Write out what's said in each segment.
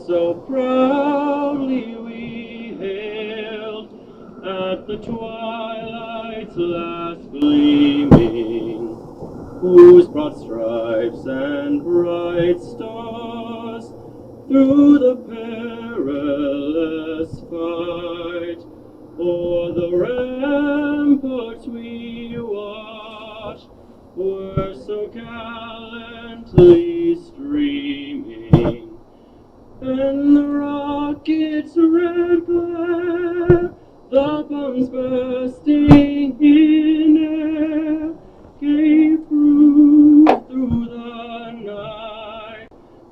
so proudly we hailed at the twilight's last gleaming, whose broad stripes and bright stars through the perilous fight o'er the ramparts we watched were so gallantly streaming, and the rocket's red glare, the bombs bursting in air, gave proof through the night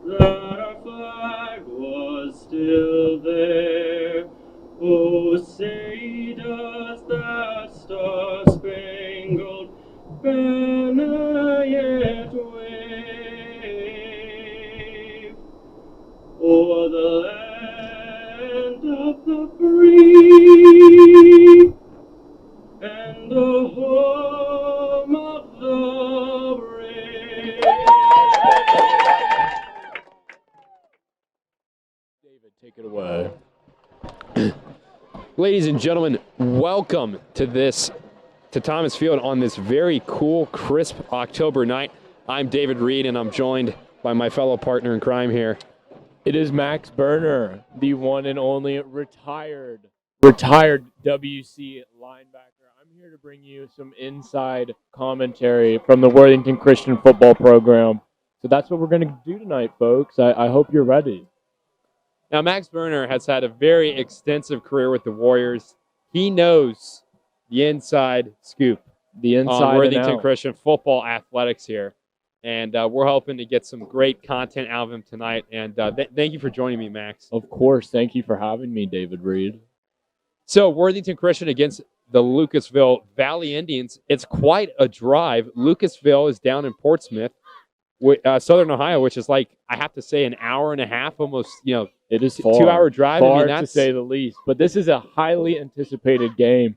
that our flag was still there. Oh, say does that star-spangled banner yet wave o'er the land of the free and the home of the brave? David, take it away. Ladies and gentlemen, welcome to Thomas Field on this very cool, crisp October night. I'm David Reid, and I'm joined by my fellow partner in crime here. It is Max Berner, the one and only retired WC linebacker. I'm here to bring you some inside commentary from the Worthington Christian football program. So that's what we're going to do tonight, folks. I hope you're ready. Now, Max Berner has had a very extensive career with the Warriors. He knows the inside scoop on Worthington Christian football athletics here. And we're hoping to get some great content out of him tonight. And thank you for joining me, Max. Of course. Thank you for having me, David Reid. So, Worthington Christian against the Lucasville Valley Indians. It's quite a drive. Lucasville is down in Portsmouth, Southern Ohio, which is like, I have to say, an hour and a half, almost, it is far, 2-hour drive. Far to say the least. But this is a highly anticipated game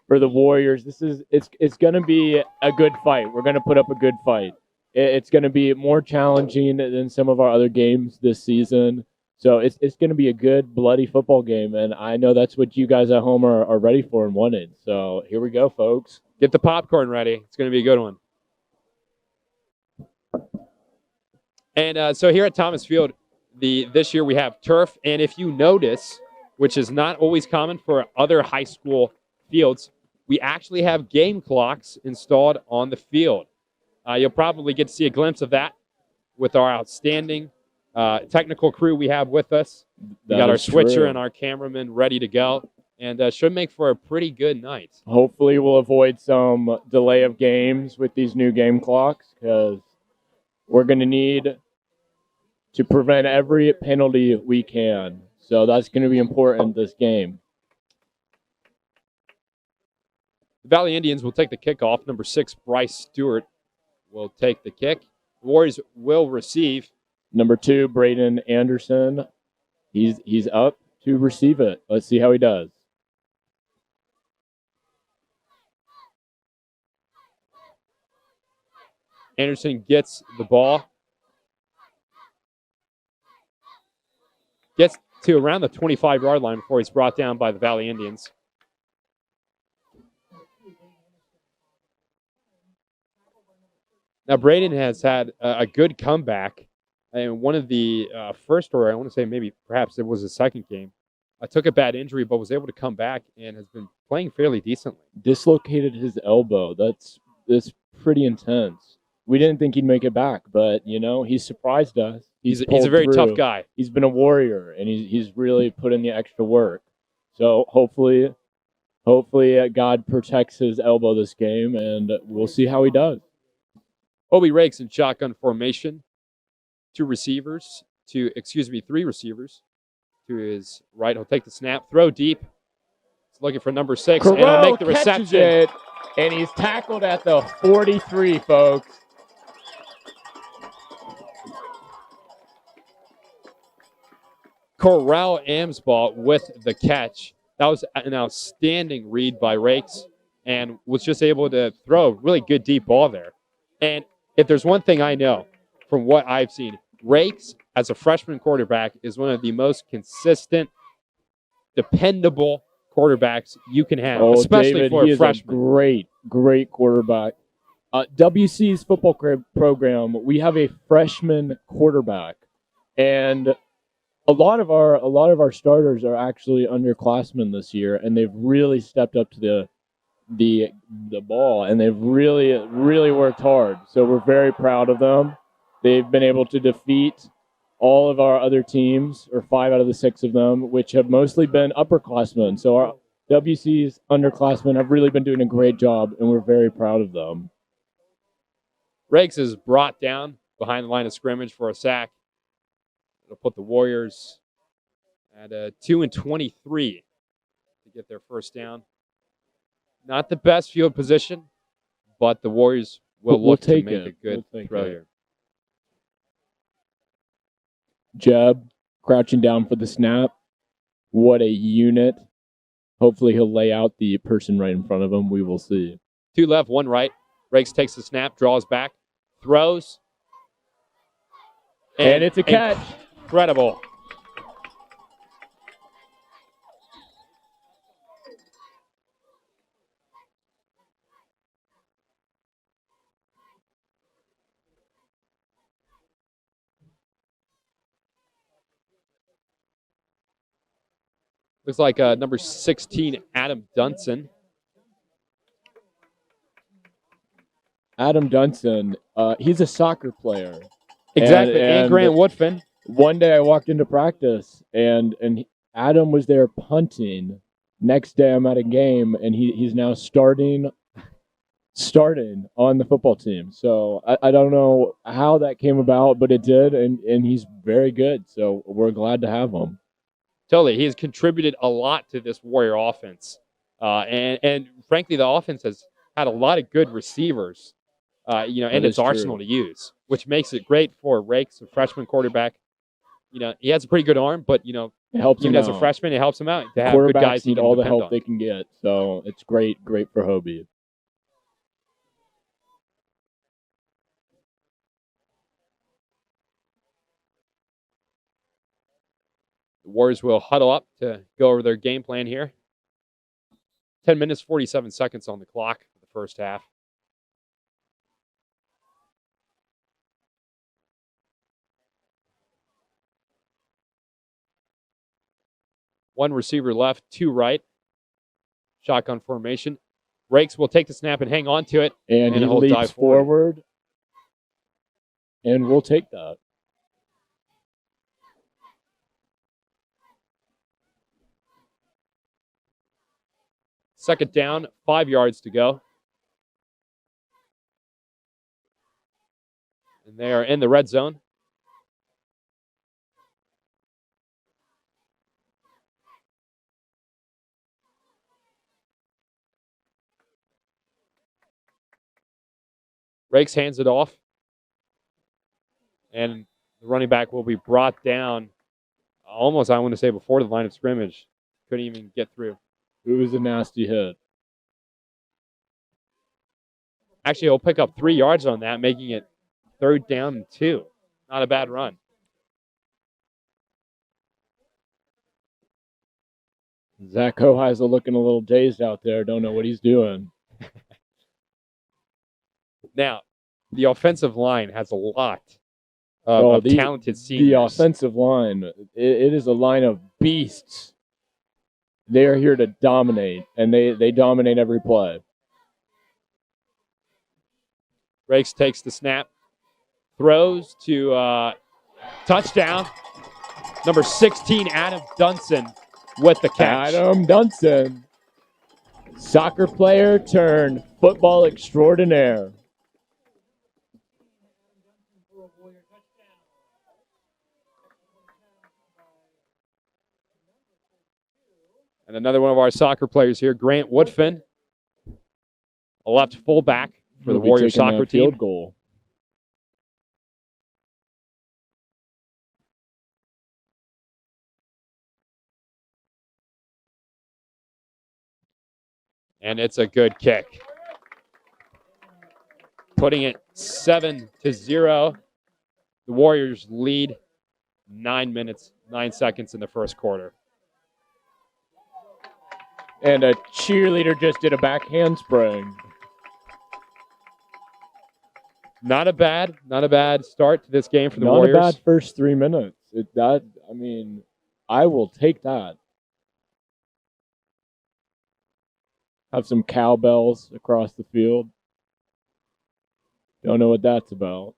for the Warriors. It's going to be a good fight. We're going to put up a good fight. It's going to be more challenging than some of our other games this season. So it's going to be a good, bloody football game. And I know that's what you guys at home are ready for and wanted. So here we go, folks. Get the popcorn ready. It's going to be a good one. And so here at Thomas Field, this year we have turf. And if you notice, which is not always common for other high school fields, we actually have game clocks installed on the field. You'll probably get to see a glimpse of that with our outstanding technical crew we have with us. We got our switcher and our cameraman ready to go, and should make for a pretty good night. Hopefully we'll avoid some delay of games with these new game clocks, because we're going to need to prevent every penalty we can. So that's going to be important this game. The Valley Indians will take the kickoff. Number 6, Bryce Stewart, will take the kick. The Warriors will receive. Number 2, Braden Anderson. He's up to receive it. Let's see how he does. Anderson gets the ball. Gets to around the 25-yard line before he's brought down by the Valley Indians. Now, Braden has had a good comeback. And one of the first, or I want to say maybe perhaps it was his second game, took a bad injury but was able to come back and has been playing fairly decently. Dislocated his elbow. That's pretty intense. We didn't think he'd make it back, but, he surprised us. He's a very tough guy. He's been a warrior, and he's really put in the extra work. So hopefully God protects his elbow this game, and we'll see how he does. Obi Rakes in shotgun formation. 3 receivers to his right. He'll take the snap, throw deep. He's looking for number 6, and he'll make the reception. And he's tackled at the 43, folks. Corral Amsball with the catch. That was an outstanding read by Rakes and was just able to throw a really good deep ball there. And if there's one thing I know from what I've seen, Rakes, as a freshman quarterback, is one of the most consistent, dependable quarterbacks you can have, especially David, for he a is freshman. great quarterback. WC's football program, we have a freshman quarterback, and a lot of our starters are actually underclassmen this year, and they've really stepped up to the ball, and they've really worked hard. So we're very proud of them. They've been able to defeat all of our other teams, or 5 out of the 6 of them, which have mostly been upperclassmen. So our WC's underclassmen have really been doing a great job, and we're very proud of them. Riggs is brought down behind the line of scrimmage for a sack. It'll put the Warriors at 2-23 to get their first down. Not the best field position, but the Warriors will look to make a good throw here. Jeb crouching down for the snap. What a unit. Hopefully he'll lay out the person right in front of him. We will see. 2 left, 1 right. Riggs takes the snap, draws back, throws. And it's a catch. Incredible. Looks like number 16, Adam Dunson. Adam Dunson, he's a soccer player. Exactly, and Grant Woodfin. One day I walked into practice, and Adam was there punting. Next day I'm at a game, and he's now starting on the football team. So I don't know how that came about, but it did, and he's very good. So we're glad to have him. Totally. He has contributed a lot to this Warrior offense. And frankly, the offense has had a lot of good receivers, in its arsenal to use, which makes it great for Rakes, a freshman quarterback. He has a pretty good arm, but, it helps even him as out. A freshman, it helps him out to have good guys need all the help they can get. So it's great for Hobie. The Warriors will huddle up to go over their game plan here. 10 minutes, 47 seconds on the clock for the first half. One receiver left, 2 right. Shotgun formation. Rakes will take the snap and hang on to it. And he leaps forward. And we'll take that. Second down, 5 yards to go. And they are in the red zone. Rakes hands it off. And the running back will be brought down almost, I want to say, before the line of scrimmage. Couldn't even get through. It was a nasty hit. Actually, he'll pick up 3 yards on that, making it 3rd down and 2. Not a bad run. Zach Hoheisel looking a little dazed out there. Don't know what he's doing. Now, the offensive line has a lot of talented seniors. The offensive line, it is a line of beasts. They are here to dominate, and they dominate every play. Rakes takes the snap, throws to touchdown. Number 16, Adam Dunson with the catch. Adam Dunson, soccer player turned football extraordinaire. And another one of our soccer players here, Grant Woodfin, a left fullback for the Warriors soccer team. Field goal. And it's a good kick. Putting it 7-0. The Warriors lead 9 minutes, 9 seconds in the first quarter. And a cheerleader just did a back handspring. Not a bad start to this game for the Not Warriors. a bad first 3 minutes. I will take that. Have some cowbells across the field. Don't know what that's about.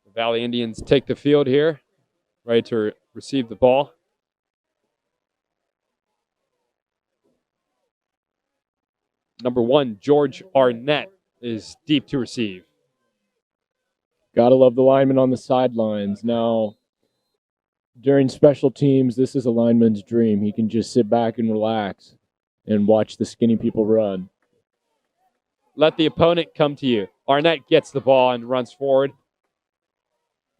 The Valley Indians take the field here, ready to receive the ball. Number 1, George Arnett, is deep to receive. Gotta love the lineman on the sidelines. Now, during special teams, this is a lineman's dream. He can just sit back and relax and watch the skinny people run. Let the opponent come to you. Arnett gets the ball and runs forward.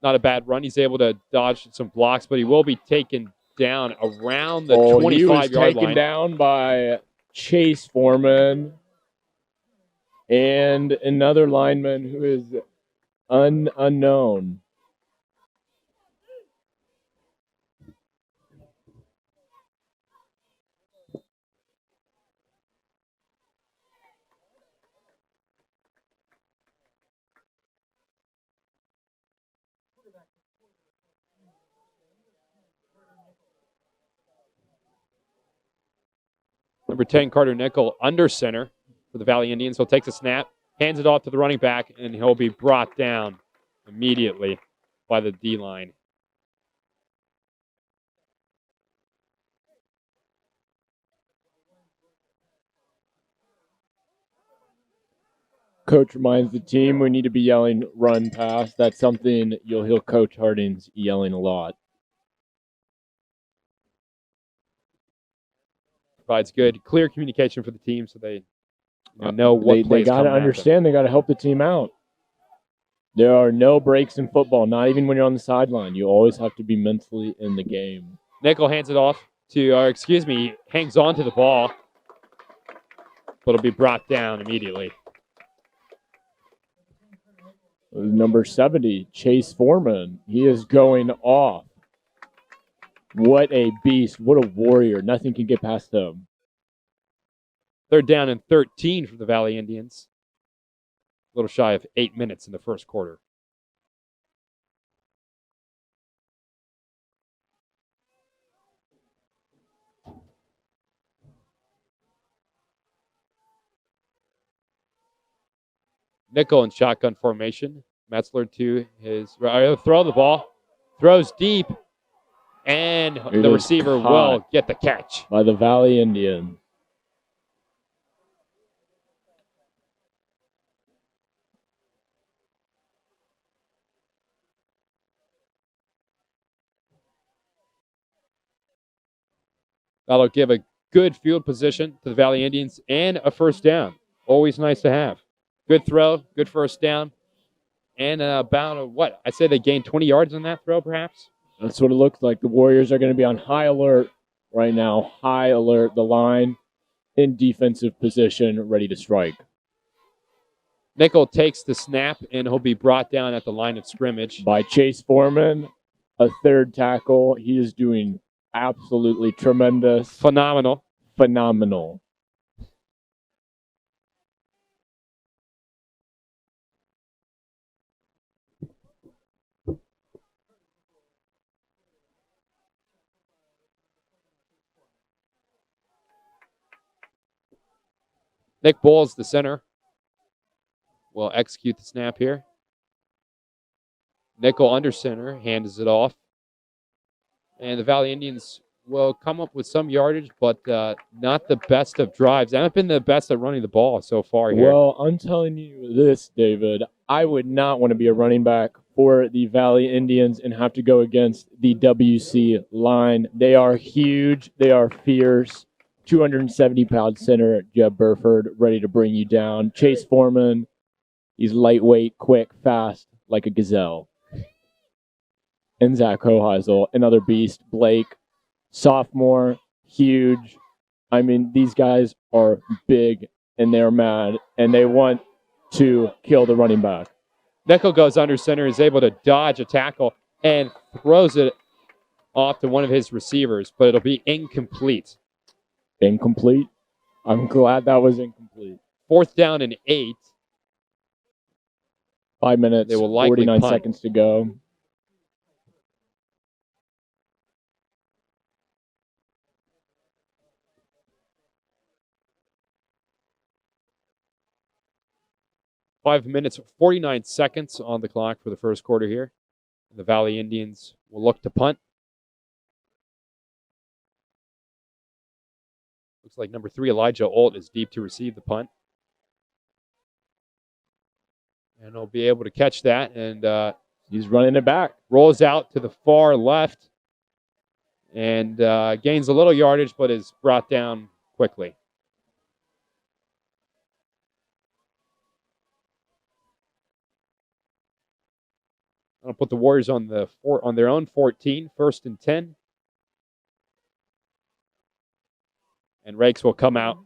Not a bad run. He's able to dodge some blocks, but he will be taken down around the 25-yard line. He was taken down by Chase Foreman and another lineman who is unknown. Number 10, Carter Nickel, under center for the Valley Indians. He'll take the snap, hands it off to the running back, and he'll be brought down immediately by the D-line. Coach reminds the team we need to be yelling run pass. That's something you'll hear Coach Harding's yelling a lot. Provides good, clear communication for the team so they know what plays they got to coming at understand. They got to help the team out. There are no breaks in football, not even when you're on the sideline. You always have to be mentally in the game. Nickel hands it off to, hangs on to the ball, but it'll be brought down immediately. Number 70, Chase Foreman. He is going off. What a beast. What a warrior. Nothing can get past him. They're down in 13 for the Valley Indians. A little shy of 8 minutes in the first quarter. Nickel in shotgun formation. Metzler to his throw the ball. Throws deep. And the receiver will get the catch. By the Valley Indians. That'll give a good field position to the Valley Indians and a first down. Always nice to have. Good throw, good first down. And I'd say they gained 20 yards on that throw, perhaps? That's what it looks like. The Warriors are going to be on high alert right now. High alert. The line in defensive position, ready to strike. Nickel takes the snap, and he'll be brought down at the line of scrimmage. By Chase Foreman, a third tackle. He is doing absolutely tremendous. Phenomenal. Nick Bowles, the center, will execute the snap here. Nickel under center, hands it off. And the Valley Indians will come up with some yardage, but not the best of drives. They haven't been the best at running the ball so far here. Well, I'm telling you this, David. I would not want to be a running back for the Valley Indians and have to go against the WC line. They are huge. They are fierce. 270-pound center, Jeb Burford, ready to bring you down. Chase Foreman, He's lightweight, quick, fast, like a gazelle. And Zach Hoheisel, another beast. Blake, sophomore, huge. I mean, these guys are big, and they're mad, and they want to kill the running back. Nickel goes under center, is able to dodge a tackle, and throws it off to one of his receivers, but it'll be incomplete. Incomplete? I'm glad that was incomplete. 4th down and 8. 5 minutes, They will likely 49 punt. seconds to go. Five minutes, 49 seconds on the clock for the first quarter here. The Valley Indians will look to punt. Looks like number 3, Elijah Olt, is deep to receive the punt. And he'll be able to catch that, and he's running it back. Rolls out to the far left and gains a little yardage, but is brought down quickly. I'll put the Warriors on their own 14, 1st and 10. And Rakes will come out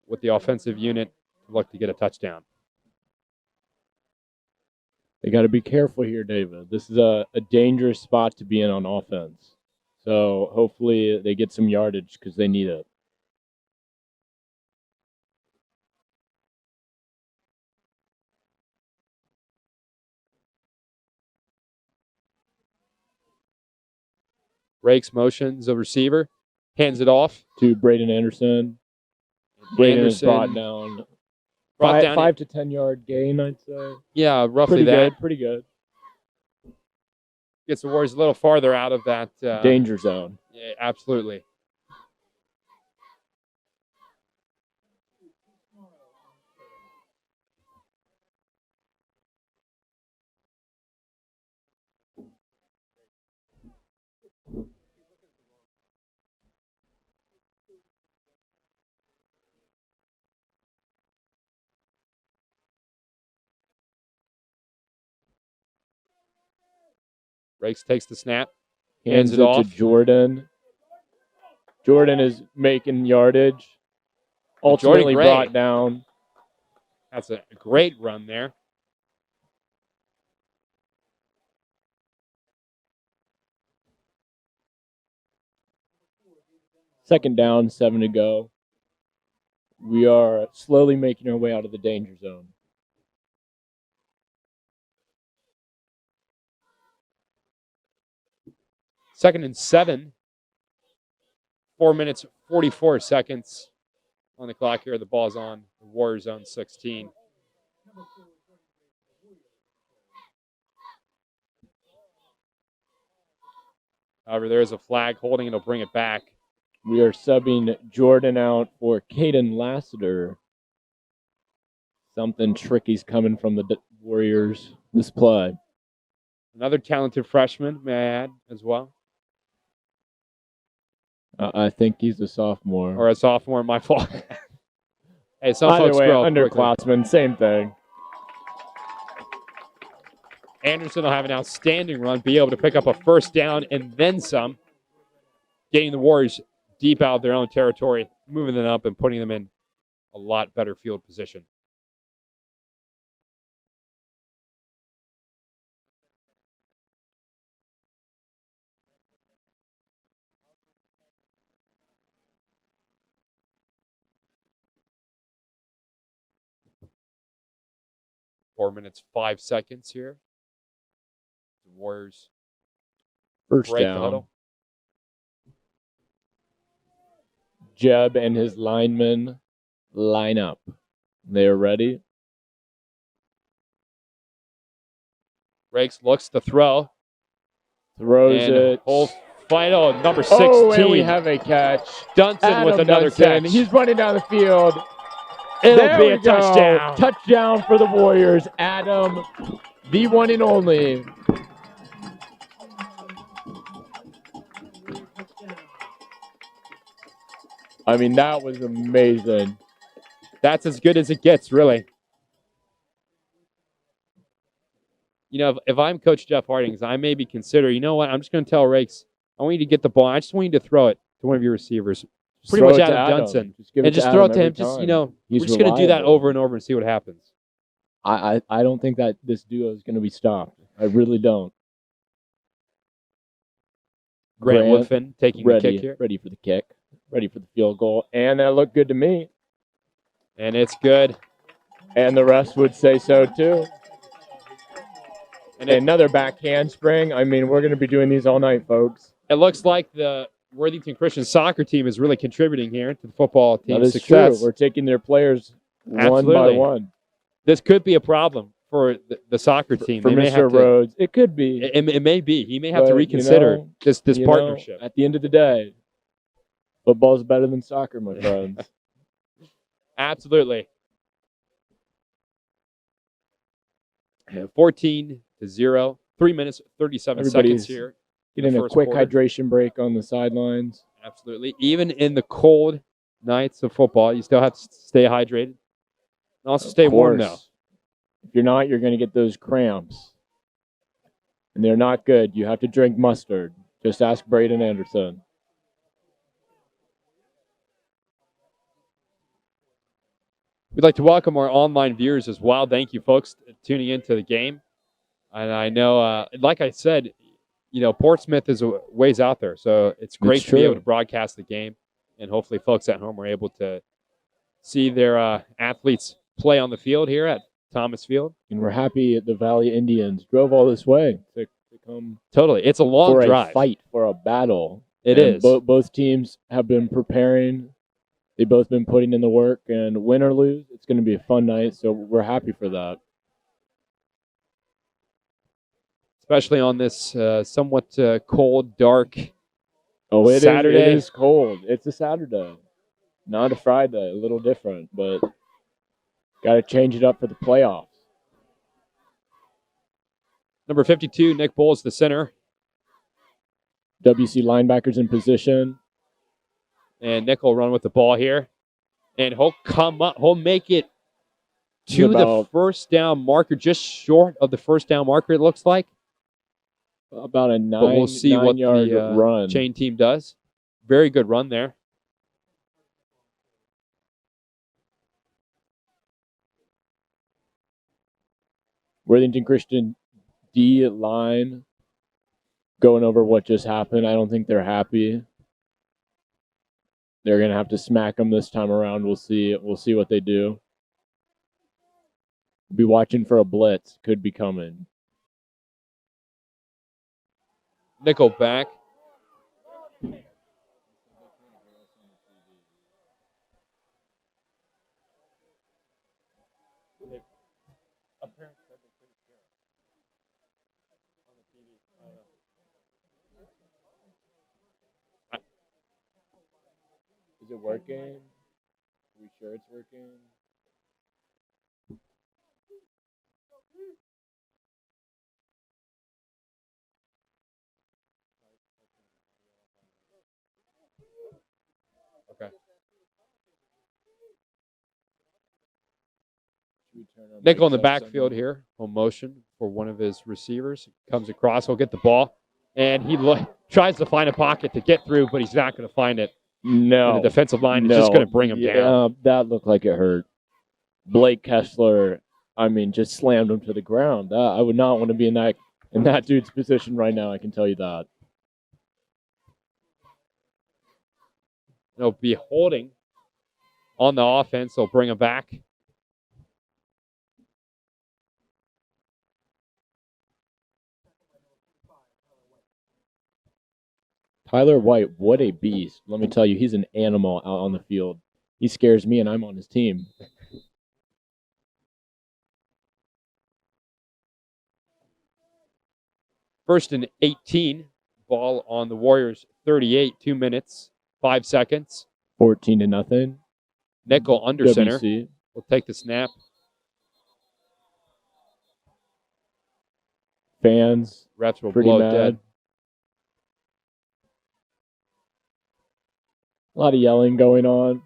with the offensive unit to look to get a touchdown. They got to be careful here, David. This is a dangerous spot to be in on offense. So hopefully they get some yardage because they need it. Rakes motions a receiver, hands it off to Braden Anderson. Braden is brought down. Five to 10 yard gain, I'd say. Yeah, roughly that. Pretty good. Gets the Warriors a little farther out of that danger zone. Yeah, absolutely. Rakes takes the snap, hands it off to Jordan. Jordan is making yardage. Ultimately brought down. That's a great run there. Second down, 7 to go. We are slowly making our way out of the danger zone. Second and 7. 4 minutes, 44 seconds on the clock here. The ball's on the Warriors zone 16. However, there is a flag holding. It'll bring it back. We are subbing Jordan out for Caden Lassiter. Something tricky's coming from the Warriors this play. Another talented freshman, may I add, as well. I think he's a sophomore. Or a sophomore, my fault. Hey, some Either folks way, grow up underclassmen, same thing. Anderson will have an outstanding run, be able to pick up a first down and then some, getting the Warriors deep out of their own territory, moving them up and putting them in a lot better field position. Four minutes, 5 seconds here. The Warriors first break down. the huddle. Jeb and his linemen line up. They're ready. Rakes looks to throw. Throws and it. Whole final, number 16. Oh, and we have a catch. Dunson with another catch. He's running down the field. It'll be a touchdown. Touchdown for the Warriors. Adam, the one and only. I mean, that was amazing. That's as good as it gets, really. you know, if I'm Coach Jeff Hardings, I maybe consider, you know what, I'm just going to tell Rakes, I want you to get the ball. I just want you to throw it to one of your receivers. Pretty throw much it to Adam Dunson. give And it just to throw Adam it to him. every Just, time. we're He's just going to do that reliable. over and over and see what happens. I don't think that this duo is going to be stopped. I really don't. Grant Woodfin taking the kick here. Ready for the kick. Ready for the field goal. And that looked good to me. And it's good. And the rest would say so too. And another back handspring. I mean, we're going to be doing these all night, folks. It looks like the Worthington Christian soccer team is really contributing here to the football team's that is success. True. We're taking their players Absolutely. one by one. This could be a problem for the soccer team. For Mr. Rhodes, it could be. It may be. He may have to reconsider this partnership. At the end of the day, football's better than soccer, my friends. Absolutely. 14-0. 3 minutes, 37 seconds here. Getting a quick hydration break on the sidelines. Absolutely. Even in the cold nights of football, you still have to stay hydrated. And also stay warm now. If you're not, you're going to get those cramps. And they're not good. You have to drink mustard. Just ask Braden Anderson. We'd like to welcome our online viewers as well. Thank you, folks, tuning into the game. And I know, like I said, you know, Portsmouth is a ways out there, so it's great to be able to broadcast the game. And hopefully folks at home are able to see their athletes play on the field here at Thomas Field. And we're happy the Valley Indians drove all this way to come. Totally. It's a long drive. For a fight, for a battle. It is. Both teams have been preparing. They've both been putting in the work. And win or lose, it's going to be a fun night. So we're happy for that. Especially on this somewhat cold, dark Saturday. It is cold. It's a Saturday, not a Friday. A little different, but got to change it up for the playoffs. Number 52, Nick Bowles, the center. WC linebackers in position. And Nick will run with the ball here. And he'll come up. He'll make it to the first down marker, just short of the first down marker, it looks like. About a but we'll see what the run. Chain team does. Very good run there. Worthington Christian D line going over what just happened. I don't think they're happy. They're going to have to smack them this time around. We'll see. We'll see what they do. Be watching for a blitz. Could be coming. Nickel back. Is it working? Are we sure it's working? Okay. Nickel in the backfield here. Home motion for one of his receivers. Comes across. He'll get the ball. And he tries to find a pocket to get through, but he's not going to find it. No. And the defensive line is just going to bring him down. That looked like it hurt. Blake Kessler, I mean, just slammed him to the ground. I would not want to be in that dude's position right now, I can tell you that. They'll be holding on the offense. They'll bring him back. Tyler White, what a beast. Let me tell you, he's an animal out on the field. He scares me, and I'm on his team. First and 18. Ball on the Warriors 38. 2 minutes, 5 seconds. 14-0. Nickel under center. WC. Will take the snap. Fans. Refs will pretty blow mad. dead. A lot of yelling going on.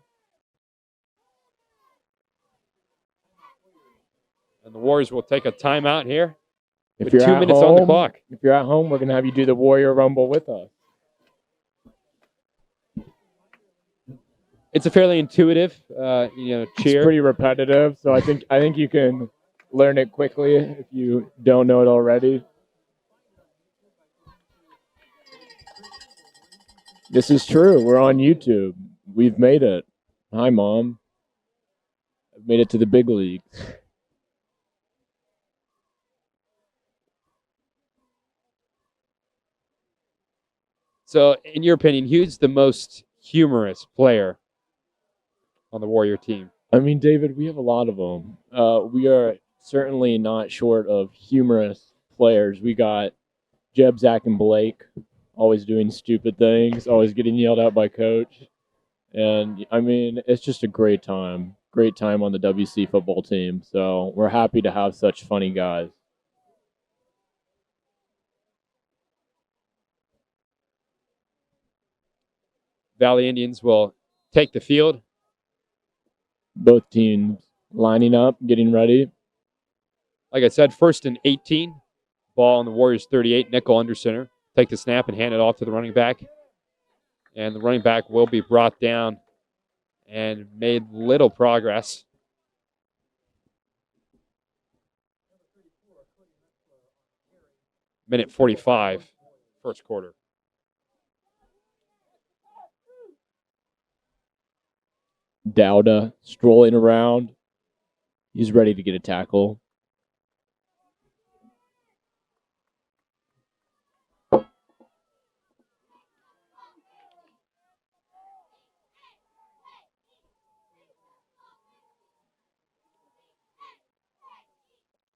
And the Warriors will take a timeout here. If With you're 2 at minutes on the home- clock. If you're at home, we're going to have you do the Warrior Rumble with us. It's a fairly intuitive, It's cheer. pretty repetitive, so I think you can learn it quickly if you don't know it already. This is true. We're on YouTube. We've made it. Hi, Mom. I've made it to the big leagues. So, in your opinion, who's the most humorous player on the Warrior team? I mean, David, we have a lot of them. We are certainly not short of humorous players. We got Jeb, Zach, and Blake always doing stupid things, always getting yelled at by coach. And, I mean, it's just a great time. Great time on the WC football team. So we're happy to have such funny guys. Valley Indians will take the field. Both teams lining up, getting ready. Like I said, 1st and 18. Ball on the Warriors 38, nickel under center. Take the snap and hand it off to the running back. And the running back will be brought down and made little progress. Minute 45, first quarter. Dowda strolling around. He's ready to get a tackle.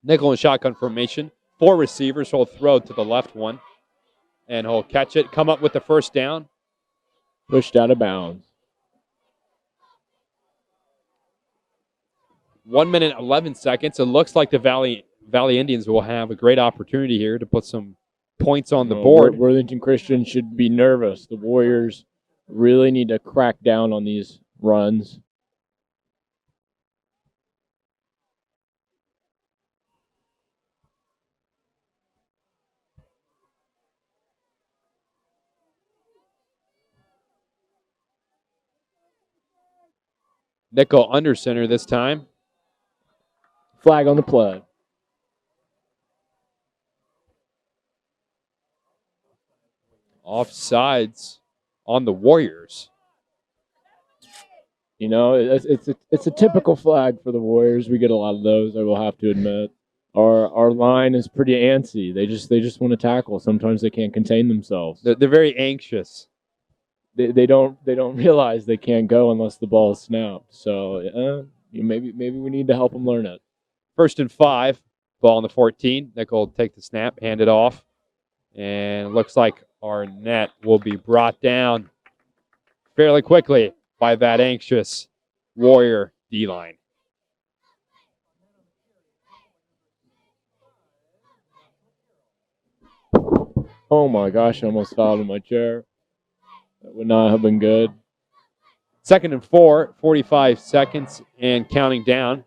Nickel and shotgun formation. 4 receivers. He'll throw to the left one. And he'll catch it, come up with the first down. Pushed out of bounds. 1 minute, 11 seconds. It looks like the Valley Indians will have a great opportunity here to put some points on the board. Worthington Christian should be nervous. The Warriors really need to crack down on these runs. Nickel under center this time. Flag on the play. Offsides on the Warriors. You know, it's a typical flag for the Warriors. We get a lot of those, I will have to admit. Our line is pretty antsy. They just want to tackle. Sometimes they can't contain themselves. They're very anxious. They don't realize they can't go unless the ball is snapped. So maybe we need to help them learn it. 1st and 5, ball on the 14. Nickel will take the snap, hand it off. And it looks like our net will be brought down fairly quickly by that anxious Warrior D-line. Oh my gosh, I almost fell out of my chair. That would not have been good. 2nd and 4, 45 seconds and counting down.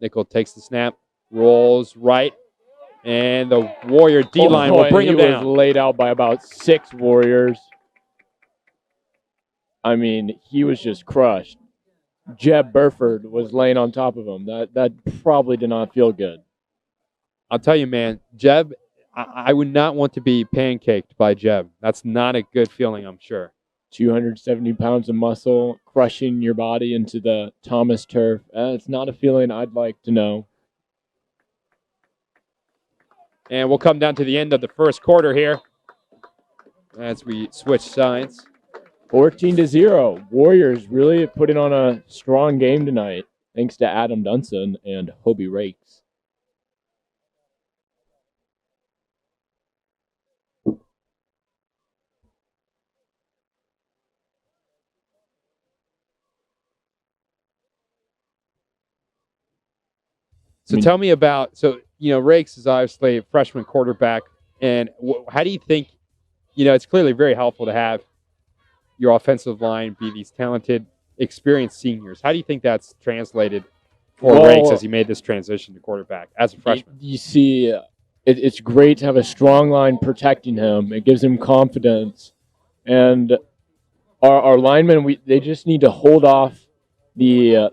Nickel takes the snap, rolls right, and the Warrior D-line will bring him down. He was laid out by about 6 Warriors. I mean, he was just crushed. Jeb Burford was laying on top of him. That probably did not feel good. I'll tell you, man, Jeb, I would not want to be pancaked by Jeb. That's not a good feeling, I'm sure. 270 pounds of muscle crushing your body into the Thomas turf. It's not a feeling I'd like to know. And we'll come down to the end of the first quarter here as we switch sides. 14-0. Warriors really putting on a strong game tonight, thanks to Adam Dunson and Hobie Rakes. So tell me about, Rakes is obviously a freshman quarterback, and how do you think, it's clearly very helpful to have your offensive line be these talented, experienced seniors. How do you think that's translated for Rakes as he made this transition to quarterback as a freshman? You see, it's great to have a strong line protecting him. It gives him confidence. And our linemen, they just need to hold off the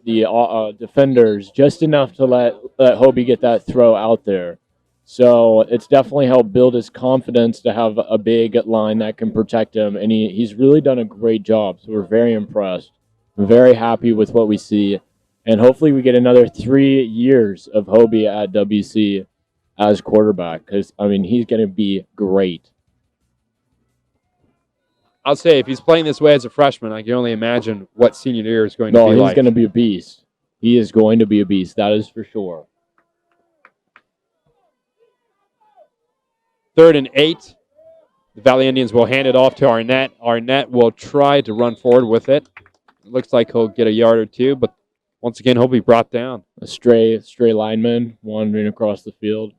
defenders just enough to let Hobie get that throw out there. So it's definitely helped build his confidence to have a big line that can protect him, and he's really done a great job. So we're very impressed. I'm very happy with what we see, and hopefully we get another 3 years of Hobie at WC as quarterback, because, I mean, he's going to be great. I'll say if he's playing this way as a freshman, I can only imagine what senior year is going to be like. No, he's going to be a beast. He is going to be a beast, that is for sure. 3rd and 8. The Valley Indians will hand it off to Arnett. Arnett will try to run forward with it. It looks like he'll get a yard or two, but once again, he'll be brought down. A stray lineman wandering across the field.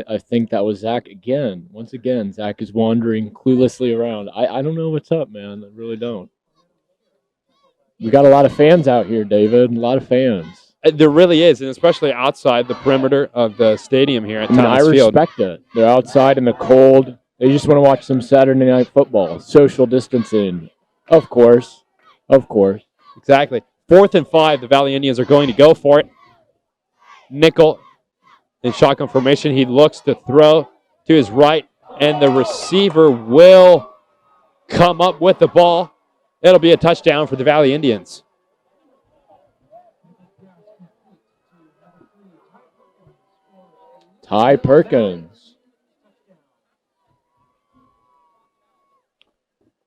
I think that was Zach again. Once again, Zach is wandering cluelessly around. I don't know what's up, man. I really don't. We got a lot of fans out here, David. A lot of fans. There really is, and especially outside the perimeter of the stadium here at Thomas Field. I respect it. They're outside in the cold. They just want to watch some Saturday night football. Social distancing. Of course. Of course. Exactly. 4th and 5, the Valley Indians are going to go for it. Nickel in shotgun formation. He looks to throw to his right, and the receiver will come up with the ball. It'll be a touchdown for the Valley Indians. Ty Perkins.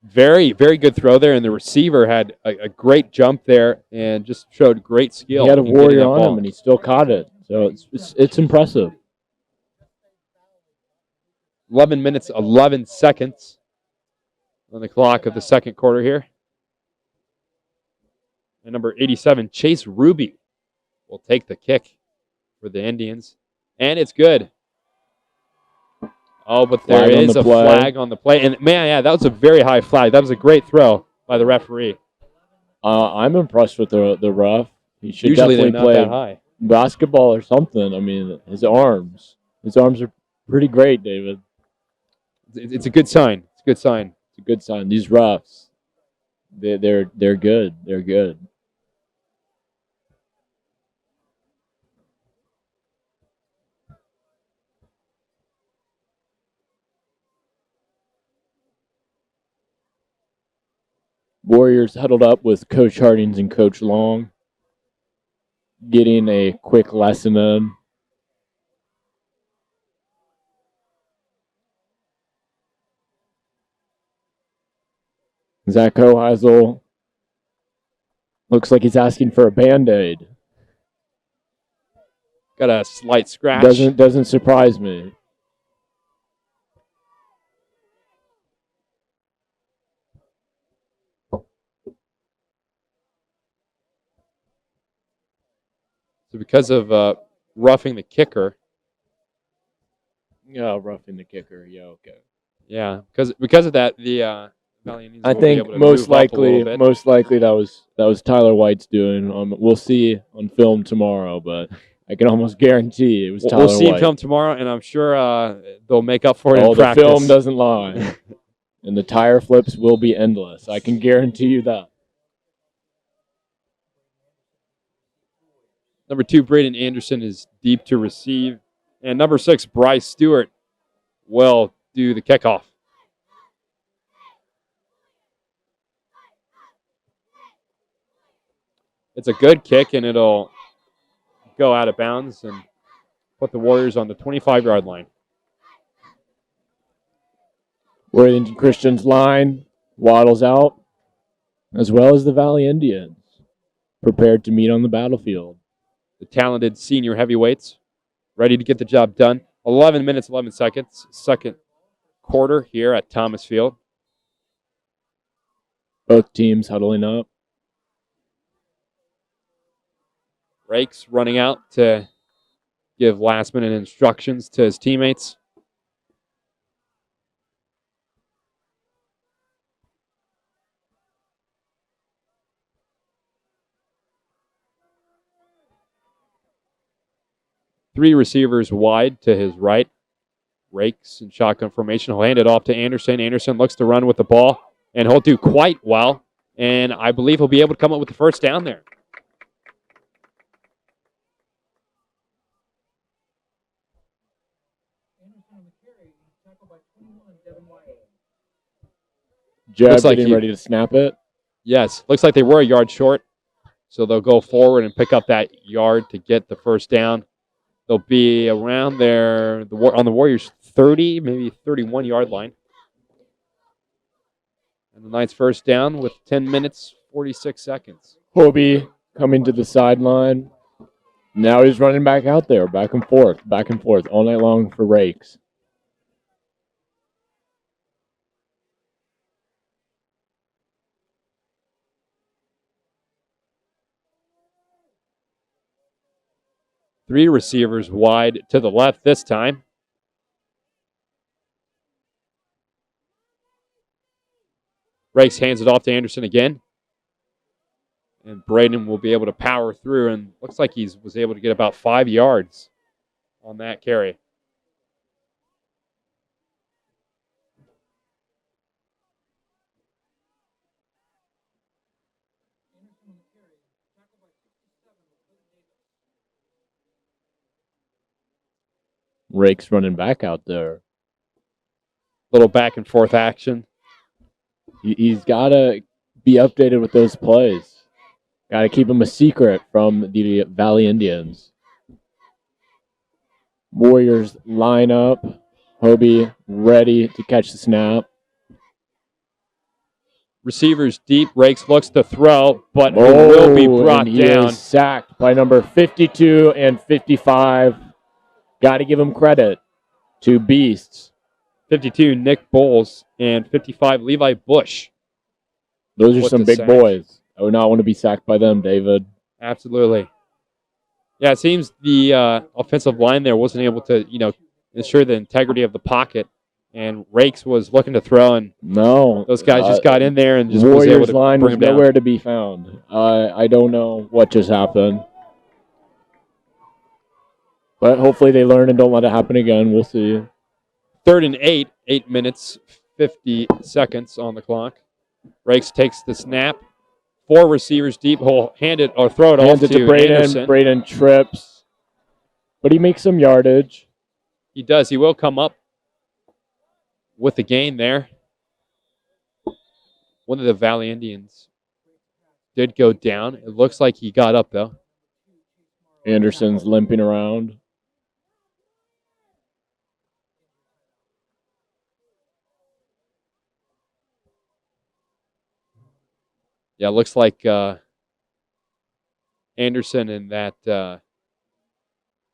Very, very good throw there, and the receiver had a great jump there and just showed great skill. He had a warrior on him, and he still caught it. So it's impressive. 11 minutes, 11 seconds on the clock of the second quarter here. And number 87, Chase Ruby, will take the kick for the Indians. And it's good. Oh, but there is a flag on the play. And, man, yeah, that was a very high flag. That was a great throw by the referee. I'm impressed with the ref. He should Usually definitely they're not play that high. Basketball or something. I mean, his arms are pretty great, David. It's a good sign. It's a good sign. It's a good sign. These refs, they're good. They're good. Warriors huddled up with Coach Hardings and Coach Long, getting a quick lesson in. Zach Hoheisel looks like he's asking for a Band-Aid. Got a slight scratch. Doesn't surprise me. So because of roughing the kicker. Yeah, roughing the kicker. Yeah, okay. Yeah, because of that, the Valley Indians I will think be able to most move up a little bit. likely that was Tyler White's doing. We'll see on film tomorrow, but I can almost guarantee it was Tyler White. We'll see him film tomorrow, and I'm sure they'll make up for it in practice. The film doesn't lie. And the tire flips will be endless. I can guarantee you that. Number 2, Braden Anderson is deep to receive. And number 6, Bryce Stewart will do the kickoff. It's a good kick, and it'll go out of bounds and put the Warriors on the 25-yard line. Worthington Christian's line waddles out, as well as the Valley Indians, prepared to meet on the battlefield. The talented senior heavyweights ready to get the job done. 11 minutes, 11 seconds, second quarter here at Thomas Field. Both teams huddling up. Rakes running out to give last-minute instructions to his teammates. Three receivers wide to his right. Rakes in shotgun formation. He'll hand it off to Anderson. Anderson looks to run with the ball, and he'll do quite well. And I believe he'll be able to come up with the first down there. Jeb Looks like getting ready to snap it. Yes, looks like they were a yard short. So they'll go forward and pick up that yard to get the first down. They'll be around there on the Warriors' 30, maybe 31-yard line. And the Knights first down with 10 minutes, 46 seconds. Hobie coming to the sideline. Now he's running back out there, back and forth, all night long for Rakes. Three receivers wide to the left this time. Rakes hands it off to Anderson again. And Braden will be able to power through, and looks like he was able to get about 5 yards on that carry. Rakes running back out there. Little back and forth action. He's got to be updated with those plays. Got to keep him a secret from the Valley Indians. Warriors line up. Hobie ready to catch the snap. Receivers deep. Rakes looks to throw, but it will be brought and he down. is sacked by number 52 and 55. Got to give him credit. Two beasts. 52, Nick Bowles, and 55, Levi Bush. Those are With some the big sack. boys. I would not want to be sacked by them, David. Absolutely. Yeah, it seems the offensive line there wasn't able to, ensure the integrity of the pocket. And Rakes was looking to throw, and No. those guys just got in there and just was able Warriors to line bring was him down. nowhere to be found. I don't know what just happened. But hopefully they learn and don't let it happen again. We'll see. 3rd and 8, 8 minutes, 50 seconds on the clock. Rakes takes the snap. 4 receivers deep. He'll hand it or throw it off Hands it to Braden. Anderson. Braden trips. But he makes some yardage. He does. He will come up with the gain there. One of the Valley Indians did go down. It looks like he got up, though. Anderson's limping around. Yeah, it looks like Anderson and that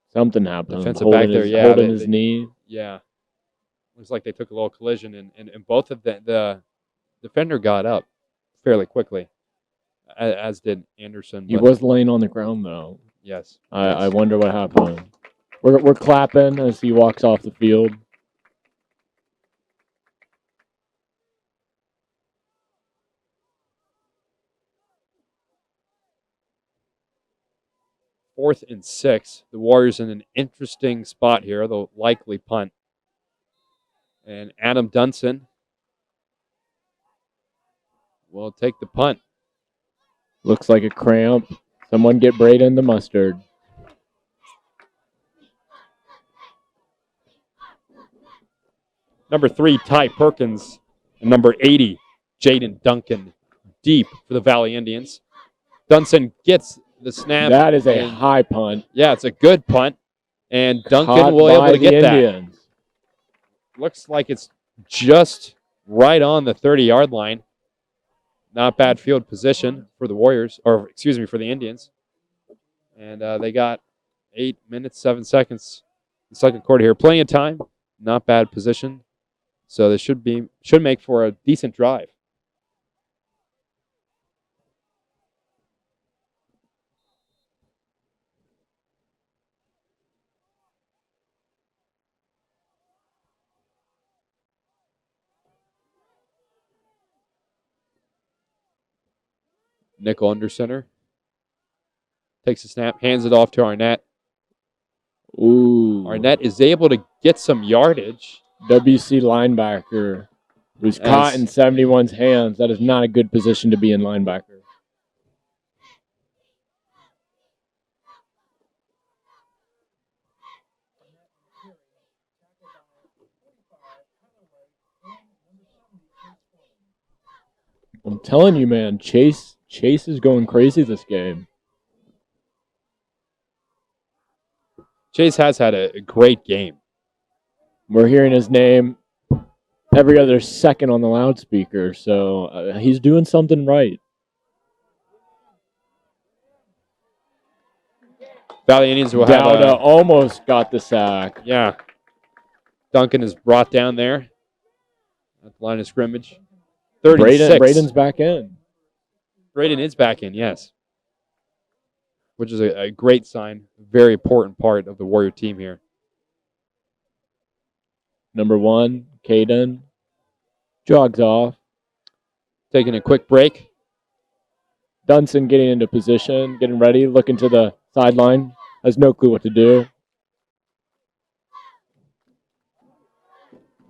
Something happened. defensive back there, Holding his knee. Yeah. Looks like they took a little collision, and both of the defender got up fairly quickly, as did Anderson. He was laying on the ground, though. Yes. I wonder what happened. We're clapping as he walks off the field. Fourth and 6. The Warriors in an interesting spot here. They'll likely punt. And Adam Dunson will take the punt. Looks like a cramp. Someone get Braden the mustard. Number 3, Ty Perkins. And number 80, Jaden Duncan, deep for the Valley Indians. Dunson gets the snap. That is a high punt. Yeah, it's a good punt. And Duncan Caught will able by to get the that. Indians. Looks like it's just right on the 30-yard line. Not bad field position for the Warriors, or excuse me, for the Indians. And they got 8 minutes, 7 seconds in the second quarter here. Plenty of time. Not bad position. So this should make for a decent drive. Nickel under center. Takes a snap, hands it off to Arnett. Ooh. Arnett is able to get some yardage. WC linebacker who's caught in 71's hands. That is not a good position to be in, linebacker. I'm telling you, man, Chase is going crazy this game. Chase has had a great game. We're hearing his name every other second on the loudspeaker, so he's doing something right. Valley Indians will have Dowda almost got the sack. Yeah. Duncan is brought down there at the line of scrimmage. 36. Braden's back in. Braden is back in, yes. Which is a great sign. Very important part of the Warrior team here. Number 1, Caden. Jogs off. Taking a quick break. Dunson getting into position, getting ready, looking to the sideline. Has no clue what to do.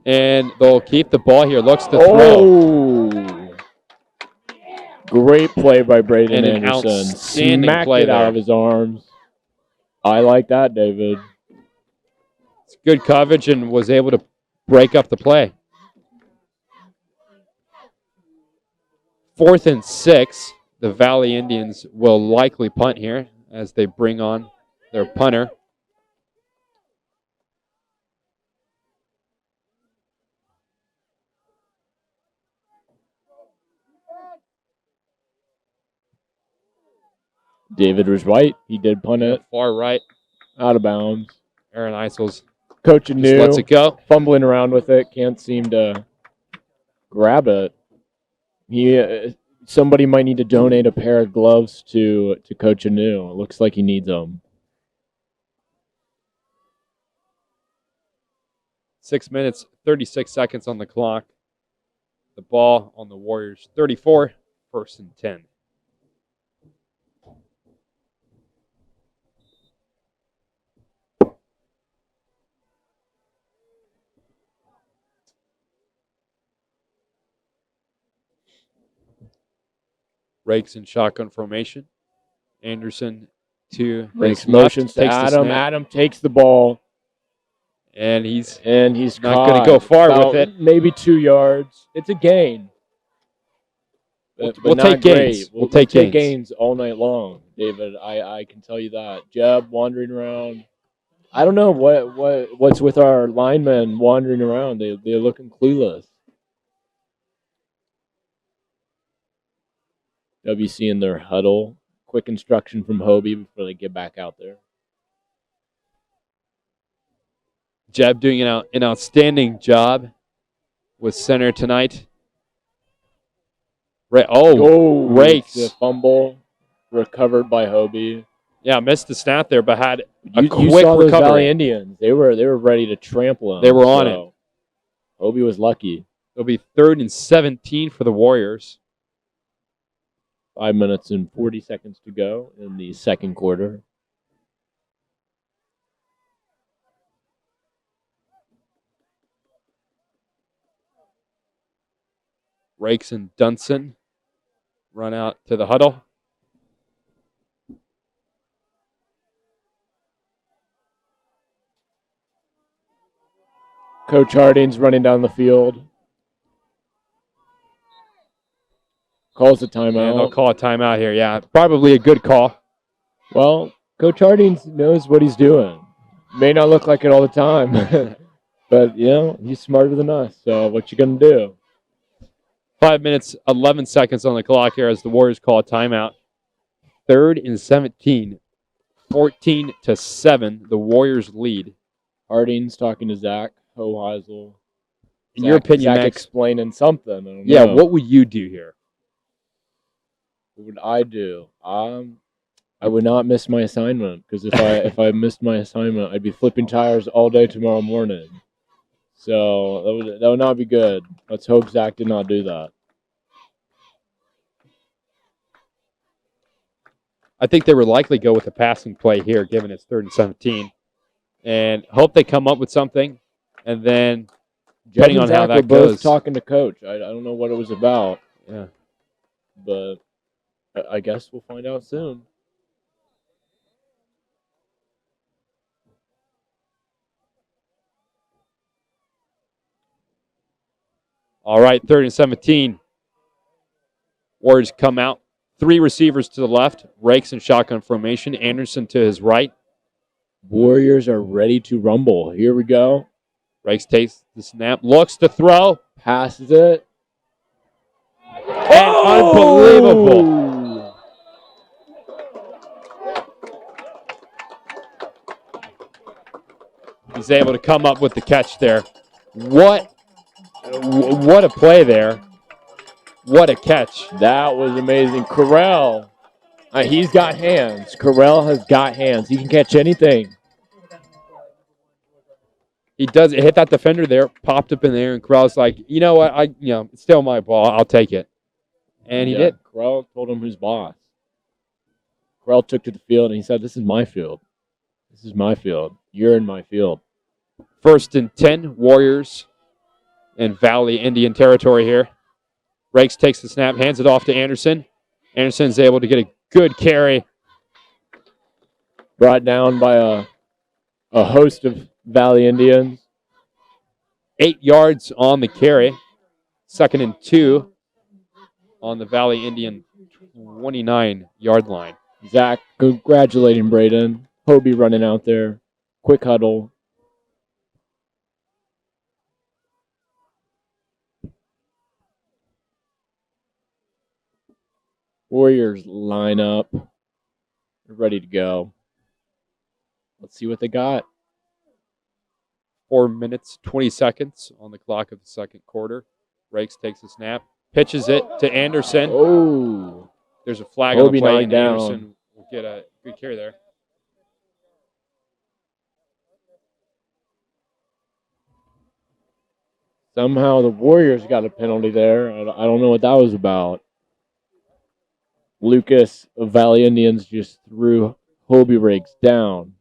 And they'll keep the ball here. Looks to throw. Oh! Great play by Braden And an Anderson. outstanding Smacked play it out there. of his arms. I like that, David. It's good coverage and was able to break up the play. 4th and 6. The Valley Indians will likely punt here as they bring on their punter. David was right. He did punt it Far right. out of bounds. Aaron Isles Coach just New lets it go. fumbling around with it. Can't seem to grab it. Somebody might need to donate a pair of gloves to Coach New. It looks like he needs them. 6 minutes, 36 seconds on the clock. The ball on the Warriors 34, 1st and 10. Rakes in shotgun formation. Anderson to Makes his left, motions to takes the Adam. snap, Adam takes the ball. and he's not not going to go far with it. Maybe 2 yards. It's a gain. But We'll not take gains. great. We'll take gains all night long, David. I can tell you that. Jeb wandering around. I don't know what's with our linemen wandering around. They're looking clueless. WC in their huddle. Quick instruction from Hobie before they get back out there. Jeb doing an outstanding job with center tonight. Rakes. The fumble recovered by Hobie. Yeah, missed the snap there, but had a You quick saw those Valley recovery. Indians. They were ready to trample him. They were on it. Hobie was lucky. It'll be 3rd and 17 for the Warriors. 5 minutes and 40 seconds to go in the second quarter. Rakes and Dunson run out to the huddle. Coach Harding's running down the field. Calls a timeout. And they'll call a timeout here. Yeah, probably a good call. Well, Coach Harding knows what he's doing. May not look like it all the time, but he's smarter than us. So what you gonna do? 5 minutes, 11 seconds on the clock here as the Warriors call a timeout. 3rd and 17, 14-7. The Warriors lead. Harding's talking to Zach Hoheisel. In your opinion, Zach Max, explaining something. I don't yeah, know. what would you do here? What would I do? I would not miss my assignment because if I missed my assignment, I'd be flipping tires all day tomorrow morning. So that would not be good. Let's hope Zach did not do that. I think they would likely go with a passing play here, given it's 3rd and 17. and hope they come up with something. And then, Jed depending and on how Zach that were both goes. talking to Coach. I don't know what it was about, Yeah. but I guess we'll find out soon. All right, 3rd and 17. Warriors come out. 3 receivers to the left. Rakes in shotgun formation. Anderson to his right. Warriors are ready to rumble. Here we go. Rakes takes the snap. Looks to throw. Passes it. And unbelievable. He's able to come up with the catch there. What a play there. What a catch. That was amazing. Corral, he's got hands. Corral has got hands. He can catch anything. He does. It hit that defender there, popped up in the air, and Corral's like, you know what? It's still my ball. I'll take it. And he did. Corral told him who's boss. Corral took to the field and he said, "This is my field. This is my field. You're in my field." 1st and 10, Warriors in Valley Indian territory here. Rakes takes the snap, hands it off to Anderson. Anderson's able to get a good carry. Brought down by a host of Valley Indians. 8 yards on the carry. 2nd and 2 on the Valley Indian 29-yard line. Zach congratulating Braden. Hobie running out there. Quick huddle. Warriors line up. They're ready to go. Let's see what they got. 4 minutes, 20 seconds on the clock of the 2nd quarter. Rakes takes the snap, pitches it to Anderson. Oh. There's a flag on the Hobie play, knocked and down. Anderson will get a good carry there. Somehow the Warriors got a penalty there. I don't know what that was about. Lucas of Valley Indians just threw Hobie Rakes down.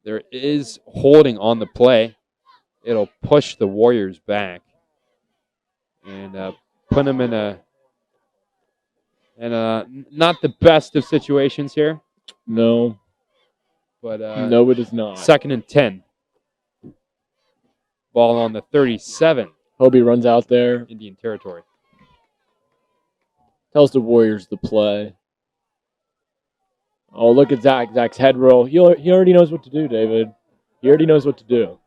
There is holding on the play. It'll push the Warriors back and put them in a not the best of situations here. No. But no, it is not. 2nd and 10. Ball on the 37. Hobie runs out there. Indian territory. Tells the Warriors to play. Oh, look at Zach. Zach's head roll. He already knows what to do, David. He already knows what to do.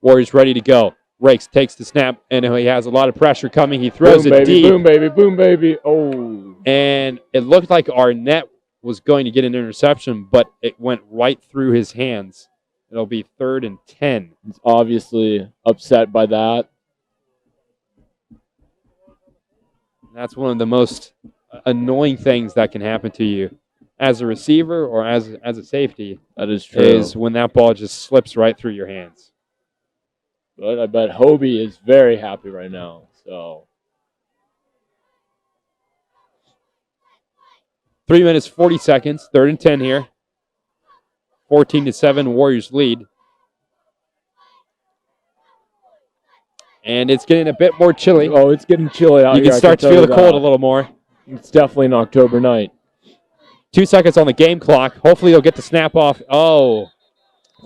Warriors ready to go. Rakes takes the snap, and he has a lot of pressure coming. He throws Boom, it baby, deep. boom, baby, boom, baby. Oh. And it looked like Arnett was going to get an interception, but it went right through his hands. It'll be 3rd and 10. He's obviously upset by that. That's one of the most annoying things that can happen to you as a receiver or as a safety. That is true. Is when that ball just slips right through your hands. But I bet Hobie is very happy right now. So 3 minutes, 40 seconds, 3rd and 10 here. 14-7, Warriors lead. And it's getting a bit more chilly. Oh, it's getting chilly out You here. can start to feel the cold a little more. It's definitely an October night. 2 seconds on the game clock. Hopefully they'll get the snap off. Oh.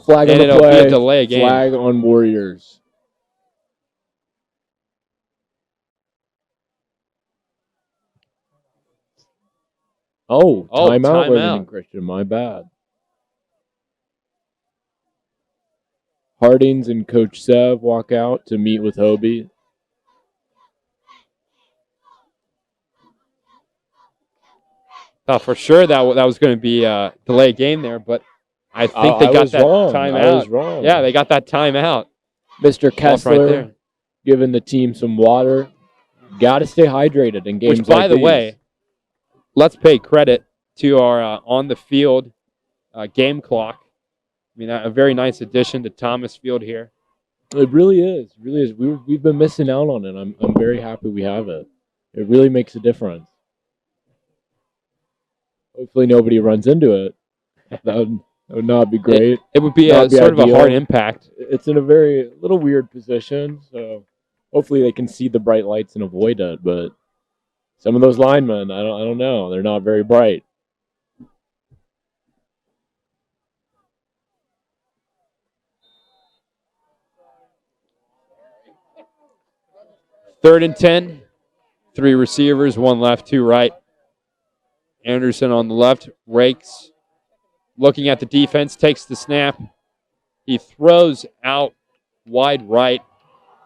Flag on And the it'll play. be a delay game. Flag on Warriors. Oh, timeout, Worthington Christian. My bad. Hardings and Coach Sev walk out to meet with Hobie. Thought for sure that was going to be a delay game there, but I think they got that timeout. I was wrong. Yeah, they got that timeout. Mr. Kessler right there. giving the team some water. Got to stay hydrated in games Which, by like the these. way, let's pay credit to our on-the-field game clock. I mean, a very nice addition to Thomas Field here. It really is. It really is. We've been missing out on it. I'm very happy we have it. It really makes a difference. Hopefully nobody runs into it. That would not be great. It would be Not a be sort of a ideal. hard impact. It's in a very little weird position, so hopefully they can see the bright lights and avoid it. But some of those linemen, I don't know. They're not very bright. Third and 10. 3 receivers, 1 left, 2 right. Anderson on the left, rakes, looking at the defense, takes the snap. He throws out wide right,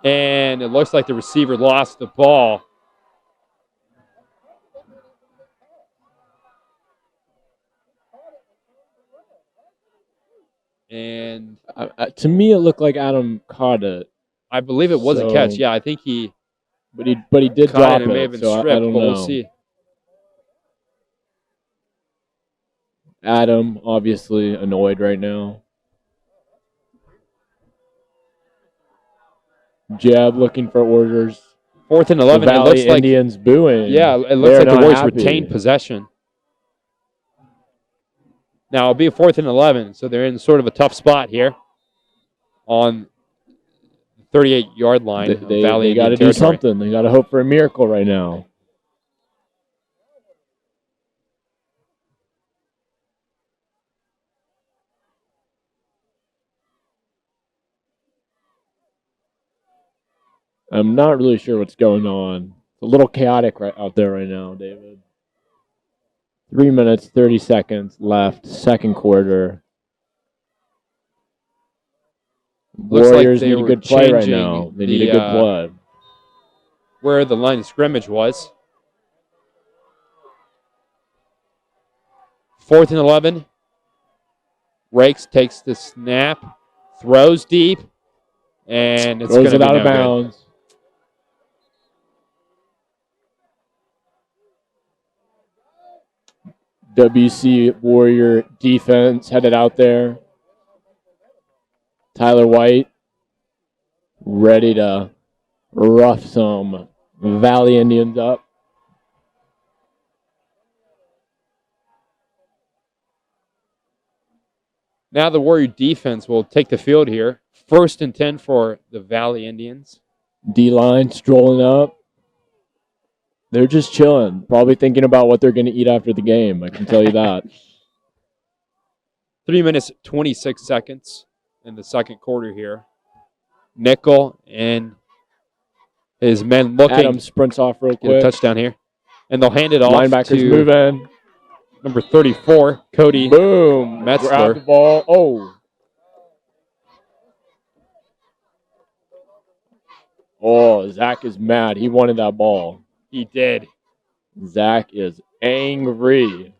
and it looks like the receiver lost the ball. And To me, it looked like Adam caught it, I believe it was a catch. Yeah, I think he but he did caught drop it. It may have been so stripped, I don't but know. we'll see. Adam obviously annoyed right now. Jeb looking for orders. 4th and The 11. It Valley looks like Indians booing. Yeah, it looks They're like the not Warriors happy. retained possession. Now it'll be a 4th and 11, so they're in sort of a tough spot here on the 38-yard line of Valley They got to Indian do territory. something. They got to hope for a miracle right now. I'm not really sure what's going on. It's a little chaotic right out there right now, David. 3 minutes, 30 seconds left, second quarter. Looks like Warriors they need a were good play right changing now. They need a good play. Where the line of scrimmage was. 4th and 11. Rakes takes the snap, throws deep, and it's going Throws to it be out no of good. bounds. WC Warrior defense headed out there. Tyler White ready to rough some Valley Indians up. Now the Warrior defense will take the field here. 1st and 10 for the Valley Indians. D-line strolling up. They're just chilling, probably thinking about what they're going to eat after the game. I can tell you that. 3 minutes, 26 seconds in the second quarter here. Nickel and his men looking Adam sprints off real get a quick. touchdown here. And they'll hand it off Linebackers to moving. number 34, Cody Boom. Metzler. Grab the ball. Oh. Oh, Zach is mad. He wanted that ball. He did. Zach is angry.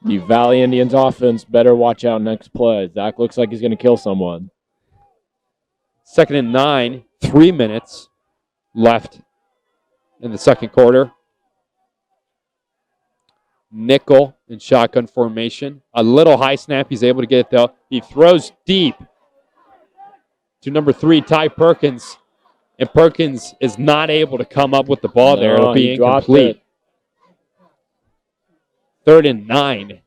The Valley Indians offense better watch out next play. Zach looks like he's going to kill someone. 2nd and 9, 3 minutes left in the second quarter. Nickel in shotgun formation. A little high snap. He's able to get it, though. He throws deep to number 3, Ty Perkins. And Perkins is not able to come up with the ball there. It'll be incomplete. 3rd and 9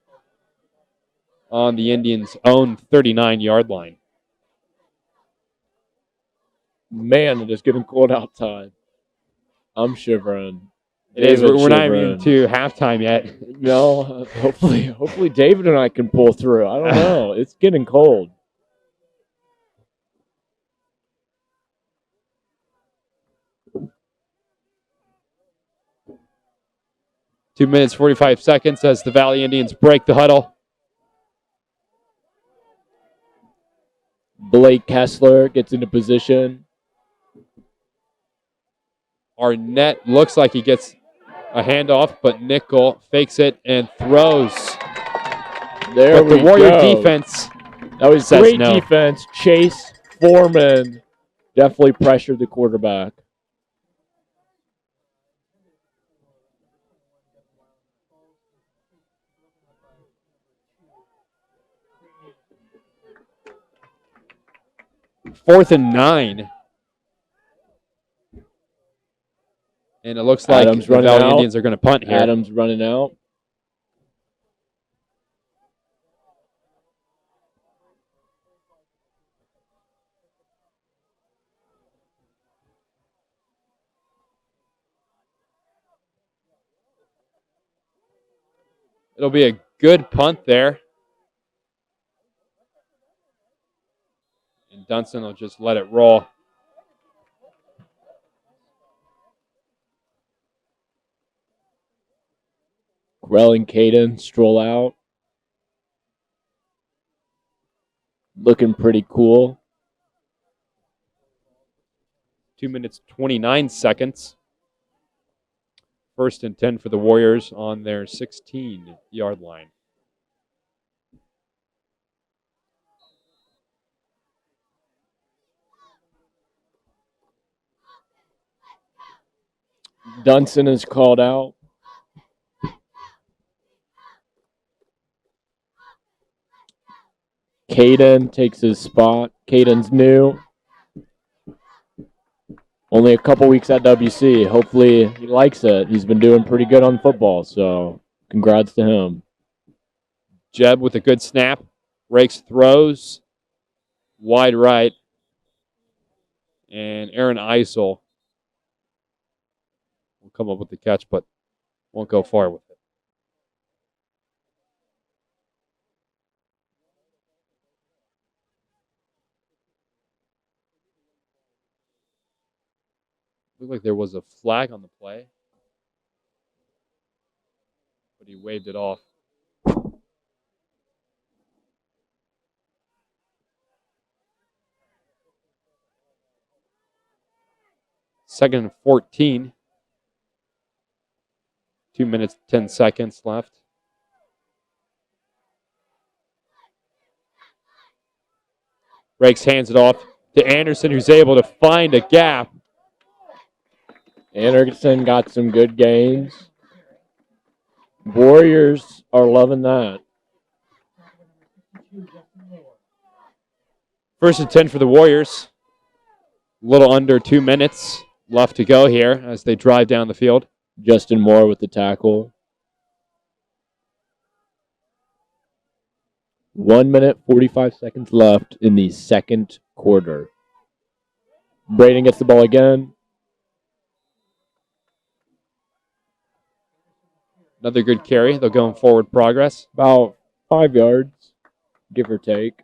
on the Indians' own 39-yard line. Man, it is getting cold outside. I'm shivering. It is. David's We're not even shivering. to halftime yet. No, hopefully David and I can pull through. I don't know. It's getting cold. Two minutes, 45 seconds as the Valley Indians break the huddle. Blake Kessler gets into position. Arnett looks like he gets a handoff, but Nickel fakes it and throws. There But the we Warrior go. defense That was says great no. defense. Chase Foreman definitely pressured the quarterback. 4th and 9. And it looks like Adams the running Valley out. Indians are going to punt here. Adams running out. It'll be a good punt there. And Dunston will just let it roll. Grell and Caden stroll out. Looking pretty cool. 2 minutes, 29 seconds. 1st and 10 for the Warriors on their 16-yard line. Dunston is called out. Caden takes his spot. Caden's new. Only a couple weeks at WC. Hopefully he likes it. He's been doing pretty good on football, so congrats to him. Jeb with a good snap. Rakes throws. Wide right. And Aaron Eisel will come up with the catch, but won't go far with it. Looked like there was a flag on the play, but he waved it off. Second and 14. 2 minutes, 10 seconds left. Rakes hands it off to Anderson, who's able to find a gap. Anderson got some good gains. Warriors are loving that. 1st and 10 for the Warriors. A little under 2 minutes left to go here as they drive down the field. Justin Moore with the tackle. 1 minute, 45 seconds left in the second quarter. Braden gets the ball again. Another good carry. They'll go in forward progress. About 5 yards, give or take.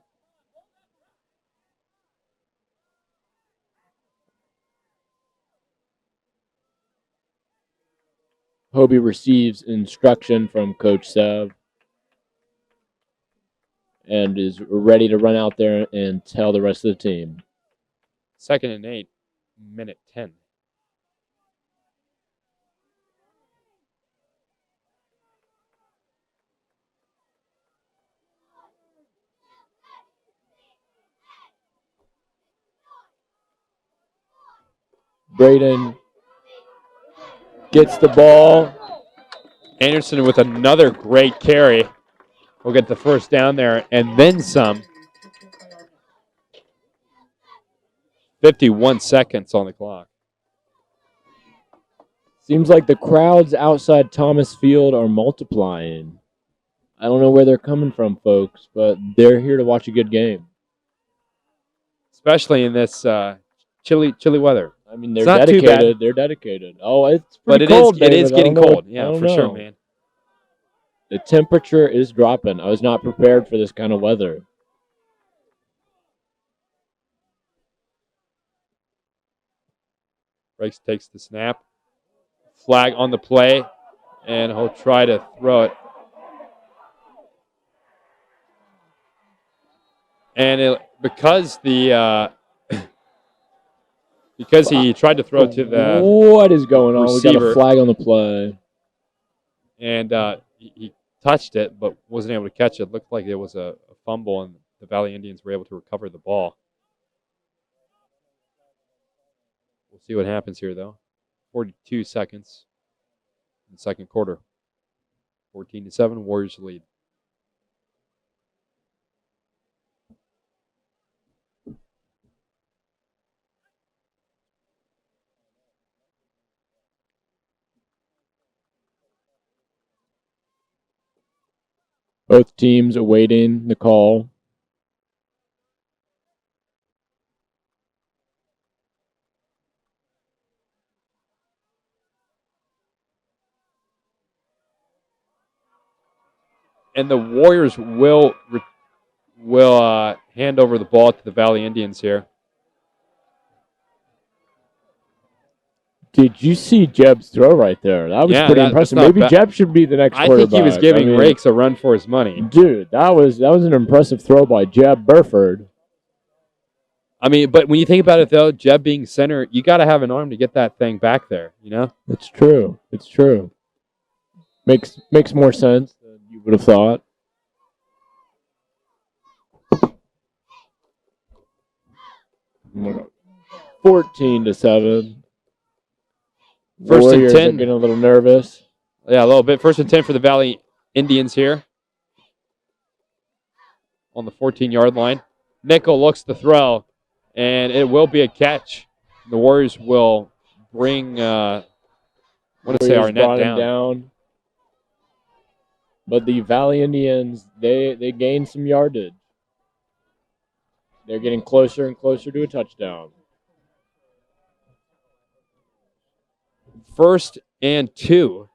Hobie receives instruction from Coach Sev and is ready to run out there and tell the rest of the team. 2nd and 8, minute 10. Braden gets the ball. Anderson with another great carry. We'll get the first down there and then some. 51 seconds on the clock. Seems like the crowds outside Thomas Field are multiplying. I don't know where they're coming from, folks, but they're here to watch a good game. Especially in this chilly weather. I mean, they're It's not too dedicated. bad. They're dedicated. Oh, it's But pretty it cold, is it is David. getting cold. Yeah, for sure, know. man. The temperature is dropping. I was not prepared for this kind of weather. Rakes takes the snap. Flag on the play, and he'll try to throw it. And because he tried to throw it to the What is going on? We got receiver. a flag on the play. And he touched it, but wasn't able to catch it. Looked like it was a fumble, and the Valley Indians were able to recover the ball. We'll see what happens here, though. 42 seconds in the second quarter. 14-7, Warriors lead. Both teams awaiting the call. And the Warriors will hand over the ball to the Valley Indians here. Did you see Jeb's throw right there? That was pretty impressive. Maybe Jeb should be the next quarterback. I think he was giving Rakes a run for his money. Dude, that was an impressive throw by Jeb Burford. I mean, but when you think about it, though, Jeb being center, you got to have an arm to get that thing back there, you know? It's true. It's true. Makes more sense than you would have thought. Go. 14-7. First Warriors and 10. Are getting a little nervous. Yeah, a little bit. First and 10 for the Valley Indians here. On the 14-yard line. Nickel looks to throw, and it will be a catch. The Warriors will bring, Arnett down. But the Valley Indians, they gained some yardage. They're getting closer and closer to a touchdown. 1st and 2.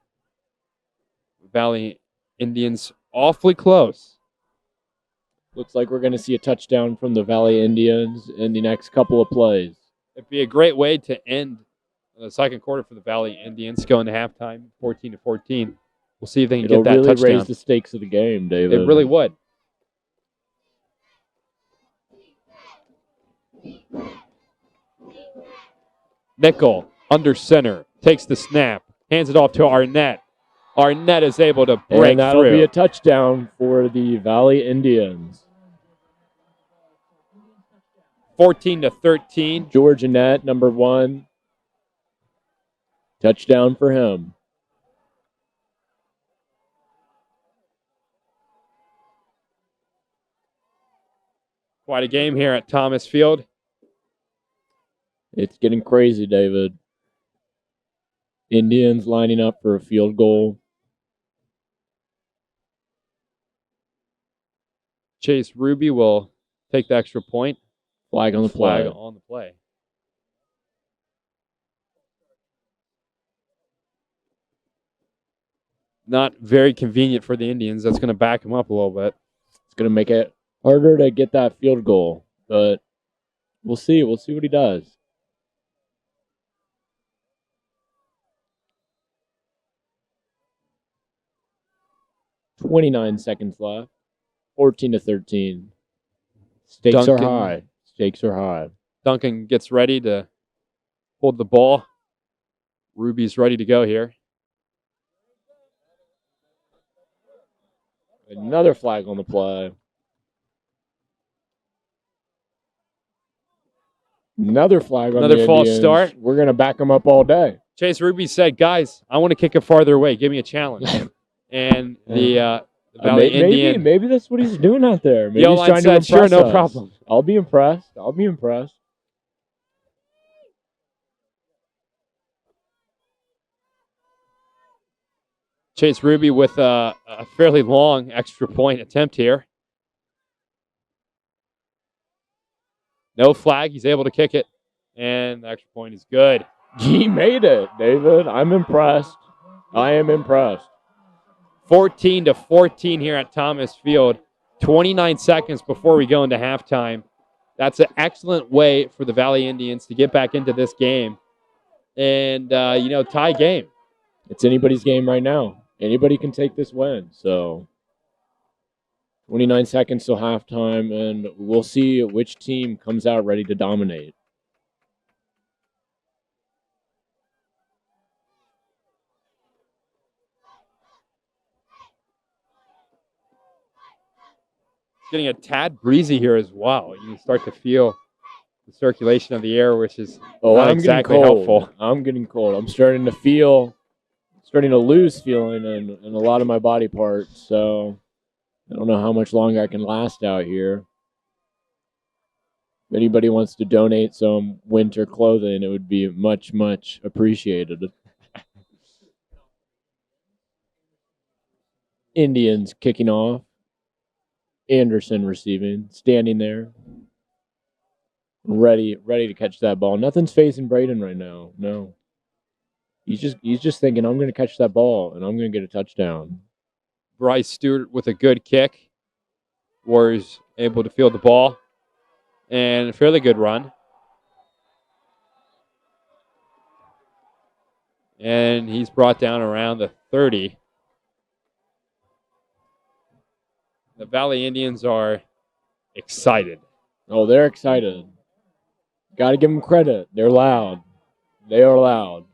Valley Indians awfully close. Looks like we're going to see a touchdown from the Valley Indians in the next couple of plays. It'd be a great way to end the second quarter for the Valley Indians, going to halftime, 14-14. We'll see if they can get that really touchdown. Raise the stakes of the game, David. It really would. Nickel under center, takes the snap, hands it off to Arnett. Arnett is able to break and that'll through. Be a touchdown for the Valley Indians. 14-13. George Annett, number 1. Touchdown for him. Quite a game here at Thomas Field. It's getting crazy, David. Indians lining up for a field goal. Chase Ruby will take the extra point. Flag on the play. Not very convenient for the Indians. That's going to back them up a little bit. It's going to make it harder to get that field goal, but we'll see. We'll see what he does. 29 seconds left. 14-13. Stakes are high. Stakes are high. Duncan gets ready to hold the ball. Ruby's ready to go here. Another flag on the play. Another flag on the Another false Indians. start. We're going to back them up all day. Chase Ruby said, guys, I want to kick it farther away. Give me a challenge. And the Valley Indian. Maybe that's what he's doing out there. Maybe he's trying to impress sure, no us. problem. I'll be impressed. I'll be impressed. Chase Ruby with a fairly long extra point attempt here. No flag. He's able to kick it. And the extra point is good. He made it, David. I'm impressed. I am impressed. 14-14 here at Thomas Field. 29 seconds before we go into halftime. That's an excellent way for the Valley Indians to get back into this game. And, tie game. It's anybody's game right now. Anybody can take this win. So 29 seconds till halftime, and we'll see which team comes out ready to dominate. It's getting a tad breezy here as well. You can start to feel the circulation of the air, which is not exactly helpful. I'm getting cold. I'm starting to lose feeling in a lot of my body parts. So I don't know how much longer I can last out here. If anybody wants to donate some winter clothing, it would be much, much appreciated. Indians kicking off Anderson receiving, standing there, ready to catch that ball. Nothing's facing Braden right now. No. He's just thinking, I'm going to catch that ball and I'm going to get a touchdown. Bryce Stewart with a good kick. Warriors able to field the ball. And a fairly good run. And he's brought down around the 30. The Valley Indians are excited. Oh, they're excited. Got to give them credit. They're loud. They are loud.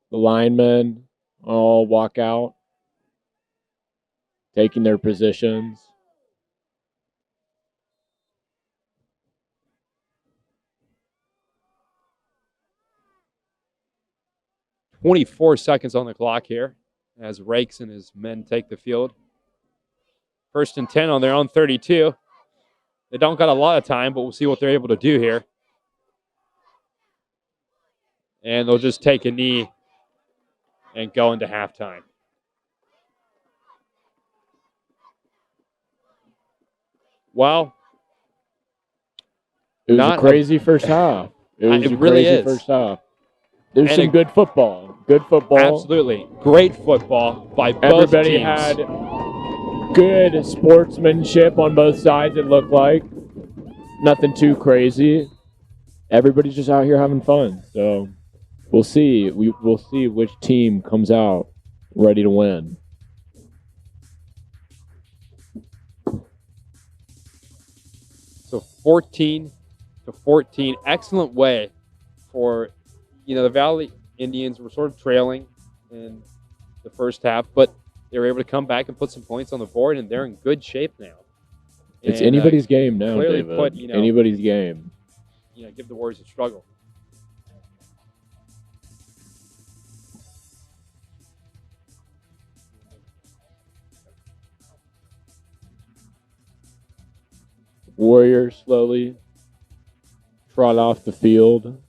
The linemen all walk out, taking their positions. .24 seconds on the clock here as Rakes and his men take the field. 1st and 10 on their own 32. They don't got a lot of time, but we'll see what they're able to do here. And they'll just take a knee and go into halftime. Well, it was a crazy first half. It was it really is. First half. There's some good football. Good football. Absolutely. Great football by both Everybody teams. had good sportsmanship on both sides, it looked like. Nothing too crazy. Everybody's just out here having fun. So we'll see. We'll see which team comes out ready to win. So 14-14. Excellent way for, the Valley Indians were sort of trailing in the first half, but they were able to come back and put some points on the board, and they're in good shape now. It's anybody's game now, clearly David. Put, anybody's game. Give the Warriors a struggle. Warriors slowly trot off the field.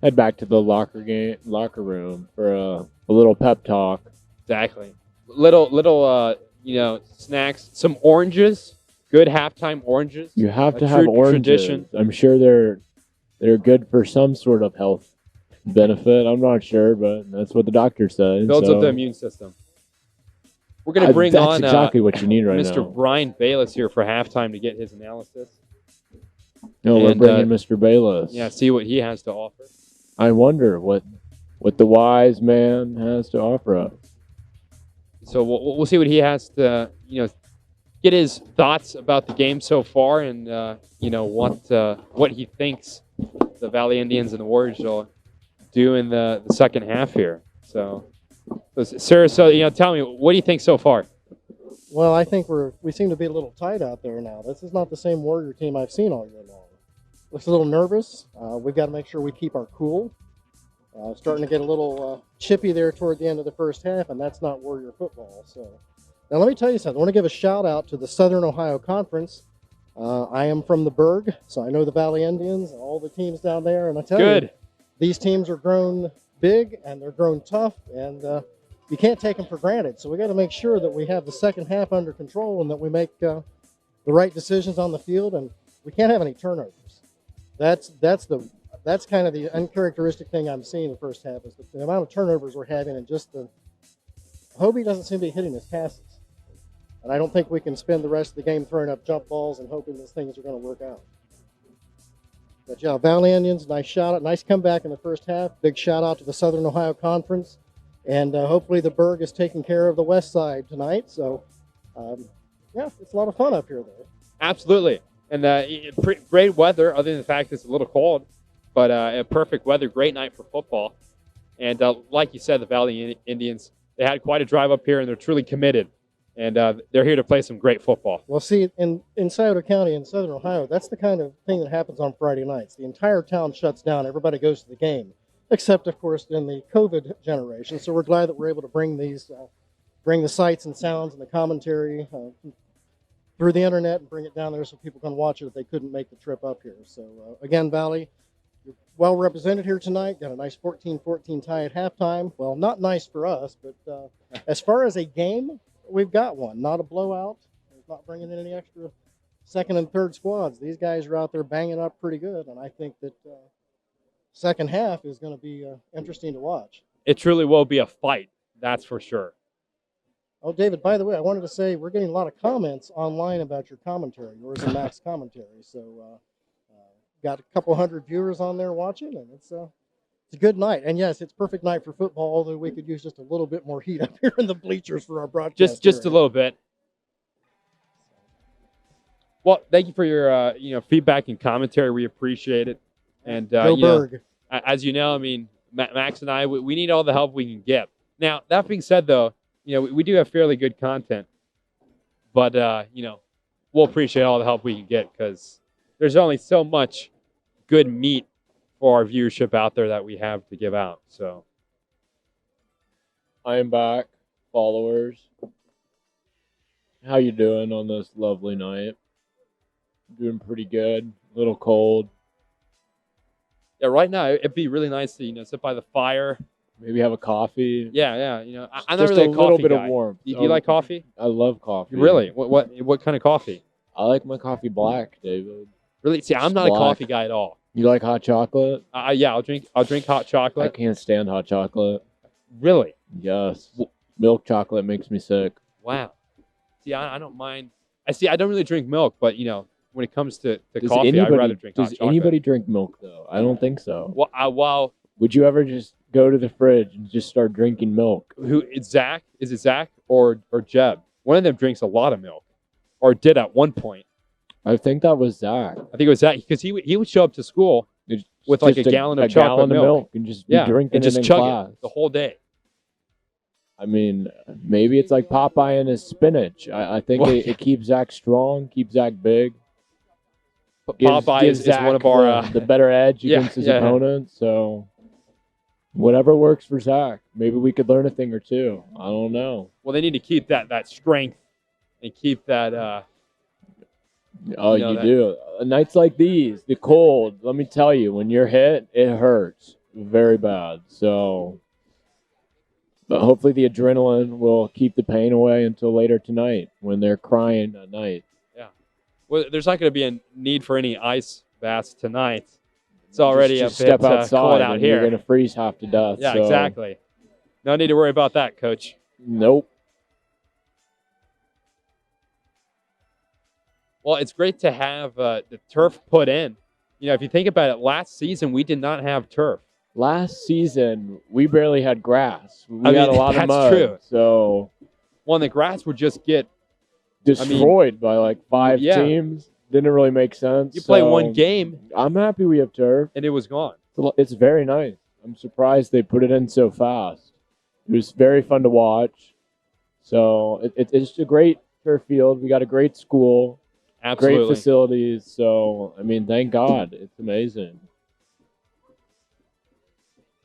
Head back to the locker room for a little pep talk. Exactly. Little snacks, some oranges, good halftime oranges. You have to have oranges. Tradition. I'm sure they're good for some sort of health benefit. I'm not sure, but that's what the doctor said. Builds up the immune system. We're going to bring that's on exactly what you need right Mr. now. Brian Bayless here for halftime to get his analysis. No, we're bringing Mr. Bayless. Yeah, see what he has to offer. I wonder what the wise man has to offer us. So we'll see what he has to, get his thoughts about the game so far, and what he thinks the Valley Indians and the Warriors will do in the second half here. So Sarah, tell me, what do you think so far? Well, I think we seem to be a little tight out there now. This is not the same Warrior team I've seen all year long. Looks a little nervous. We've got to make sure we keep our cool. Starting to get a little chippy there toward the end of the first half, and that's not Warrior football. So, now let me tell you something. I want to give a shout out to the Southern Ohio Conference. I am from the Berg, so I know the Valley Indians and all the teams down there. And I tell you, these teams are grown big and they're grown tough, and you can't take them for granted. So we got to make sure that we have the second half under control and that we make the right decisions on the field, and we can't have any turnovers. That's kind of the uncharacteristic thing I'm seeing in the first half is the amount of turnovers we're having, and just Hobie doesn't seem to be hitting his passes. And I don't think we can spend the rest of the game throwing up jump balls and hoping these things are going to work out. But yeah, Valley Indians, nice shout out, nice comeback in the first half. Big shout out to the Southern Ohio Conference. And hopefully the Berg is taking care of the West Side tonight. So, it's a lot of fun up here, though. Absolutely. And great weather, other than the fact it's a little cold. But perfect weather, great night for football. And like you said, the Valley Indians, they had quite a drive up here, and they're truly committed. And they're here to play some great football. Well, see, in Scioto County in Southern Ohio, that's the kind of thing that happens on Friday nights. The entire town shuts down. Everybody goes to the game, except, of course, in the COVID generation. So we're glad that we're able to bring the sights and sounds and the commentary through the internet and bring it down there so people can watch it if they couldn't make the trip up here. So, again, Valley, you're well represented here tonight. Got a nice 14-14 tie at halftime. Well, not nice for us, but as far as a game, we've got one. Not a blowout. It's not bringing in any extra second and third squads. These guys are out there banging up pretty good, and I think that second half is going to be interesting to watch. It truly will be a fight, that's for sure. Oh, David, by the way, I wanted to say we're getting a lot of comments online about your commentary, yours and Mac's commentary. So got a couple hundred viewers on there watching, and it's a good night. And yes, it's perfect night for football, although we could use just a little bit more heat up here in the bleachers for our broadcast. Just a little bit. Well, thank you for your feedback and commentary. We appreciate it. And Go Berg. As you know, I mean, Max and I, we need all the help we can get. Now, that being said, though, we do have fairly good content, but we'll appreciate all the help we can get because there's only so much good meat for our viewership out there that we have to give out. So, I am back, followers. How you doing on this lovely night? Doing pretty good. A little cold. Yeah, right now it'd be really nice to sit by the fire. Maybe have a coffee. Yeah. I'm not Just really a a little coffee bit guy. of warmth. Do you like coffee? I love coffee. Really? What kind of coffee? I like my coffee black, David. Really? See, I'm not a Black. coffee guy at all. You like hot chocolate? Yeah, I'll drink hot I chocolate. can't stand hot chocolate. Really? Yes. Milk chocolate makes me sick. Wow. See, I don't mind. I don't really drink milk, but when it comes to Does coffee, I'd rather drink hot Does chocolate. anybody drink milk, though? I don't think so. Well, Would you ever just go to the fridge and just start drinking milk? it's Zach? Is it Zach or Jeb? One of them drinks a lot of milk, or did at one point. I think that was Zach. I think it was Zach because he would show up to school with like a Just gallon of chocolate milk. and just be drinking and just it in chug class. it the whole day. I mean, maybe it's like Popeye and his spinach. I think Well, it keeps Zach strong, keeps Zach big. Popeye is Zach one of our the better edge Yeah, against his yeah. opponent. So whatever works for Zach. Maybe we could learn a thing or two. I don't know. well, they need to keep that strength and keep that. Oh, You know you that- do. Nights like these, the cold, let me tell you, when you're hit, it hurts very bad. So, but hopefully the adrenaline will keep the pain away until later tonight when they're crying at night. Well, there's not going to be a need for any ice baths tonight. It's already just a step bit outside cold out and here. you're going to freeze half to death. Yeah, so, exactly. No need to worry about that, Coach. Nope. Well, it's great to have the turf put in. If you think about it, last season we did not have turf. Last season, we barely had grass. We I had mean, a lot of that's mud. true. So Well, and the grass would just get. destroyed by like 5 Yeah. teams. Didn't really make sense. You play So one game I'm happy we have turf. and it was gone. It's very nice. I'm surprised they put it in so fast. It was very fun to watch. So it's a great turf field. We got a great school, Absolutely. great facilities. So, I mean, thank God. It's amazing.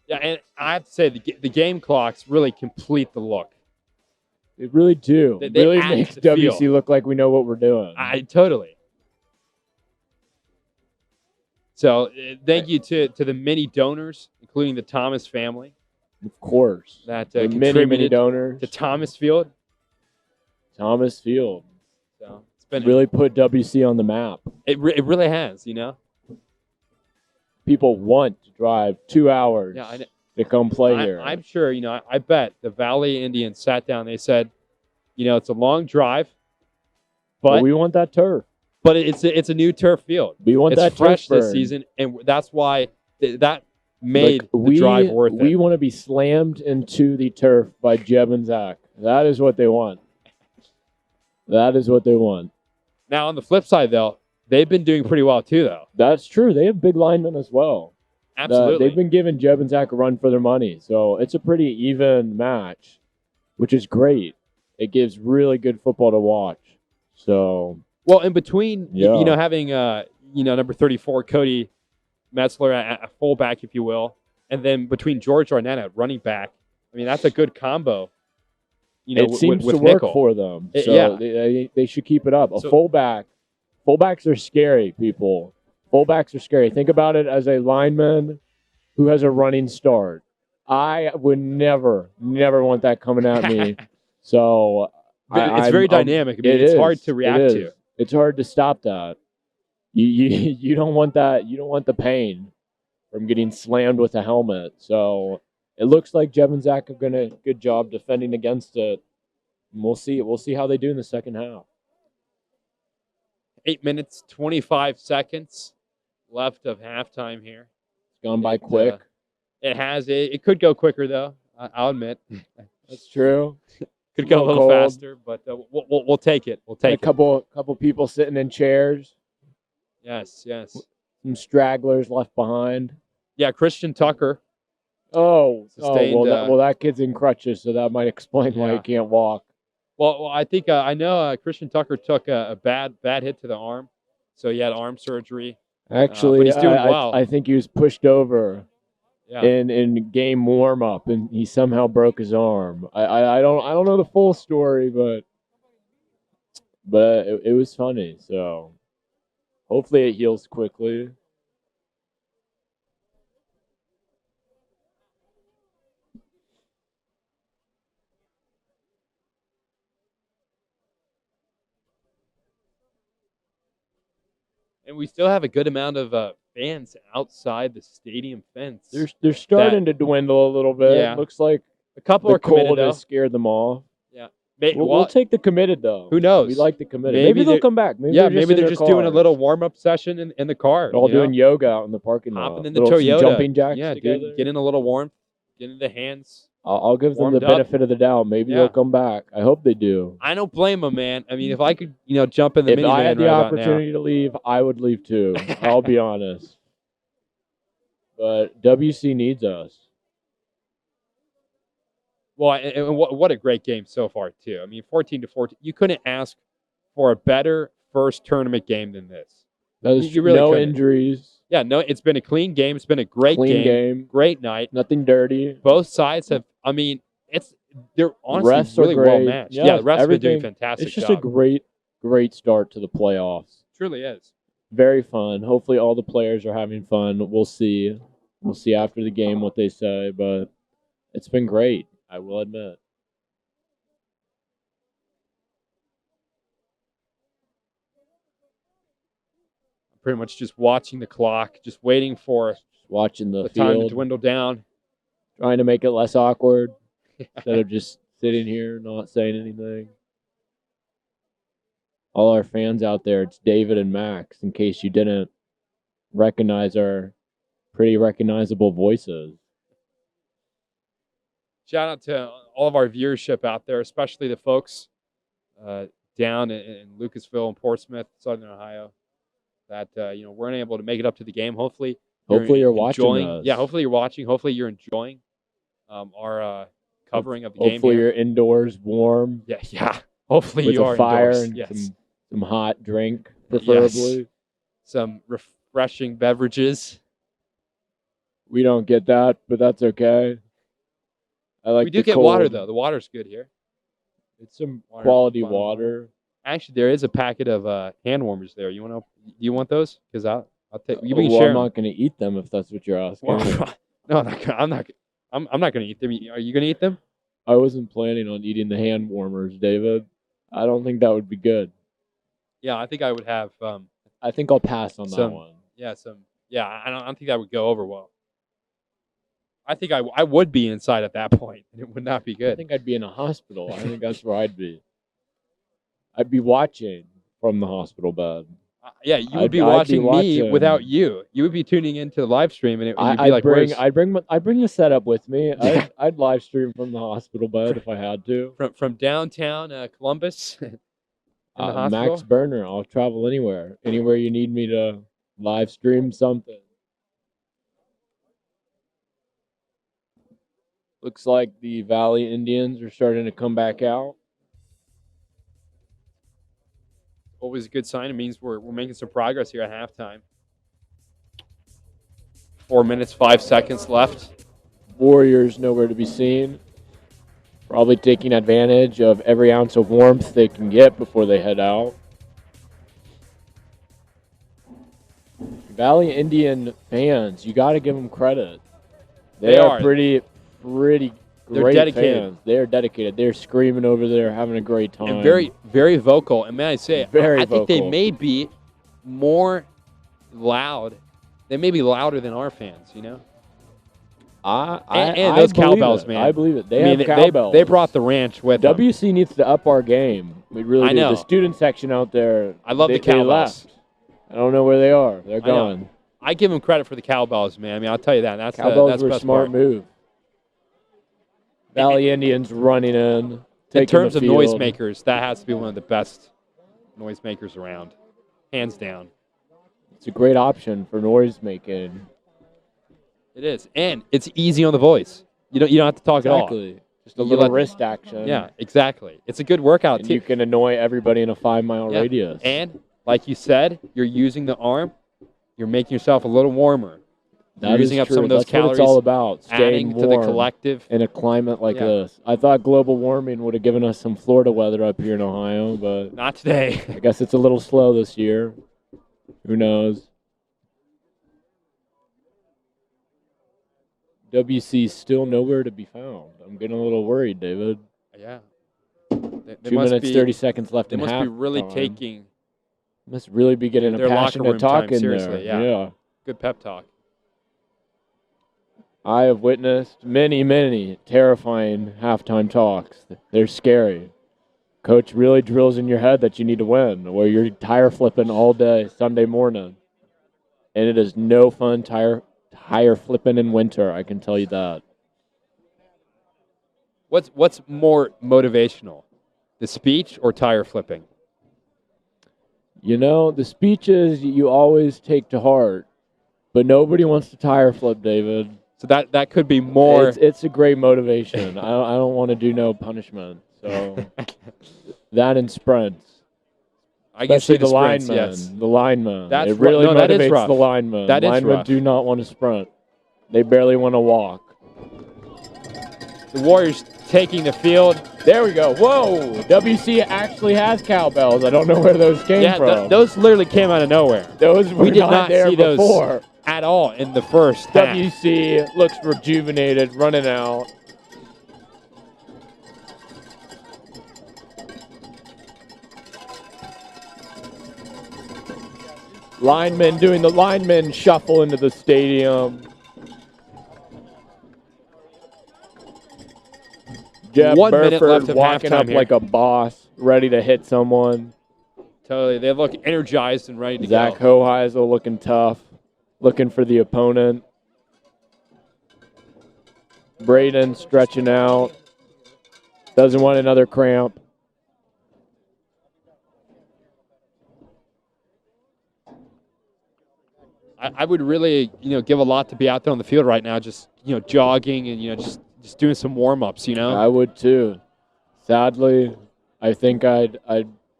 Yeah, and I have to say the game clocks really complete the look. They really do. They It really add makes to the WC feel. look like we know what we're doing. I totally. So thank you to the many donors, including the Thomas family, Of course. that The many contributed donors. to Thomas Field. Thomas Field. So it's been Really put WC on the map. it really has, People want to drive 2 hours Yeah, I know. to come play here. I'm sure, I bet the Valley Indians sat down. They said, it's a long drive, but but we want that turf. it's a new turf field. We want It's that fresh turf this burn. season, and that's why that made Like, the drive worth we it. want to be slammed into the turf by Jeb and Zach. That is what they want. That is what they want. Now, on the flip side, though, they've been doing pretty well too, though. That's true. They have big linemen as well. Absolutely. They've been giving Jeb and Zach a run for their money. So it's a pretty even match, which is great. It gives really good football to watch. So Well, in between, Yeah. having number 34 Cody Metzler at fullback, if you will, and then between George Arnett at running back, I mean that's a good combo. it seems with to work nickel. for them. So yeah. they should keep it up. So- Fullbacks are scary, people. Fullbacks are scary. Think about it as a lineman who has a running start. I would never want that coming at me. So It's very dynamic. I mean, it's hard to react to. It's hard to stop that. You don't want that. You don't want the pain from getting slammed with a helmet. So it looks like Jev and Zach have done a good job defending against it. And we'll see. We'll see how they do in the second half. 8 minutes, 25 seconds left of halftime here. It's gone by quick. It has. It could go quicker, though. I'll admit. That's true. Could go a little faster, but we'll take it. We'll take a couple people sitting in chairs. Yes. Some stragglers left behind. Yeah, Christian Tucker. Well, that kid's in crutches, so that might explain why he can't walk. Well, I think I know Christian Tucker took a bad hit to the arm, so he had arm surgery. Actually, but he's doing well. I think he was pushed over in game warm up, and he somehow broke his arm. I don't know the full story, but it was funny. So hopefully it heals quickly. And we still have a good amount of fans outside the stadium fence. They're starting to dwindle a little bit. Yeah. It looks like a couple the are committed, cold though. has scared them off. Yeah. We'll take the committed, though. Who knows? We like the committed. Maybe they'll come back. Maybe they're just doing a little warm-up session in the car. All doing yoga out in the parking lot. Hopping in the Toyota. Jumping jacks together. Getting a little warmth, getting the hands. I'll give them the benefit of the doubt. Maybe they'll come back. I hope they do. I don't blame them, man. I mean, if I could, jump in the minivan if I had the right opportunity to leave, I would leave too. I'll be honest. But WC needs us. Well, and what a great game so far too. I mean, 14-14. You couldn't ask for a better first tournament game than this. You really no couldn't. Injuries. Yeah, no, it's been a clean game. It's been a great game. Great night. Nothing dirty. Both sides have. I mean, they're honestly refs really are well matched. Yeah, the refs have been doing fantastic. It's just job. a great start to the playoffs. It truly is. Very fun. Hopefully, all the players are having fun. We'll see. We'll see after the game what they say, but it's been great. I will admit. I'm pretty much just watching the clock, just waiting for watching the time to dwindle down. Trying to make it less awkward instead of just sitting here not saying anything. All our fans out there, it's David and Max, in case you didn't recognize our pretty recognizable voices. Shout out to all of our viewership out there, especially the folks down in Lucasville and Portsmouth, Southern Ohio, that weren't able to make it up to the game. Hopefully you're watching us. Yeah, hopefully you're watching. Hopefully you're enjoying our covering of the game. Hopefully you're indoors, warm. Yeah. Hopefully with you are a fire indoors. And some hot drink, preferably. Yes. Some refreshing beverages. We don't get that, but that's okay. We do get water, though. The water's good here. It's some quality water. Actually, there is a packet of hand warmers there. Do you want those? Because I'll take. You can share I'm them. not going to eat them if that's what you're asking. No, I'm not going to eat them. Are you going to eat them? I wasn't planning on eating the hand warmers, David. I don't think that would be good. Yeah, I think I would have. I think I'll pass on that one. Yeah, I don't think that would go over well. I think I would be inside at that point, and it would not be good. I think I'd be in a hospital. I think that's where I'd be. I'd be watching from the hospital bed. Yeah, you would be watching me without you. You would be tuning into the live stream, and you'd be like, I'd bring the setup with me. I'd live stream from the hospital bed if I had to. From downtown Columbus. Max Berner. I'll travel anywhere you need me to live stream something. Looks like the Valley Indians are starting to come back out. Always a good sign. It means we're making some progress here at halftime. 4 minutes, 5 seconds left. Warriors nowhere to be seen. Probably taking advantage of every ounce of warmth they can get before they head out. Valley Indian fans, you got to give them credit. They are pretty They're great dedicated. fans. They're dedicated. They're screaming over there, having a great time. And very, very vocal. And may I say, Very I think they vocal. may be more loud. They may be louder than our fans, you know? And those cowbells, man. I believe it. I mean, have cowbells. they brought the ranch with them. WC needs to up our game. We really I do. know. The student section out there. I love the they cowbells. left. I don't know where they are. They're I know. gone. I give them credit for the cowbells, man. I mean, I'll tell you that. That's Cowbells that's the were a best smart part. move. Valley Indians running in. In terms of field. noisemakers, that has to be one of the best noisemakers around, hands down. It's a great option for noise making. It is, and it's easy on the voice. You don't have to talk at all. Exactly. Just a You little let- wrist action. Yeah, exactly. It's a good workout And too. you can annoy everybody in a 5-mile Yeah. radius. And like you said, you're using the arm. You're making yourself a little warmer. That You're is using up true. some of those That's what calories. it's all about. Adding Staying to the warm collective. in a climate like Yeah. this. I thought global warming would have given us some Florida weather up here in Ohio, but Not today. I guess it's a little slow this year. Who knows? WC still nowhere to be found. I'm getting a little worried, David. Yeah. 2 minutes, 30 seconds left They in must half be really time. taking Must really be getting their a locker room passionate talk time in seriously, there. yeah. good pep talk. I have witnessed many terrifying halftime talks. They're scary. Coach really drills in your head that you need to win, where you're tire flipping all day Sunday morning. And it is no fun tire flipping in winter, I can tell you that. What's more motivational, the speech or tire flipping? You know, the speeches you always take to heart, but nobody wants to tire flip, David. So that could be more. It's a great motivation. I don't want to do no punishment. So that and sprints. I can see Especially the sprints, linemen. yes. The linemen. That's it really no, that is motivates rough. the linemen. That is linemen rough. do not want to sprint. They barely want to walk. The Warriors taking the field. There we go. Whoa! WC actually has cowbells. I don't know where those came Yeah, from. those literally came out of nowhere. Those were We did not there see those before. at all in the first half. WC looks rejuvenated, running out. Linemen doing the linemen shuffle into the stadium. Jeff 1 minute Burford left of walking halftime up here. like a boss, ready to hit someone. Totally. They look energized and ready to Zach go. Hoheisel looking tough, looking for the opponent. Braden stretching out. Doesn't want another cramp. I would really, give a lot to be out there on the field right now, just, jogging and, just doing some warm-ups, I would too. Sadly, I think I'd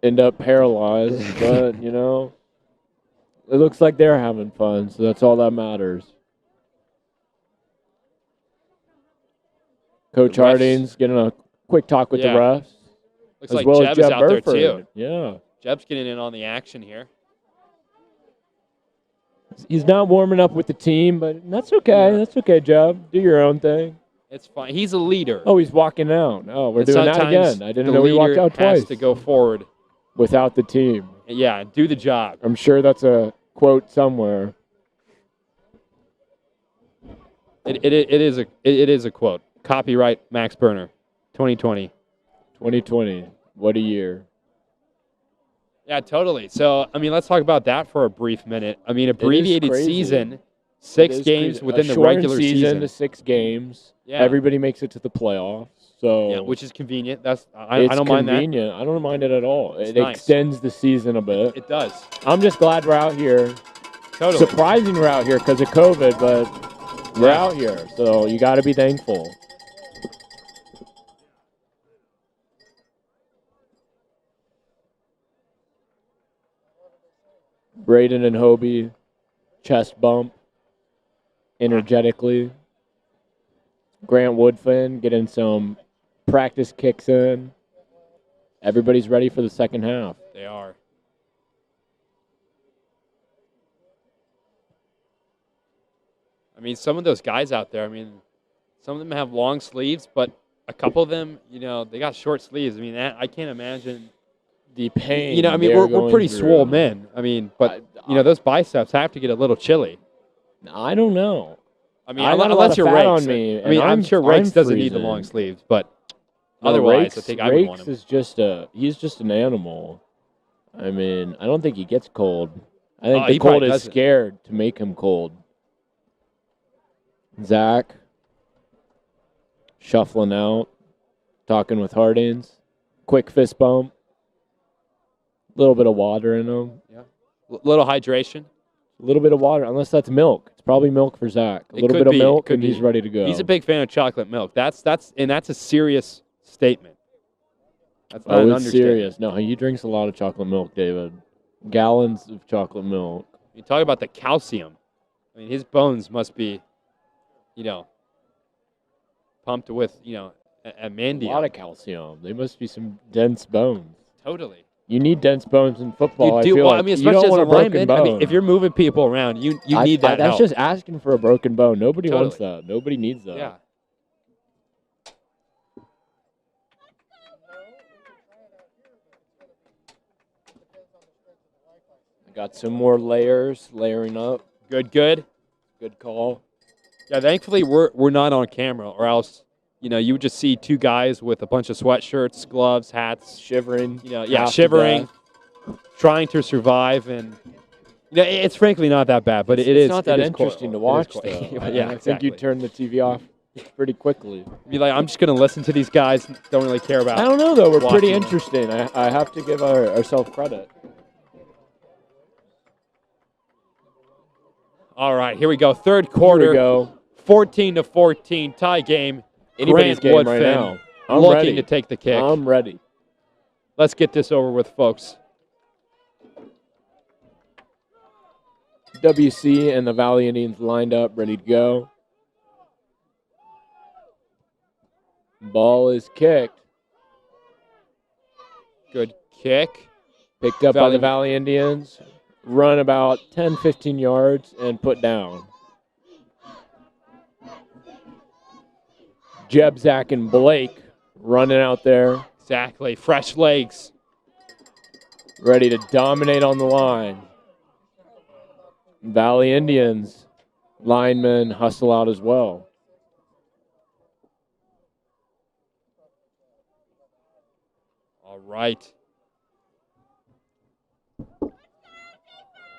end up paralyzed, but, it looks like they're having fun, so that's all that matters. Coach The refs- Harding's getting a quick talk with Yeah. the refs. Looks as like well Jeb as is Jeb out there, Burford. too. Yeah. Jeb's getting in on the action here. He's not warming up with the team, but that's okay. Yeah. That's okay, Jeb. Do your own thing. It's fine. He's a leader. Oh, he's walking out. Oh, we're And doing that sometimes again. I didn't the know he walked leader out twice has to go forward. without the team. Yeah, and do the job. I'm sure that's a quote somewhere. It is a quote. Copyright Max Berner, 2020. 2020. What a year. Yeah, totally. So, let's talk about that for a brief minute. Abbreviated crazy. season, It 6 is games crazy. within A the shortened regular season to season. 6 games. Yeah. Everybody makes it to the playoffs. So Yeah, which is convenient. I it's don't mind that. convenient. I don't mind it at all. It's It nice. extends the season a bit. It does. I'm just glad we're out here. Totally. Surprising we're out here because of COVID, but we're out here. So you got to be thankful. Braden and Hobie, chest bump, energetically. Grant Woodfin getting some practice kicks in. Everybody's ready for the second half. They are. Some of those guys out there, Some of them have long sleeves, but a couple of them, they got short sleeves. I mean, I can't imagine the pain. We're pretty swole men. I mean, but those biceps have to get a little chilly. I don't know. I mean, I got unless you're Rakes. on me, I'm sure Rakes doesn't need the freezing. long sleeves, but No, otherwise, Rakes, I think I would want him. Rakes is he's just an animal. I mean, I don't think he gets cold. I think the he cold probably is doesn't. scared to make him cold. Zach shuffling out, talking with Hardings. Quick fist bump. A little bit of water in him. Yeah. Little hydration. A little bit of water, unless that's milk. It's probably milk for Zach. A It little could bit be, of milk, it could and he's be. ready to go. He's a big fan of chocolate milk. That's a serious statement. That's not an it's understatement. serious. No, he drinks a lot of chocolate milk, David. Gallons of chocolate milk. You talk about the calcium. I mean, his bones must be, pumped with, amandium. A lot of calcium. They must be some dense bones. Totally. You need dense bones in football. You do. feel Well, like I mean, you especially don't as want a a broken lineman. bone. I mean, if you're moving people around, you need that That's help. just asking for a broken bone. Nobody Totally. wants that. Nobody needs that. Yeah. Got some more layering up. Good. Good call. Yeah, thankfully we're not on camera, or else, you would just see two guys with a bunch of sweatshirts, gloves, hats, Shivering. yeah, shivering, trying to survive, and it's frankly not that bad, but It's not that interesting to watch, though. Yeah, I think you turn the TV off pretty quickly. Be like, I'm just gonna listen to these guys. Don't really care about. I don't know though. We're pretty watching. interesting. I have to give ourselves credit. All right, here we go. Third quarter. Here we go. 14-14 tie game. Anybody's Grant game Woodfin right now. I'm looking ready. to take the kick. I'm ready. Let's get this over with, folks. WC and the Valley Indians lined up, ready to go. Ball is kicked. Good kick. Picked up by the Valley Indians. Run about 10, 15 yards and put down. Jeb, Zach, and Blake running out there. Exactly. Fresh legs. Ready to dominate on the line. Valley Indians linemen hustle out as well. All right.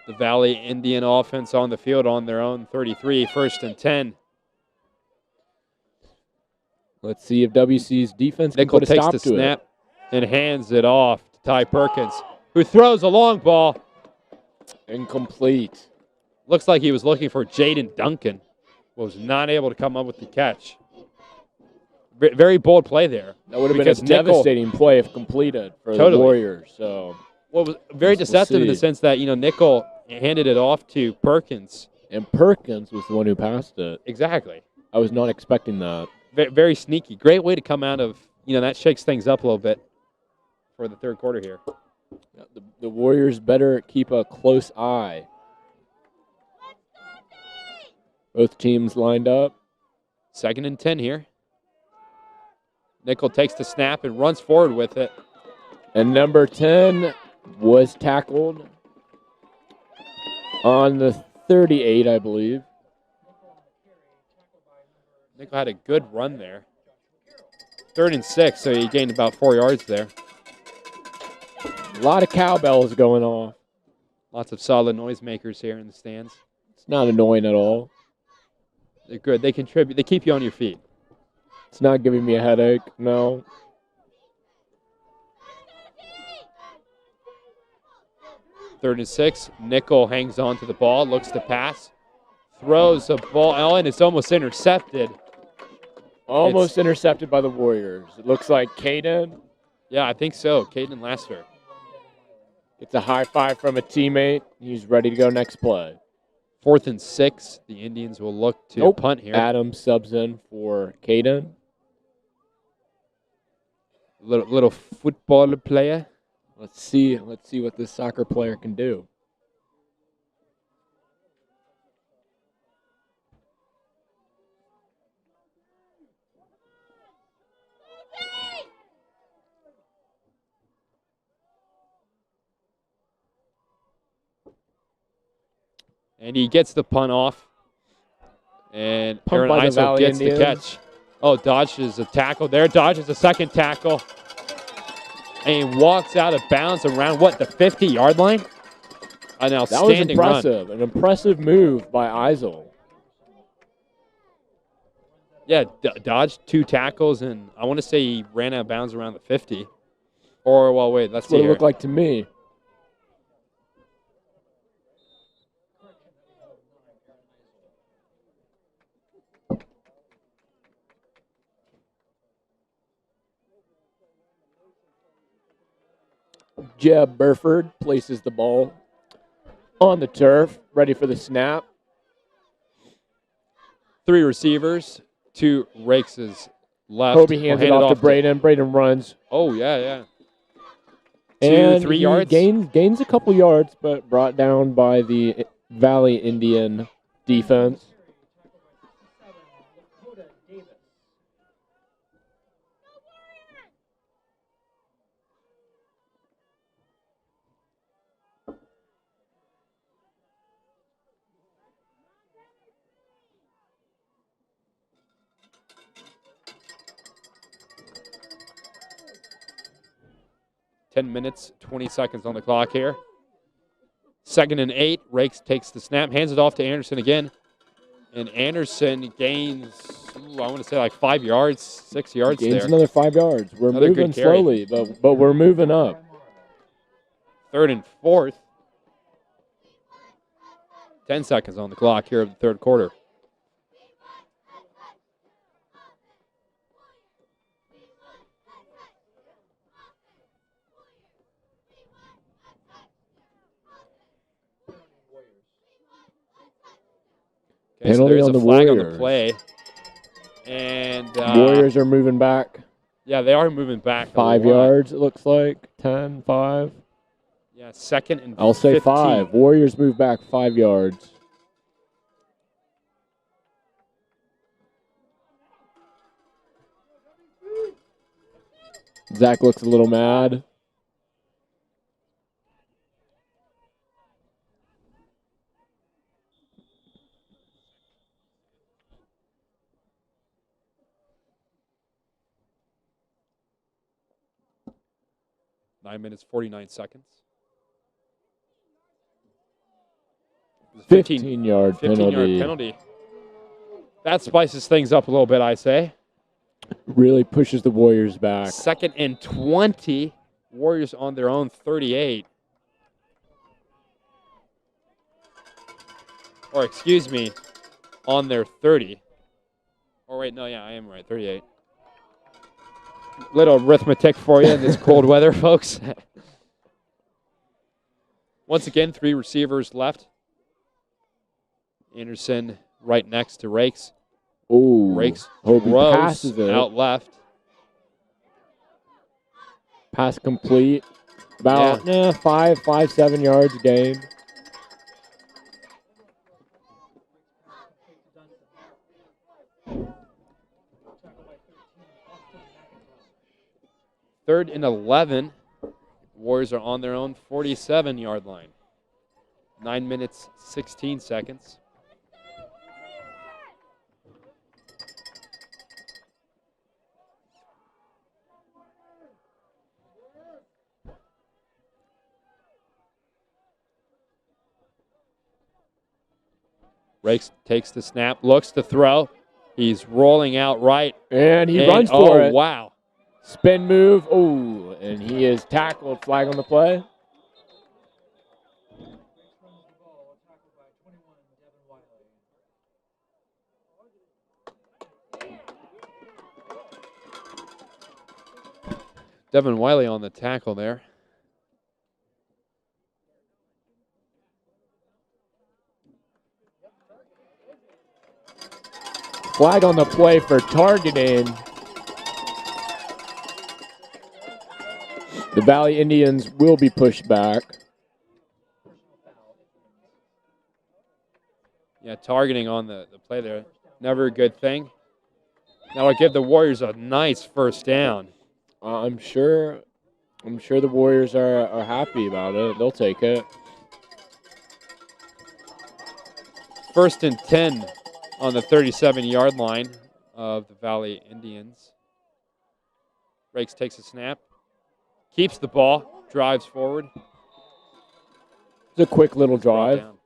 The Valley Indian offense on the field on their own 33, 1st and 10. Let's see if WC's defense can Nickel put a takes stop the to snap and hands it off to Ty Perkins, who throws a long ball. it. Incomplete. Looks like he was looking for Jaden Duncan. Was not able to come up with the catch. Very bold play there. That would have been a because Nickel- devastating play if completed for Totally. the Warriors. So, Well, it was very deceptive in the see. sense that, Nickel handed it off to Perkins. and Perkins was the one who passed it. Exactly. I was not expecting that. Very sneaky. Great way to come out of, that shakes things up a little bit for the third quarter here. The Warriors better keep a close eye. Both teams lined up. 2nd and 10 here. Nickel takes the snap and runs forward with it. And number 10 was tackled on the 38, I believe. Nickel had a good run there. 3rd and 6, so he gained about 4 yards there. A lot of cowbells going off. Lots of solid noisemakers here in the stands. It's not annoying at all. They're good. They contribute. They keep you on your feet. It's not giving me a headache, no. Third and 6. Nickel hangs on to the ball, looks to pass, throws a ball, and it's almost intercepted. Almost intercepted by the Warriors. It looks like Caden Yeah, I think so. Caden Laster. gets a high five from a teammate. He's ready to go next play. 4th and 6. The Indians will look to punt here. Adam subs in for Caden. Little football player. Let's see what this soccer player can do. And he gets the punt off. And Pumped Aaron by the Iso Valley gets the Indians. catch. Oh, dodges a tackle there. Dodges a second tackle. And he walks out of bounds around, what, the 50-yard line? An That was outstanding run. impressive. An impressive move by Isel. Yeah, dodged 2 tackles, and I want to say he ran out of bounds around the 50. Or, well, wait, let's That's see what it here. looked like to me. Jeb Burford places the ball on the turf, ready for the snap. 3 receivers, 2 rakes his left. Hobie hands it off to Braden. Braden runs. Oh, yeah. 2, And 3 he yards. gains a couple yards, but brought down by the Valley Indian defense. Ten minutes, 20 seconds on the clock here. 2nd and 8. Rakes takes the snap, hands it off to Anderson again. And Anderson gains, I want to say like 5 yards, 6 yards Gains there. another 5 yards. We're Another moving good carry. slowly, but we're moving up. 3rd and 4th. 10 seconds on the clock here of the 3rd quarter. Okay, so Penalty there is on a the flag on the Warriors. play. And Warriors are moving back. yeah, they are moving back 5 a lot. yards, it looks like. 10, 5. Yeah, 2nd and I'll say 15. 5. Warriors move back 5 yards. Zach looks a little mad. Nine minutes, 49 seconds. 15-yard 15-yard penalty. That spices things up a little bit, I say. Really pushes the Warriors back. 2nd and 20. Warriors on their own 38. Or excuse me, on their 30. Oh, wait, no, yeah, I am right, 38. Little arithmetic for you in this cold weather, folks. Once again, 3 receivers left. Anderson right next to Rakes. Ooh. Rakes Hobie throws passes it. out left. Pass complete. About 7 yards gain. Third and 11. Warriors are on their own 47-yard line. 9 minutes, 16 seconds. Rakes takes the snap, looks to throw. He's rolling out right. And he runs for it. Oh, wow. Spin move. Oh, and he is tackled. Flag on the play. Devin Wiley on the tackle there. Flag on the play for targeting. The Valley Indians will be pushed back. Yeah, targeting on the play there. Never a good thing. That'll give the Warriors a nice first down. I'm sure the Warriors are happy about it. They'll take it. First and 10 on the 37-yard line of the Valley Indians. Rakes takes a snap, keeps the ball, drives forward. It's a quick little drive. Down.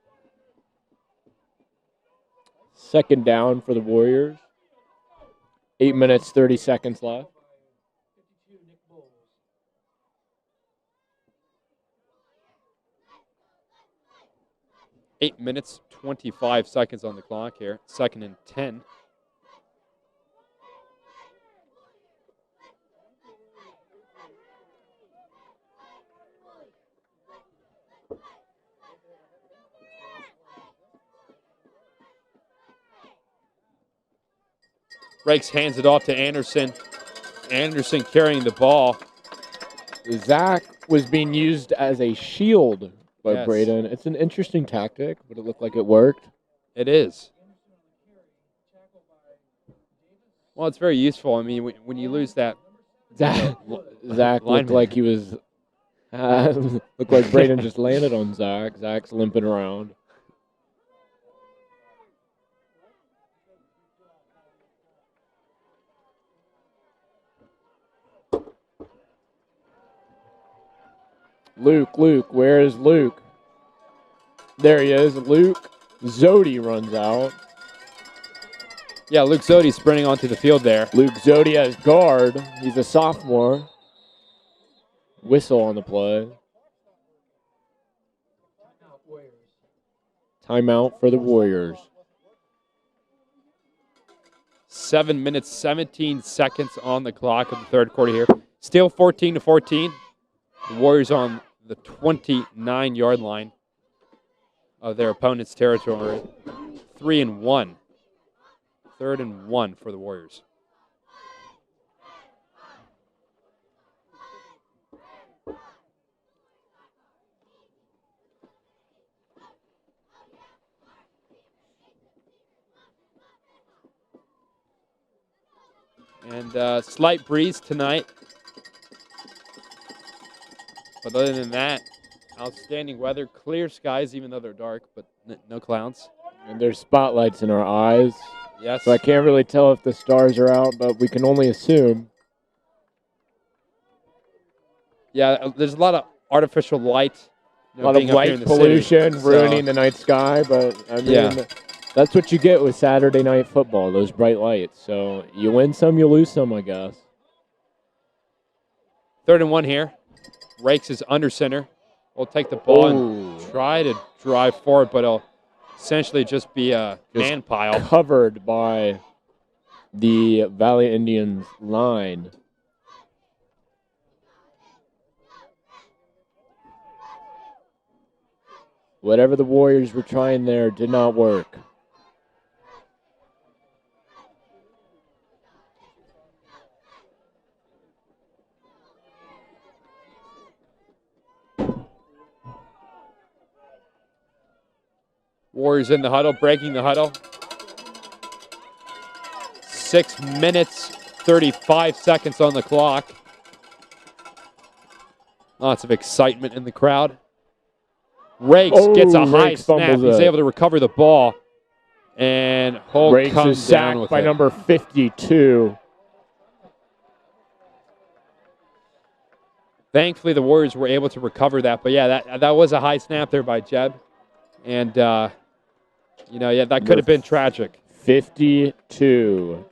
Second down for the Warriors. 8 minutes, 30 seconds left. Eight minutes, 25 seconds on the clock here. Second and 10. Rakes hands it off to Anderson. Anderson carrying the ball. Zach was being used as a shield by Yes. Braden. It's an interesting tactic, but it looked like it worked. It is. Well, it's very useful. I mean, when you lose that, Zach looked lineman. like he was. Looked like Braden just landed on Zach. Zach's limping around. Luke, where is Luke? There he is, Luke. Zodi runs out. Yeah, Luke Zodi sprinting onto the field there. Luke Zodi as guard. He's a sophomore. Whistle on the play. Timeout for the Warriors. 7 minutes, 17 seconds on the clock of the third quarter here. Still 14-14. The Warriors on the 29-yard line of their opponent's territory. 3-1. 3rd and 1 for the Warriors. And slight breeze tonight. But other than that, outstanding weather. Clear skies, even though they're dark, but no clouds. And there's spotlights in our eyes. Yes. So I can't really tell if the stars are out, but we can only assume. Yeah, there's a lot of artificial light. A lot of light pollution ruining the night sky, but I mean, that's what you get with Saturday night football, those bright lights. So you win some, you lose some, I guess. 3rd and 1 here. Rakes is under center. We'll take the ball and try to drive forward, but it'll essentially just be a man pile. Covered by the Valley Indians line. Whatever the Warriors were trying there did not work. Warriors in the huddle, breaking the huddle. 6 minutes, 35 seconds on the clock. Lots of excitement in the crowd. Rakes gets a high snap. He's able to recover the ball. And Holt Rakes comes is down sacked with by it. number 52. Thankfully, the Warriors were able to recover that. But, yeah, that was a high snap there by Jeb. And, that could have been tragic. 52.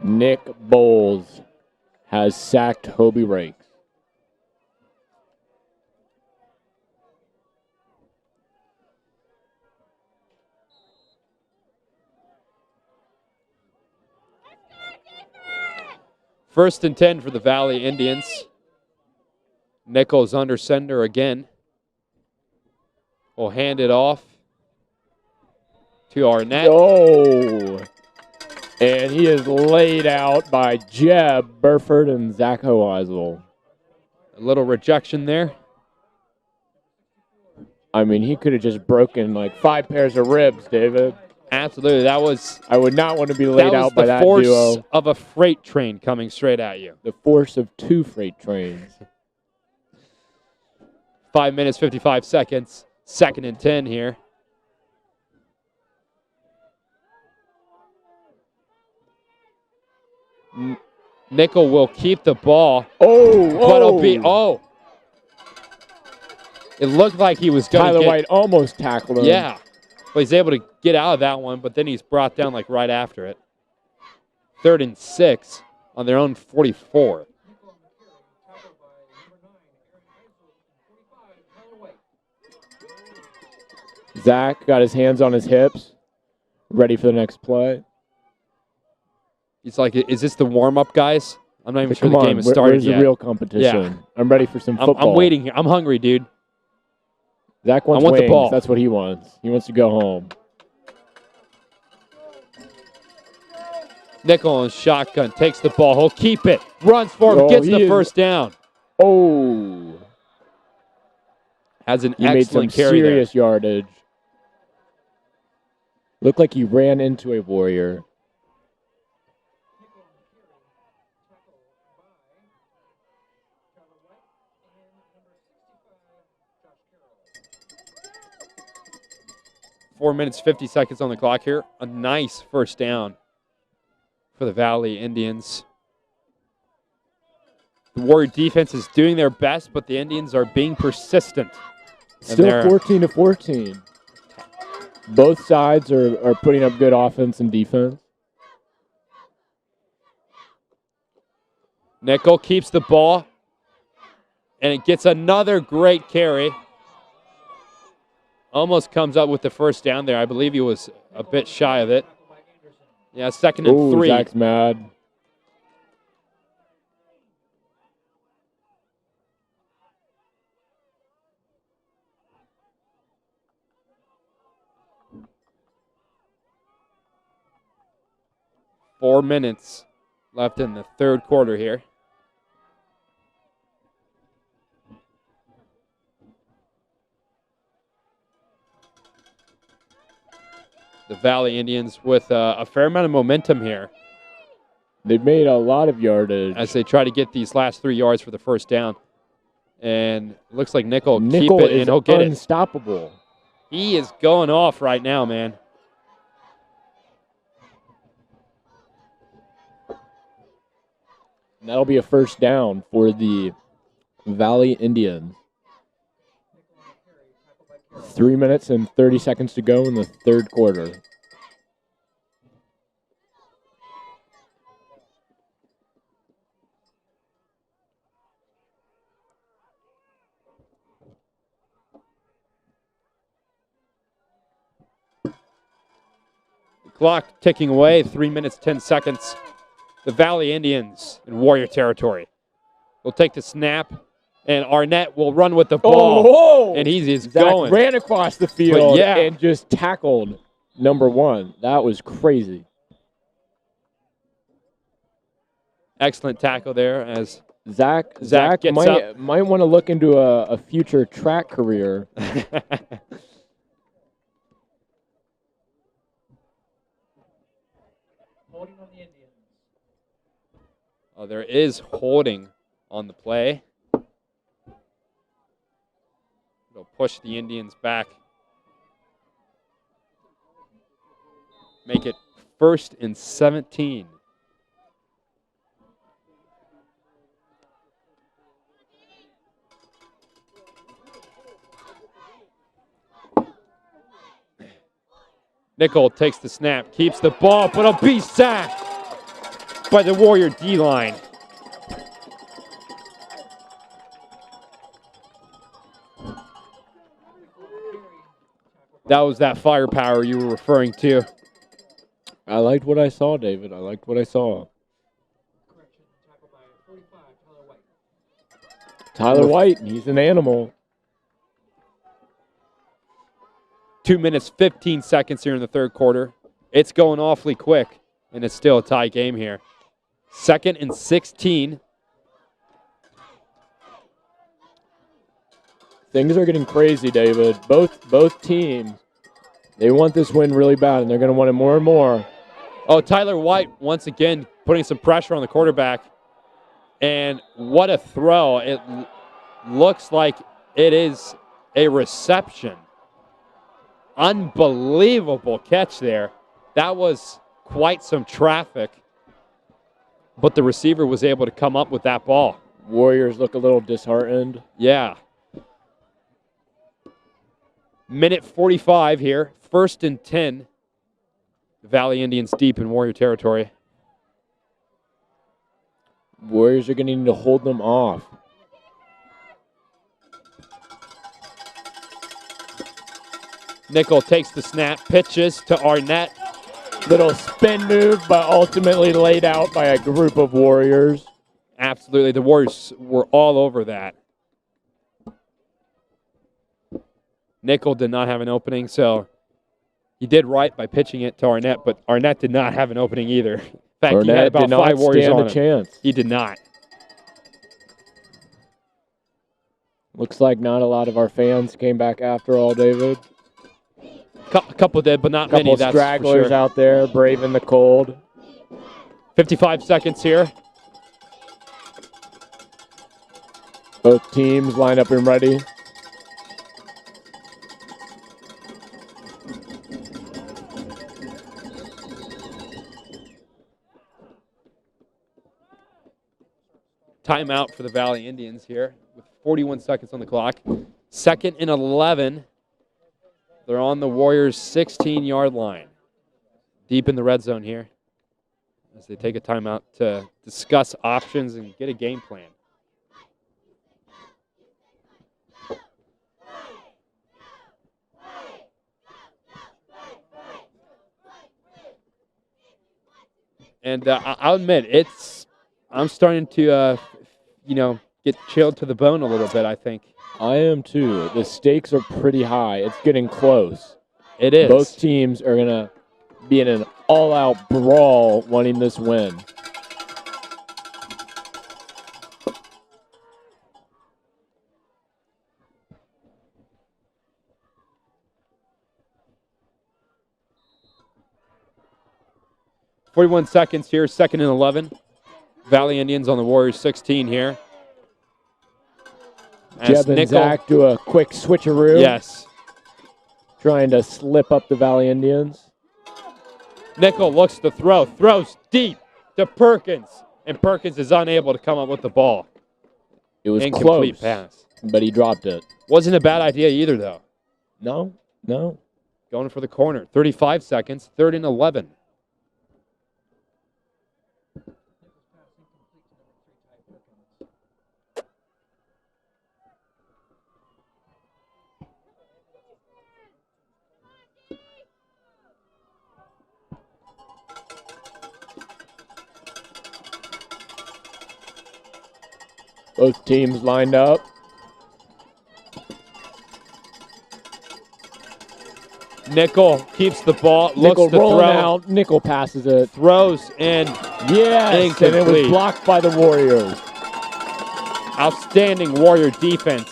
Nick Bowles has sacked Hobie Rakes. First and 10 for the Valley Indians. Nichols under center again. We'll hand it off to Arnett. Oh! And he is laid out by Jeb Burford and Zach Hoeisel. A little rejection there. I mean, he could have just broken like 5 pairs of ribs, David. Absolutely. I would not want to be laid out by that duo. That was the duo. force of a freight train coming straight at you. The force of 2 freight trains. 5 minutes, 55 seconds. 2nd and 10 here. Nickel will keep the ball. Oh, But it'll be, It looked like he was going to Tyler White almost tackled him. Yeah. But he's able to get out of that one, but then he's brought down like right after it. 3rd and 6 on their own 44. Zach got his hands on his hips, ready for the next play. He's like, is this the warm-up, guys? I'm not even sure Come the game has started where's yet. the real competition? Yeah. I'm ready for some football. I'm waiting here. I'm hungry, dude. Zach wants the wings. ball. That's what he wants. He wants to go home. Nickel and shotgun takes the ball. He'll keep it. Runs for him. Gets the first down. Oh. Has an He made some excellent carry serious yardage. Looked like he ran into a Warrior. there. 4 minutes, 50 seconds on the clock here. A nice first down for the Valley Indians. The Warrior defense is doing their best, but the Indians are being persistent. Still 14-14. Both sides are putting up good offense and defense. Nickel keeps the ball, and it gets another great carry. Almost comes up with the first down there. I believe he was a bit shy of it. Yeah, 2nd and 3. Zach's mad. Four minutes left in the third quarter here. The Valley Indians with a fair amount of momentum here. They've made a lot of yardage. As they try to get these last 3 yards for the first down. And it looks like Nickel keep it and he'll get it. Unstoppable. He is going off right now, man. And that'll be a first down for the Valley Indians. 3 minutes and 30 seconds to go in the third quarter. Clock ticking away, 3 minutes, 10 seconds. The Valley Indians in Warrior territory will take the snap, and Arnett will run with the ball. And he's Zach going. ran across the field and just tackled number 1. That was crazy. Excellent tackle there as Zach gets might want to look into a future track career. Oh, there is holding on the play. It'll push the Indians back. Make it 1st and 17. Nickel takes the snap, keeps the ball, but it'll be sacked by the Warrior D-line. That was that firepower you were referring to. I liked what I saw, David. I liked what I saw. Tyler White, he's an animal. 2 minutes, 15 seconds here in the third quarter. It's going awfully quick, and it's still a tie game here. 2nd and 16. Things are getting crazy, David. Both teams, they want this win really bad, and they're going to want it more and more. Oh, Tyler White, once again, putting some pressure on the quarterback. And what a throw. It looks like it is a reception. Unbelievable catch there. That was quite some traffic. but the receiver was able to come up with that ball. Warriors look a little disheartened. Yeah. Minute 45 here. 1st and 10. Valley Indians deep in Warrior territory. Warriors are going to need to hold them off. Nickel takes the snap, pitches to Arnett. Little spin move, but ultimately laid out by a group of Warriors. Absolutely. The Warriors were all over that. Nickel did not have an opening, so he did right by pitching it to Arnett, but Arnett did not have an opening either. In fact, Arnett he had about did not 5 Warriors stand on a him. chance. He did not. Looks like not a lot of our fans came back after all, David. A couple did, but not many. Couple That's for stragglers sure. out there braving the cold. 55 seconds here. Both teams line up and ready. Timeout for the Valley Indians here with 41 seconds on the clock. 2nd and 11. They're on the Warriors' 16-yard line. Deep in the red zone here as they take a timeout to discuss options and get a game plan. And I'll admit, I'm starting to, get chilled to the bone a little bit, I think. I am too. The stakes are pretty high. It's getting close. It is. Both teams are going to be in an all-out brawl wanting this win. .41 seconds here, 2nd and 11. Valley Indians on the Warriors 16 here. Jeb and Zach do a quick switcheroo. Yes. Trying to slip up the Valley Indians. Nickel looks to throw, throws deep to Perkins, and Perkins is unable to come up with the ball. It was incomplete close, pass. but he dropped it. Wasn't a bad idea either, though. No. Going for the corner. 35 seconds, 3rd and 11. Both teams lined up. Nickel keeps the ball, Nickel looks to rolling throw, out. Nickel passes it. throws, and Yes, and it was incomplete. blocked by the Warriors. Outstanding Warrior defense.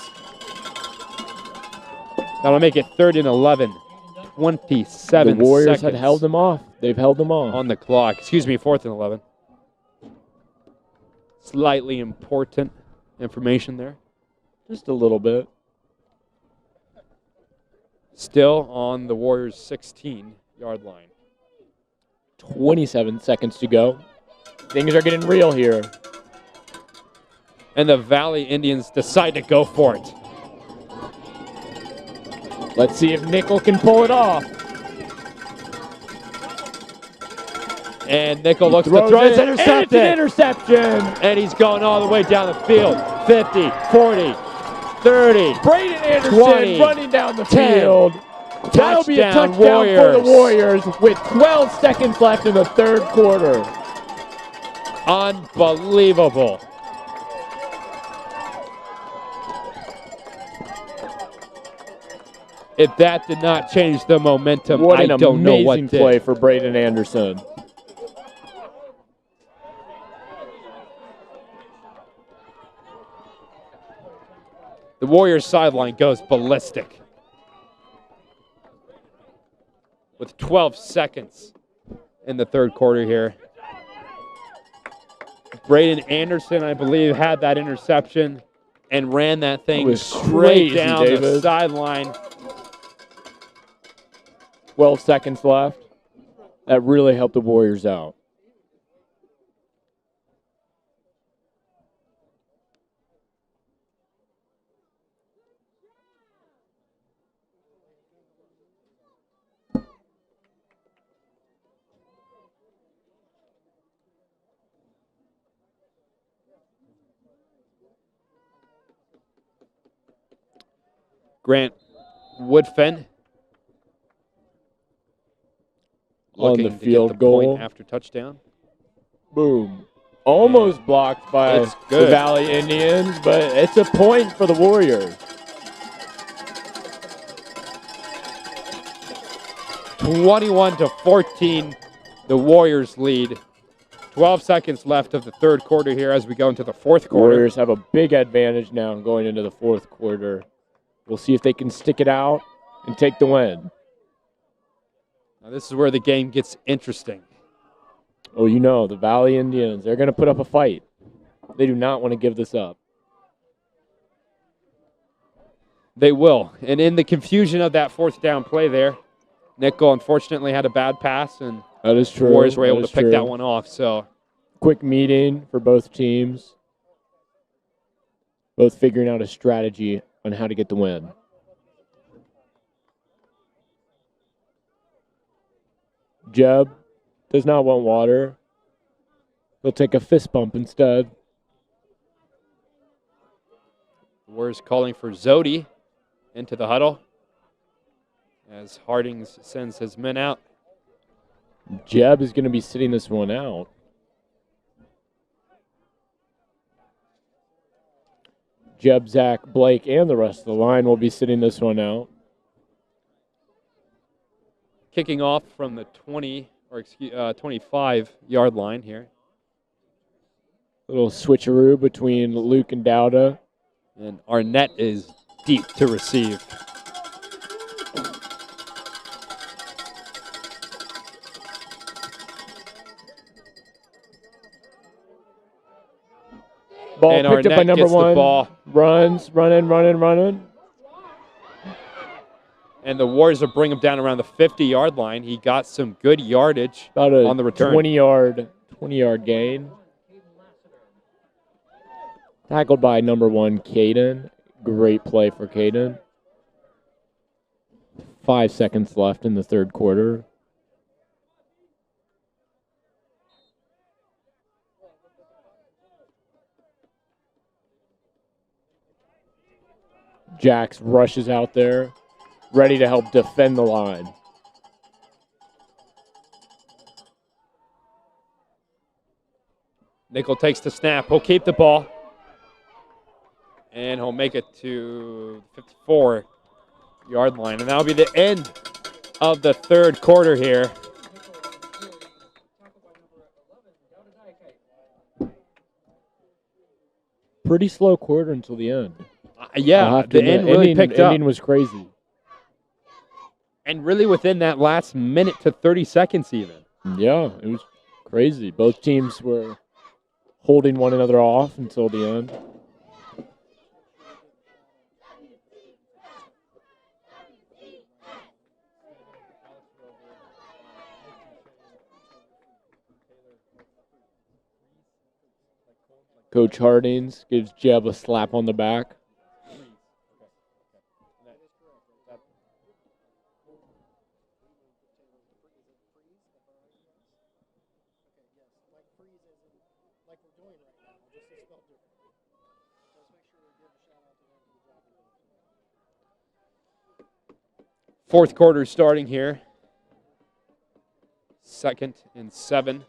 That'll make it 3rd and 11. 27 The Warriors seconds had held them off. They've held them off. on the clock. 4th and 11. Slightly important information there. Just a little bit. Still on the Warriors' 16-yard line. 27 seconds to go. Things are getting real here. And the Valley Indians decide to go for it. Let's see if Nickel can pull it off. And Nickel looks to Throws throw. It's it, and intercepted. it's an interception. And he's going all the way down the field. 50, 40, 30. Braden Anderson 20, running down the 10. field. That'll be a Touchdown, touchdown for the Warriors. Warriors with 12 seconds left in the 3rd quarter. Unbelievable. If that did not change the momentum, What I an don't know what amazing did. play for Braden Anderson. The Warriors sideline goes ballistic. With 12 seconds in the 3rd quarter here. Braden Anderson, I believe, had that interception and ran that thing was straight crazy, down the David. sideline. 12 seconds left. That really helped the Warriors out. Grant Woodfen. On Looking the to get field the goal. point after touchdown. Boom. Almost blocked by It's the good. Valley Indians, but it's a point for the Warriors. 21-14, the Warriors lead. 12 seconds left of the third quarter here as we go into the fourth quarter. Warriors have a big advantage now going into the fourth quarter. We'll see if they can stick it out and take the win. Now this is where the game gets interesting. Oh, you know, the Valley Indians, they're going to put up a fight. They do not want to give this up. They will. And in the confusion of that fourth down play there, Nickel unfortunately had a bad pass, and That is the true. Warriors were able That to is pick true. that one off. So Quick meeting for both teams. Both figuring out a strategy on how to get the win. Jeb does not want water. He'll take a fist bump instead. the Warriors calling for Zodi into the huddle as Hardings sends his men out. Jeb is going to be sitting this one out. Jeb, Zach, Blake, and the rest of the line will be sitting this one out. Kicking off from the 25-yard line here. Little switcheroo between Luke and Dowda. And Arnett is deep to receive. Ball And picked up by Arnett number gets the one. ball. Runs, running. And the Warriors will bring him down around the 50-yard line. He got some good yardage About a on the return. 20-yard gain. Tackled by number one, Caden. Great play for Caden. 5 seconds left in the third quarter. Jax rushes out there, ready to help defend the line. Nickel takes the snap. He'll keep the ball. And he'll make it to the 54-yard line. And that'll be the end of the third quarter here. Pretty slow quarter until the end. Yeah, the end really picked up. Ending was crazy. And really within that last minute to 30 seconds even. Yeah, it was crazy. Both teams were holding one another off until the end. Coach Hardings gives Jeb a slap on the back. Fourth quarter starting here. 2nd and 7.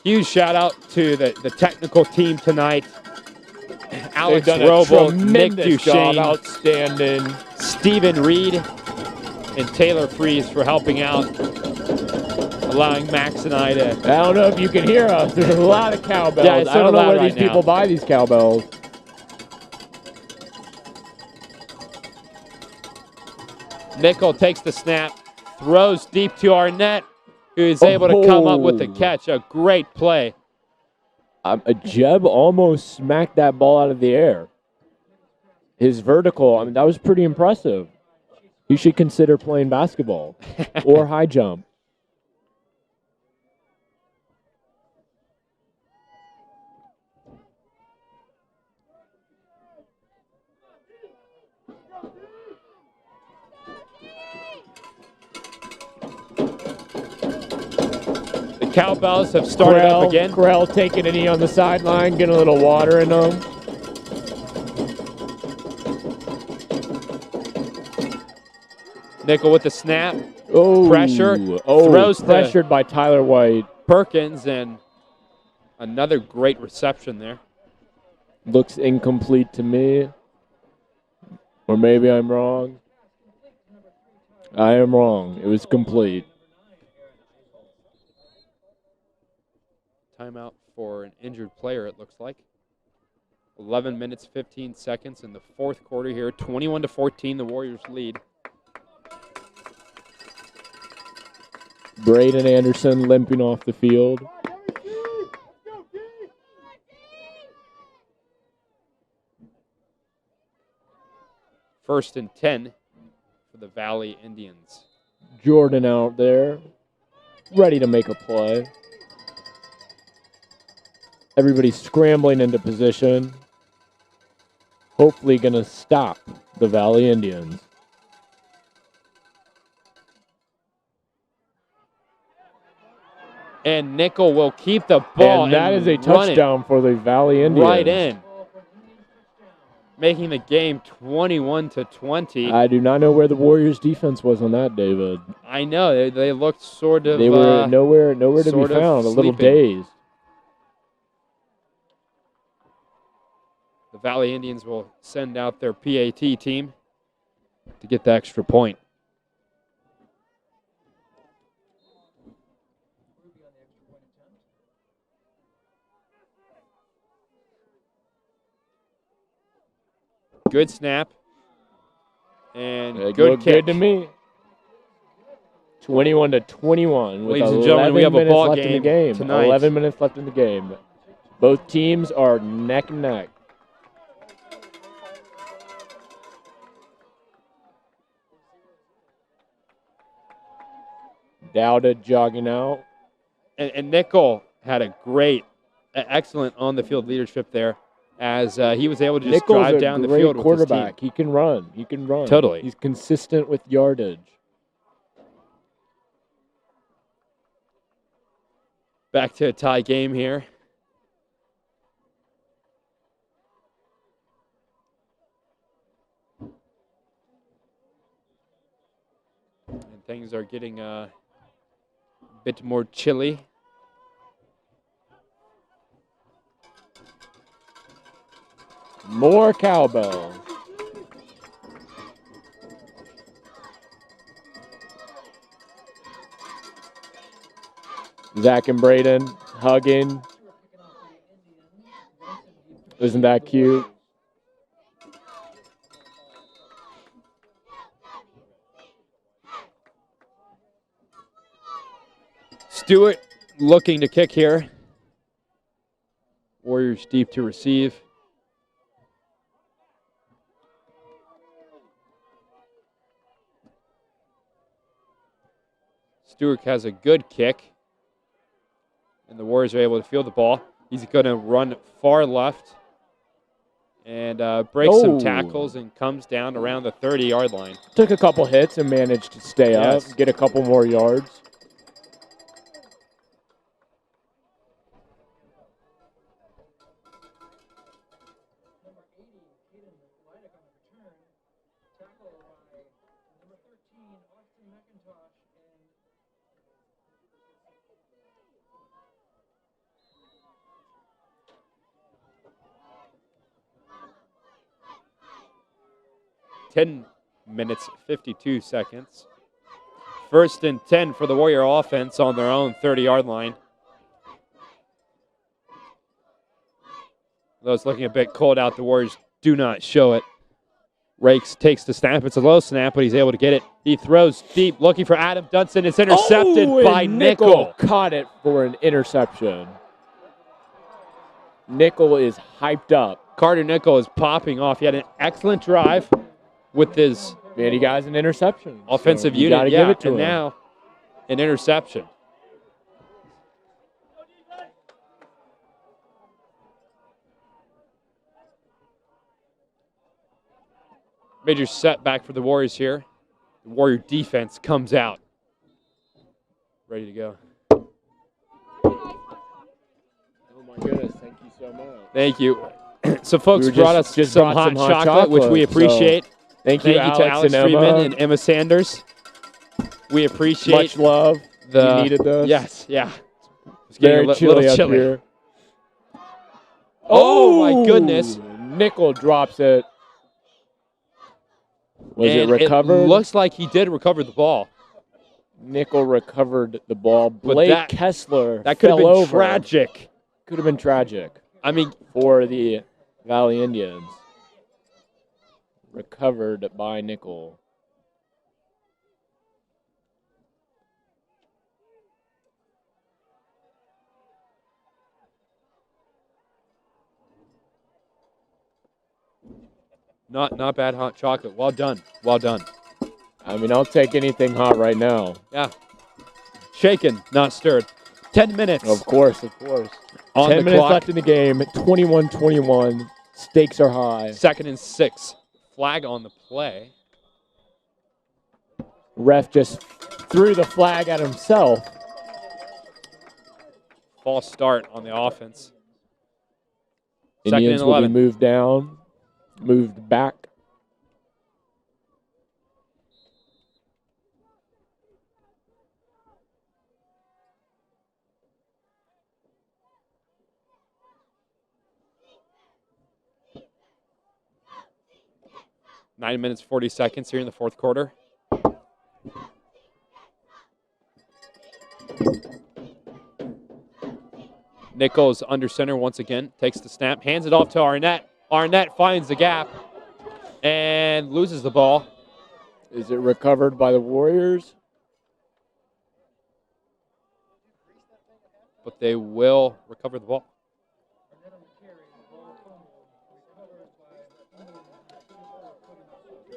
Huge shout out to the technical team tonight. Alex They've done Wrobbels, a Nick tremendous job, Duchane, outstanding. Stephen Reid, and Taylor Freeze for helping out, allowing Max and I to. I don't know if you can hear us. There's a lot of cowbells. Yeah, it's I don't sort of know where loud these right now. people buy these cowbells. Nickel takes the snap, throws deep to Arnett, who is able to come up with the catch. A great play. Jeb almost smacked that ball out of the air. His vertical, that was pretty impressive. He should consider playing basketball or high jump. The Cowbells have started up again. Corell taking a knee on the sideline, getting a little water in them. Nickel with the snap. Oh, Pressure. Oh, Throws to- pressured by Tyler White. Perkins, and another great reception there. Looks incomplete to me. Or maybe I'm wrong. I am wrong. It was complete. Timeout for an injured player, it looks like. 11 minutes, 15 seconds in the fourth quarter here. 21-14, the Warriors lead. Braden Anderson limping off the field. First and 10 for the Valley Indians. Jordan out there, ready to make a play. Everybody's scrambling into position. Hopefully going to stop the Valley Indians. And Nickel will keep the ball. And that is a run it touchdown for the Valley Indians. right in, making the game 21-20. I do not know where the Warriors' defense was on that, David. I know they looked sort of. They were nowhere to be sort of found. A little sleeping. dazed. The Valley Indians will send out their PAT team to get the extra point. Good snap. And It good looked kick. good to me. 21-21. With Ladies and gentlemen, we have a 11 minutes ball left in the game game. tonight. 11 minutes left in the game. Both teams are neck and neck. Dowda jogging out. And Nickel had a great, excellent on-the-field leadership there as he was able to just Nickel's drive a down the great field with his team. quarterback. He can run. He can run. Totally. He's consistent with yardage. Back to a tie game here. And things are getting a bit more chilly. More cowbell. Zach and Braden hugging. Isn't that cute? Stewart looking to kick here. Warriors deep to receive. Stewart has a good kick. And the Warriors are able to field the ball. He's going to run far left and breaks some tackles and comes down around the 30-yard line. Took a couple hits and managed to stay up, get a couple more yards. Ten minutes, 52 seconds. First and 10 for the Warrior offense on their own 30-yard line. Though it's looking a bit cold out, the Warriors do not show it. Rakes takes the snap. It's a low snap, but he's able to get it. He throws deep, looking for Adam Dunson. It's intercepted by Nickel. Caught it for an interception. Nickel is hyped up. Carter Nickel is popping off. He had an excellent drive with his Man, he got an interception. offensive You unit. gotta Yeah, give it to and him. now an interception. Major setback for the Warriors here. The Warrior defense comes out. Ready to go. Oh my goodness, thank you so much. Thank you. So folks We were brought just us some brought hot chocolate, which we so appreciate. Thank you, Thank you to Alex and Emma. Freeman and Emma Sanders. We appreciate Much love. the. You needed this. Yes, yeah. It's Very getting a chilly little up chilly. here. Oh, my goodness. Nickel drops it. Was And it recovered? It looks like he did recover the ball. Nickel recovered the ball. But Blake Kessler That could have fell been over. tragic. Could have been tragic I mean, for the Valley Indians. Recovered by Nickel. not bad hot chocolate. Well done. Well done. I mean, I'll take anything hot right now. Yeah. Shaken, not stirred. 10 minutes. Of course, of course. On 10 the minutes clock. left in the game. 21-21. Stakes are high. 2nd and 6. Flag on the play. Ref just threw the flag at himself. False start on the offense. 2nd Indians and will be 11. moved down, moved back. Nine minutes, 40 seconds here in the fourth quarter. Nichols under center once again, takes the snap, hands it off to Arnett. Arnett finds the gap and loses the ball. Is it recovered by the Warriors? But they will recover the ball.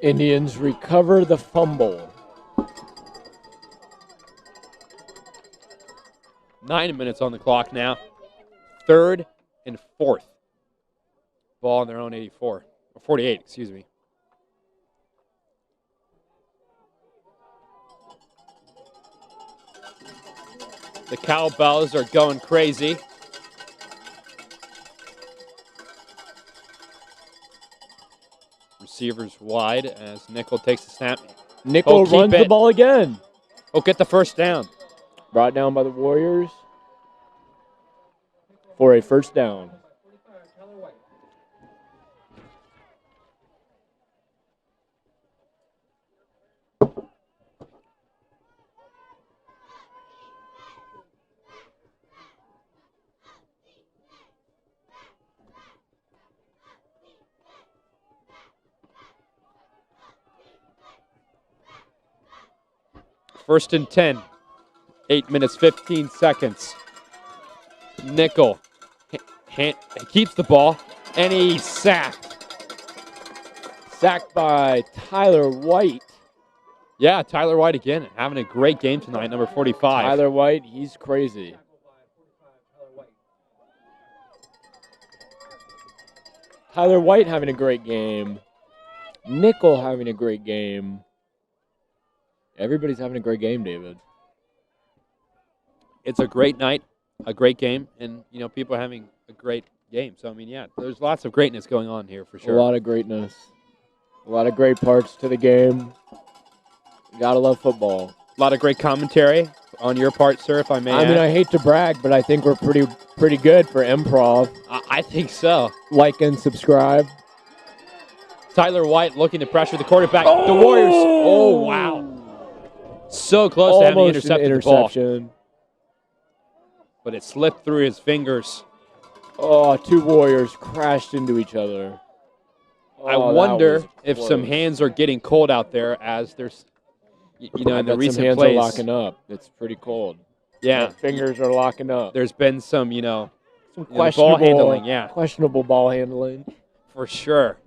Indians recover the fumble. 9 minutes on the clock now. 3rd and 4th. Ball on their own 84. Or 48, excuse me. The cowbells are going crazy. Receivers wide as Nickel takes the snap. Nickel keep runs the it. ball again. Oh, get the first down. Brought down by the Warriors for a first down. First and 10. 8 minutes, 15 seconds. Nickel keeps the ball, and he's sacked. Sacked by Tyler White. Yeah, Tyler White again, having a great game tonight, number 45. Tyler White, he's crazy. Tyler White having a great game. Nickel having a great game. Everybody's having a great game, David. It's a great night, a great game, and, you know, people are having a great game. So, I mean, yeah, there's lots of greatness going on here for sure. A lot of greatness. A lot of great parts to the game. You gotta love football. A lot of great commentary on your part, sir, if I may I mean, add. I hate to brag, but I think we're pretty good for improv. I think so. Like and subscribe. Tyler White looking to pressure the quarterback. The Warriors. Oh, wow. So close to having Almost an intercepted the ball. interception. But it slipped through his fingers. Oh, two Warriors crashed into each other. I Oh, that wonder was if close. some hands are getting cold out there as there's, you know, I in the bet recent some hands plays. are locking up. It's pretty cold. Yeah. Their fingers are locking up. There's been some, you know, Some ball questionable handling, yeah. Questionable ball handling. for sure.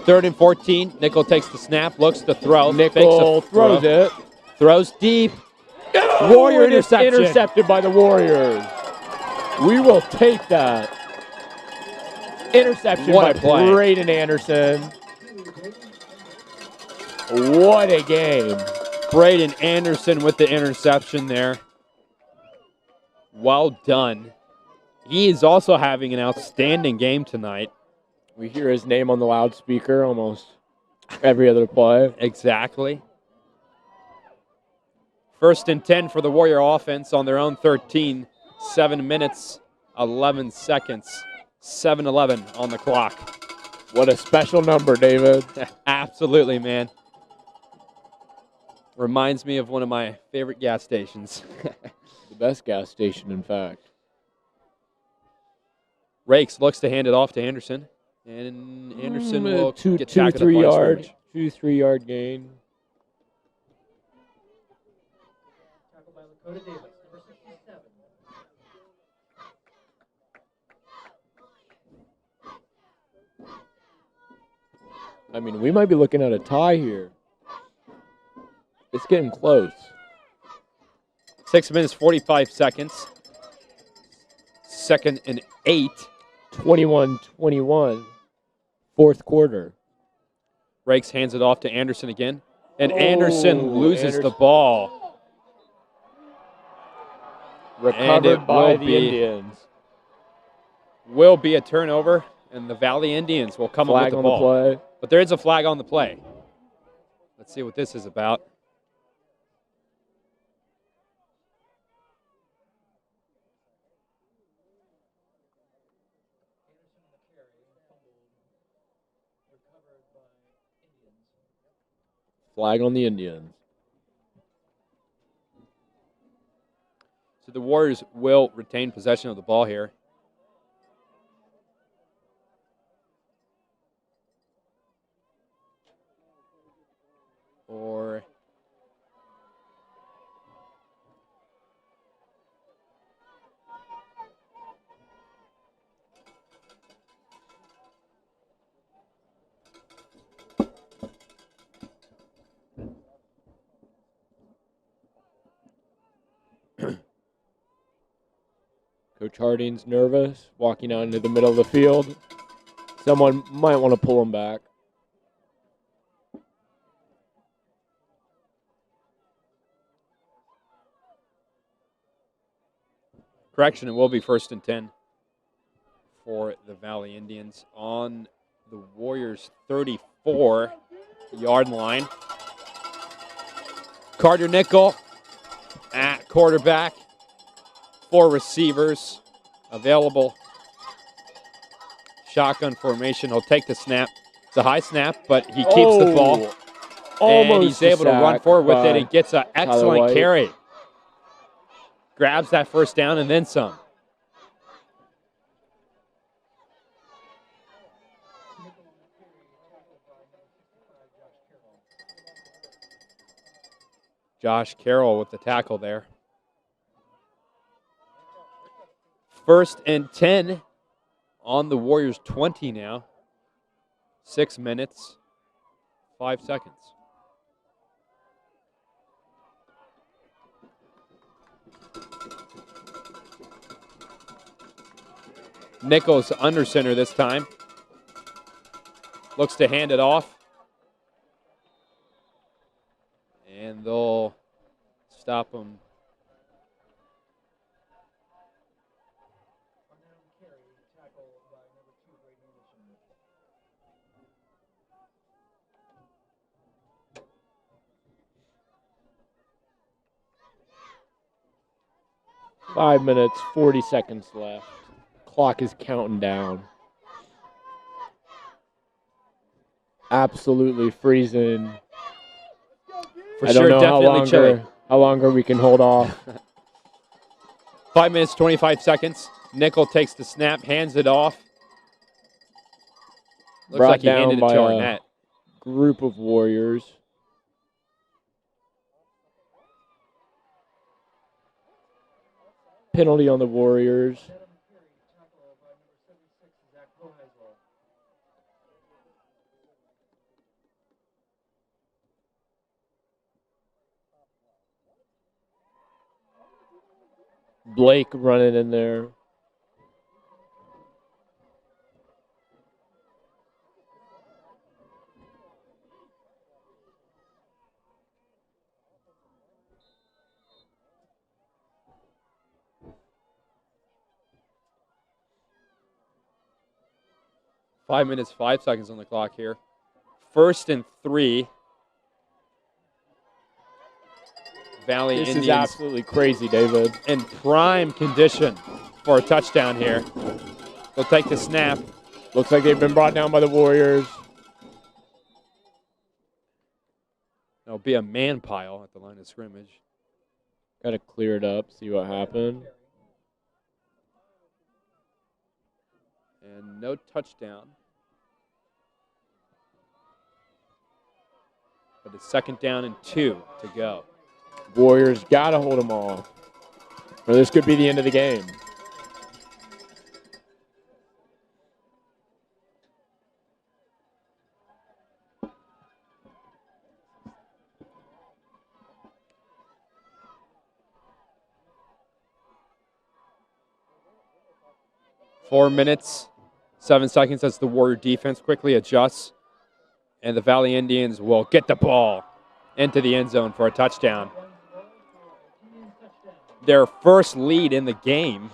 Third and 14. Nickel takes the snap, looks to throw. Nickel fakes a throws throw, it. Throws deep. Warrior interception. intercepted by the Warriors. We will take that. Interception What by a play. Braden Anderson. What a game. Braden Anderson with the interception there. Well done. He is also having an outstanding game tonight. We hear his name on the loudspeaker almost every other play. Exactly. 1st and 10 for the Warrior offense on their own 13. 7 minutes, 11 seconds, 7:11 on the clock. What a special number, David. Absolutely, man. Reminds me of one of my favorite gas stations. The best gas station, in fact. Rakes looks to hand it off to Anderson. And Anderson will get back at the 3 line of yard, scrimmage. 2-3 yard gain. Tackled by Lakota Davis, number 67. I mean, we might be looking at a tie here. It's getting close. 6 minutes, 45 seconds. 2nd and 8. 21-21. Fourth quarter. Rakes hands it off to Anderson again. And Anderson loses the ball. Recovered by the Indians. Will be a turnover, and the Valley Indians will come up with the ball. Flag on the play. But there is a flag on the play. Let's see what this is about. Flag on the Indians. So the Warriors will retain possession of the ball here. Or Coach Harding's nervous, walking out into the middle of the field. Someone might want to pull him back. correction, it will be 1st and 10 for the Valley Indians on the Warriors' 34-yard line. Carter Nickel at quarterback. 4 receivers available. Shotgun formation. He'll take the snap. It's a high snap, but he keeps the ball. And he's able to run forward with it. He gets an excellent carry. Grabs that 1st down and then some. Josh Carroll with the tackle there. 1st and 10 on the Warriors' 20 now. 6 minutes, 5 seconds. Nichols under center this time. Looks to hand it off. And they'll stop him. Five minutes, 40 seconds left. Clock is counting down. Absolutely freezing. For I sure, don't know definitely chilly. how longer we can hold off. 5 minutes, 25 seconds. Nickel takes the snap, hands it off. Looks Brought like he handed it down to by Arnett. Group of Warriors. Penalty on the Warriors. Blake running in there. 5 minutes, 5 seconds on the clock here. 1st and 3. Valley This Indians is absolutely crazy, David. in prime condition for a touchdown here. They'll take the snap. Looks like they've been brought down by the Warriors. There'll be a man pile at the line of scrimmage. Got to clear it up, see what happened. And no touchdown. But it's 2nd down and 2 to go. Warriors got to hold them off, or this could be the end of the game. Four minutes, 7 seconds as the Warrior defense quickly adjusts. And the Valley Indians will get the ball into the end zone for a touchdown. Their first lead in the game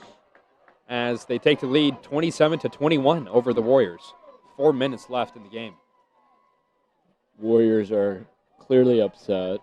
as they take the lead 27-21 over the Warriors. 4 minutes left in the game. Warriors are clearly upset.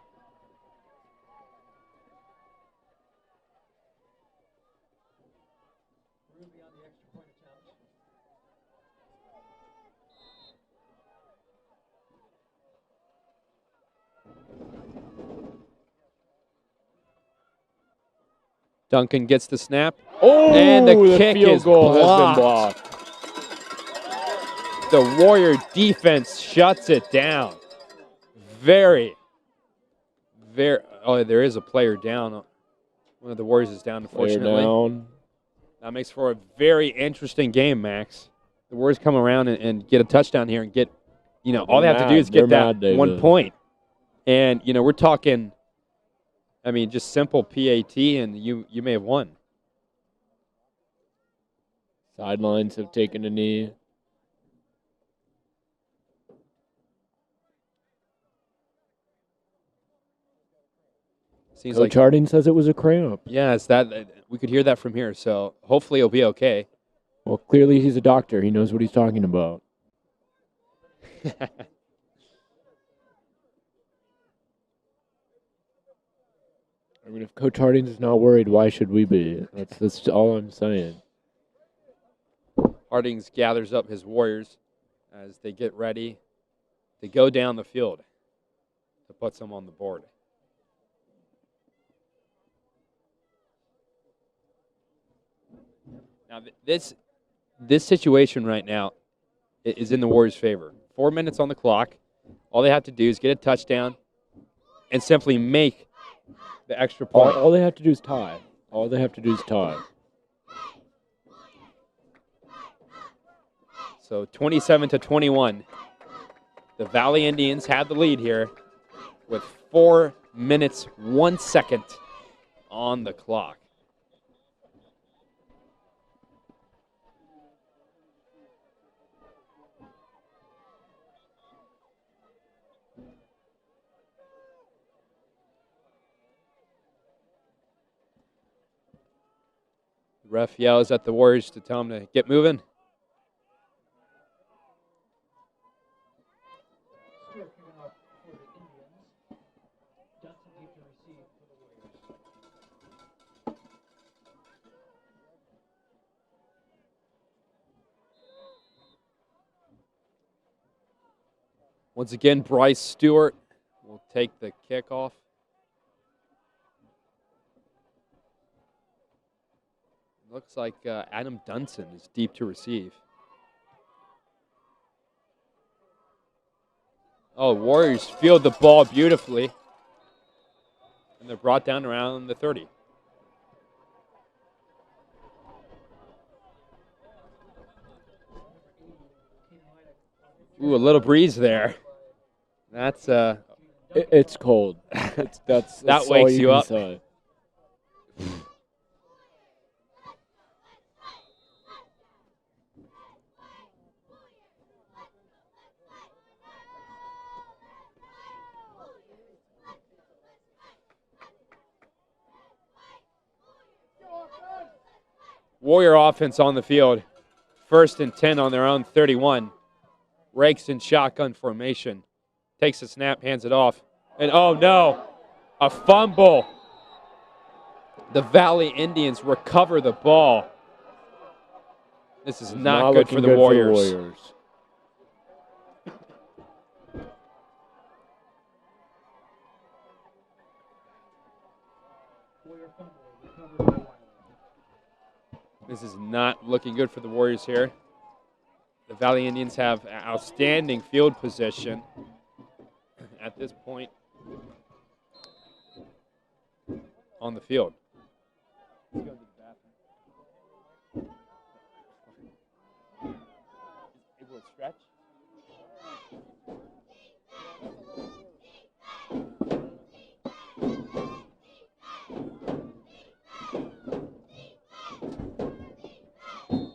Duncan gets the snap. Oh, and the kick field is goal blocked. has been blocked. The Warrior defense shuts it down. Very. Oh, there is a player down. One of the Warriors is down, unfortunately. Down. That makes for a very interesting game, Max. The Warriors come around and get a touchdown here and get, all they have to do is get that 1 point. And, we're talking, just simple PAT, and you may have won. Sidelines have taken a knee. Seems Coach Harding says it was a cramp. Yeah, it's that. We could hear that from here, so hopefully it'll be okay. Well, clearly he's a doctor. He knows what he's talking about. If Coach Harding's not worried, why should we be? That's all I'm saying. Hardings gathers up his Warriors as they get ready to go down the field to put some on the board. Now, this situation right now is in the Warriors' favor. 4 minutes on the clock. All they have to do is get a touchdown and simply make the extra point. All they have to do is tie. All they have to do is tie. So 27-21. The Valley Indians have the lead here with 4 minutes, 1 second on the clock. Ref yells at the Warriors to tell them to get moving. Once again, Bryce Stewart will take the kickoff. Looks like Adam Dunson is deep to receive. Oh, Warriors field the ball beautifully. And they're brought down around the 30. Ooh, a little breeze there. That's It's cold. That's that wakes you up. Say. Warrior offense on the field. 1st and 10 on their own 31. rakes in shotgun formation. Takes a snap, hands it off. And oh no, a fumble. The Valley Indians recover the ball. This is not good for the Warriors. This is not looking good for the Warriors here. The Valley Indians have outstanding field position at this point on the field. Let's go to the bathroom. Able to stretch?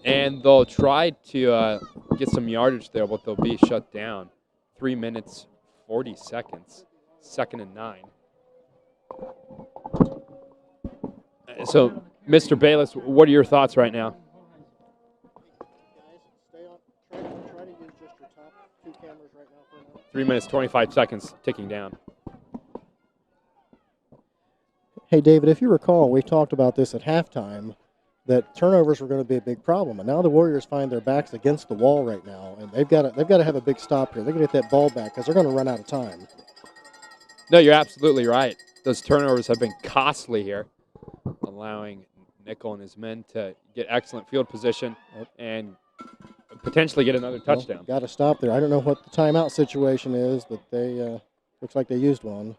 And they'll try to get some yardage there, but they'll be shut down. 3 minutes, 40 seconds, 2nd and 9. So, Mr. Bayless, what are your thoughts right now? Guys, try to use just your top 2 cameras right now for a minute. 3 minutes, 25 seconds, ticking down. Hey, David, if you recall, we talked about this at halftime, that turnovers were going to be a big problem. And now the Warriors find their backs against the wall right now, and they've got to have a big stop here. They're going to get that ball back because they're going to run out of time. No, you're absolutely right. Those turnovers have been costly here, allowing Nickel and his men to get excellent field position and potentially get another touchdown. Got to stop there. I don't know what the timeout situation is, but they looks like they used one.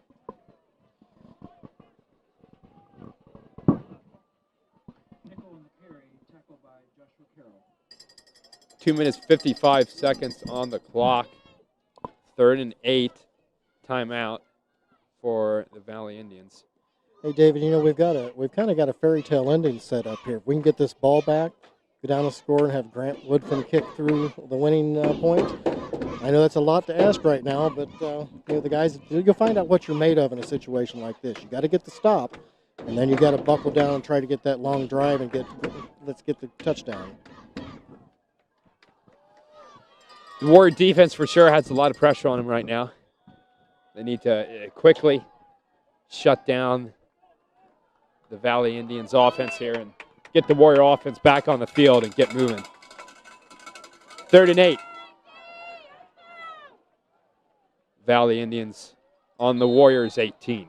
2 minutes, 55 seconds on the clock. 3rd and 8, timeout for the Valley Indians. Hey, David, you know, we've kind of got a fairy tale ending set up here. If we can get this ball back, go down the score, and have Grant Woodfin kick through the winning point. I know that's a lot to ask right now, but you know, the guys, you'll find out what you're made of in a situation like this. You got to get the stop, and then you got to buckle down and try to get that long drive and let's get the touchdown. The Warrior defense for sure has a lot of pressure on them right now. They need to quickly shut down the Valley Indians offense here and get the Warrior offense back on the field and get moving. 3rd and 8. Valley Indians on the Warriors 18.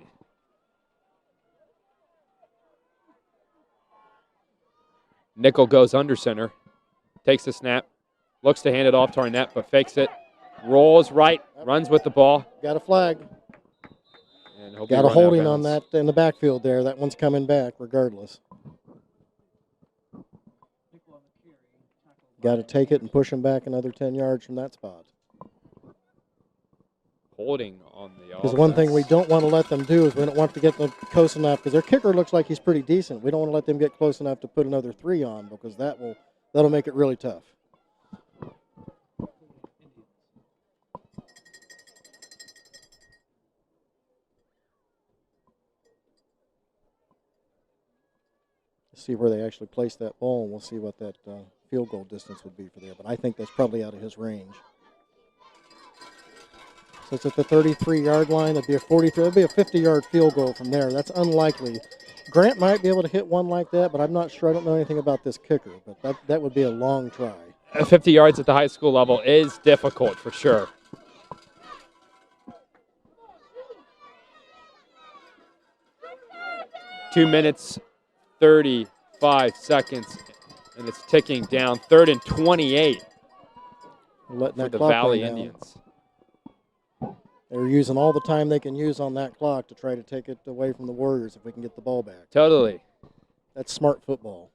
Nickel goes under center, takes the snap, looks to hand it off to Arnett, but fakes it. Rolls right, runs with the ball. Got a flag. And got a holding on that in the backfield there. That one's coming back regardless. Got to take it and push him back another 10 yards from that spot. Holding on the offense. Because one thing we don't want to let them do is we don't want to get them close enough, because their kicker looks like he's pretty decent. We don't want to let them get close enough to put another 3 on, because that'll make it really tough. See where they actually place that ball, and we'll see what that field goal distance would be for there. But I think that's probably out of his range. So it's at the 33-yard line. It'd be a 43. It'd be a 50-yard field goal from there. That's unlikely. Grant might be able to hit one like that, but I'm not sure. I don't know anything about this kicker, but that would be a long try. 50 yards at the high school level is difficult for sure. Two minutes, 35 seconds, and it's ticking down. 3rd and 28 for the Valley Indians. They're using all the time they can use on that clock to try to take it away from the Warriors if we can get the ball back. Totally. That's smart football.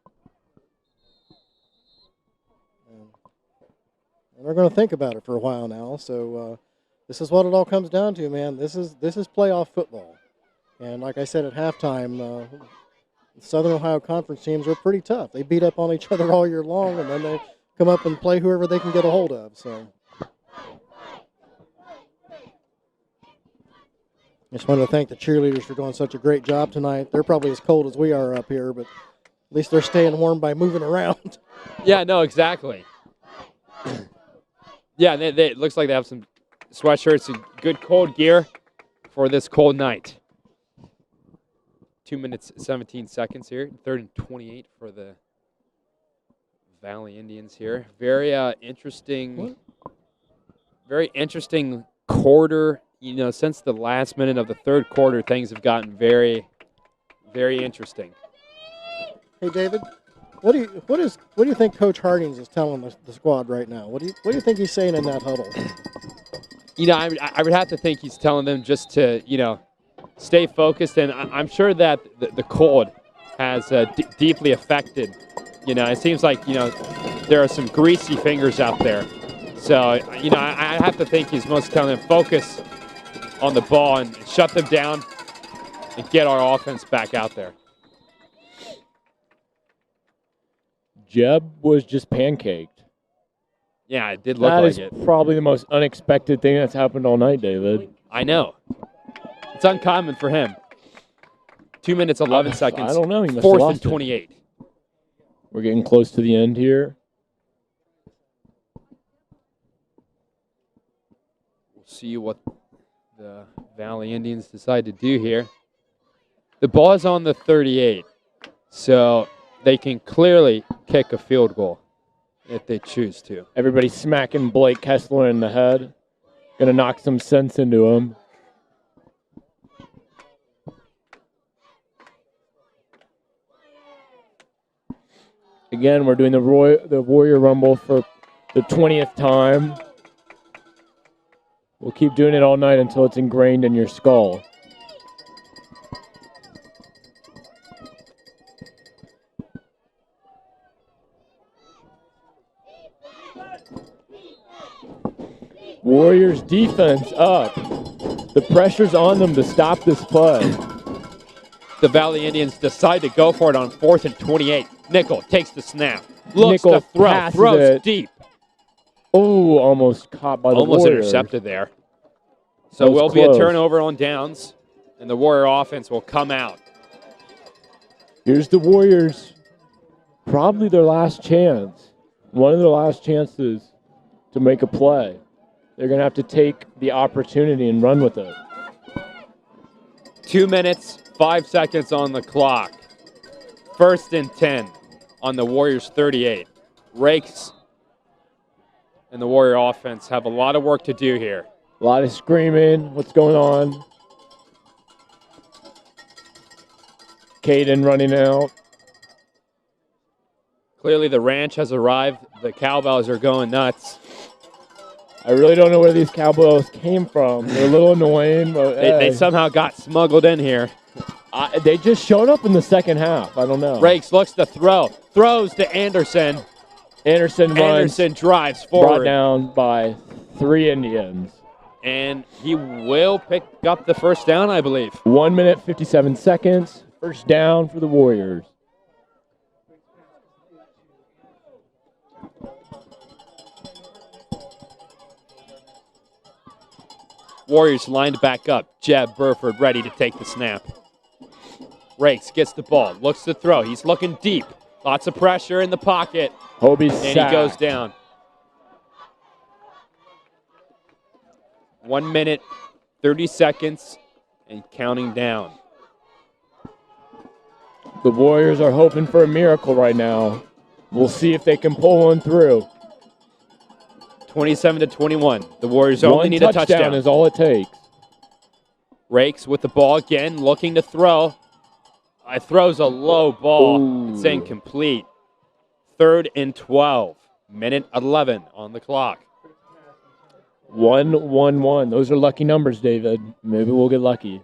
And they're going to think about it for a while now. So this is what it all comes down to, man. This is playoff football. And like I said at halftime, Southern Ohio Conference teams are pretty tough. They beat up on each other all year long, and then they come up and play whoever they can get a hold of. So just wanted to thank the cheerleaders for doing such a great job tonight. They're probably as cold as we are up here, but at least they're staying warm by moving around. Yeah, no, exactly. Yeah, it looks like they have some sweatshirts and good cold gear for this cold night. 2 minutes, 17 seconds here. 3rd and 28 for the Valley Indians here. Very interesting quarter. You know, since the last minute of the third quarter, things have gotten very, very interesting. Hey, David, what do you think Coach Hardings is telling the squad right now? What do you think he's saying in that huddle? You know, I would have to think he's telling them just to, you know, stay focused, and I'm sure that the cold has deeply affected. You know, it seems like, you know, there are some greasy fingers out there. So, you know, I have to think he's mostly telling them focus on the ball and shut them down and get our offense back out there. Jeb was just pancaked. Yeah, it did look like it. That is probably the most unexpected thing that's happened all night, David. I know. It's uncommon for him. 2 minutes, 11 seconds. I don't know. He must have 4th lost and 28. We're getting close to the end here. We'll see what the Valley Indians decide to do here. The ball is on the 38, so they can clearly kick a field goal if they choose to. Everybody smacking Blake Kessler in the head. Going to knock some sense into him. Again, we're doing the Warrior Rumble for the 20th time. We'll keep doing it all night until it's ingrained in your skull. Warriors defense up. The pressure's on them to stop this play. The Valley Indians decide to go for it on 4th and 28. Nickel takes the snap. Looks Nickel to throw. Throws it deep. Oh, almost caught by the Almost Warriors. intercepted there. So will be a turnover on downs, and the Warrior offense will come out. Here's the Warriors. Probably their last chance. One of their last chances to make a play. They're going to have to take the opportunity and run with it. 2 minutes, 5 seconds on the clock. 1st and 10 on the Warriors 38. Rakes and the Warrior offense have a lot of work to do here. A lot of screaming. What's going on? Caden running out. Clearly the ranch has arrived. The cowbells are going nuts. I really don't know where these cowbells came from. They're a little annoying, but they somehow got smuggled in here. They just showed up in the second half. I don't know. Rakes looks to throw. Throws to Anderson. Anderson runs. Anderson drives forward. Brought down by 3 Indians. And he will pick up the first down, I believe. 1 minute, 57 seconds. First down for the Warriors. Warriors lined back up. Jeb Burford ready to take the snap. Rakes gets the ball, looks to throw. He's looking deep. Lots of pressure in the pocket. Hobie's and sacked. He goes down. 1 minute, 30 seconds, and counting down. The Warriors are hoping for a miracle right now. We'll see if they can pull one through. 27-21. The Warriors only need a touchdown. One touchdown is all it takes. Rakes with the ball again, looking to throw. Throws a low ball. Ooh. It's incomplete. 3rd and 12. Minute 11 on the clock. 1-1-1. Those are lucky numbers, David. Maybe we'll get lucky.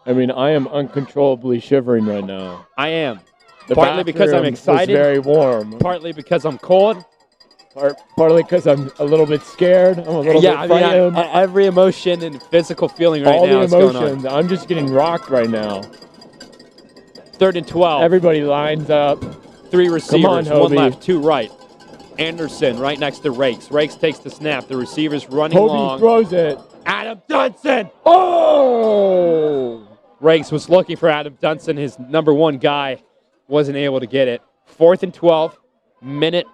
I mean, I am uncontrollably shivering right now. I am. The partly because I'm excited. It's very warm. Partly because I'm cold. Partly because I'm a little bit scared. I'm a little bit frightened. Every emotion and physical feeling right now is going on. All the emotions. I'm just getting rocked right now. 3rd and 12. Everybody lines up. 3 receivers, Come on, 1 left, 2 right. Anderson right next to Rakes. Rakes takes the snap. The receiver's running long. Hobie throws it. Adam Dunson. Oh! Riggs was looking for Adam Dunson. His number 1 guy wasn't able to get it. 4th and 12, minute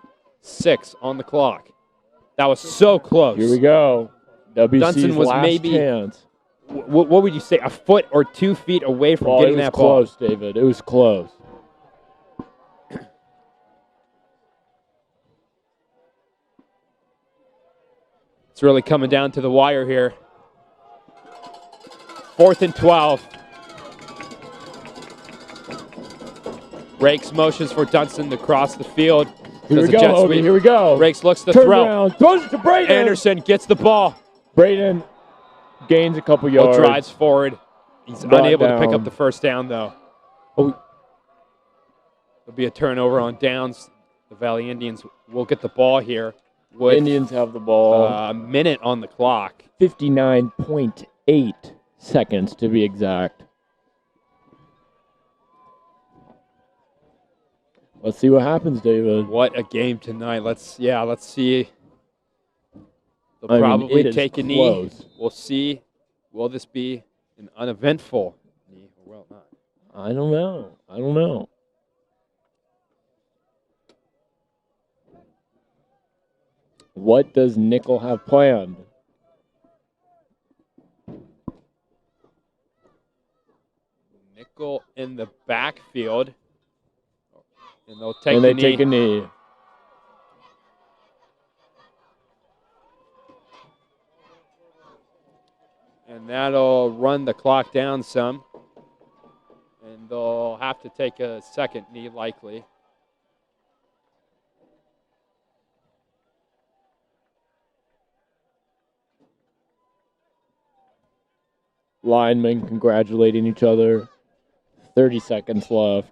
6 on the clock. That was so close. Here we go. WC's Dunson was last maybe, chance. what would you say, a foot or 2 feet away from getting that ball. It was close, David. It was close. It's really coming down to the wire here. 4th and 12. Rakes motions for Dunson to cross the field. Here we go, Hobie. Here we go. Rakes looks to Turn throw. around. Throws it to Brayden. Anderson gets the ball. Brayden gains a couple yards. Drives forward. He's unable to pick up the first down, though. There'll be a turnover on downs. The Valley Indians will get the ball here. Indians have the ball. A minute on the clock. 59.8 seconds to be exact. Let's see what happens, David. What a game tonight. Let's see. They'll probably take a knee. We'll see. Will this be an uneventful knee or will it not? I don't know. What does Nickel have planned? Nickel in the backfield. And they'll take the knee. Take a knee. And that'll run the clock down some. And they'll have to take a second knee likely. Linemen congratulating each other. 30 seconds left.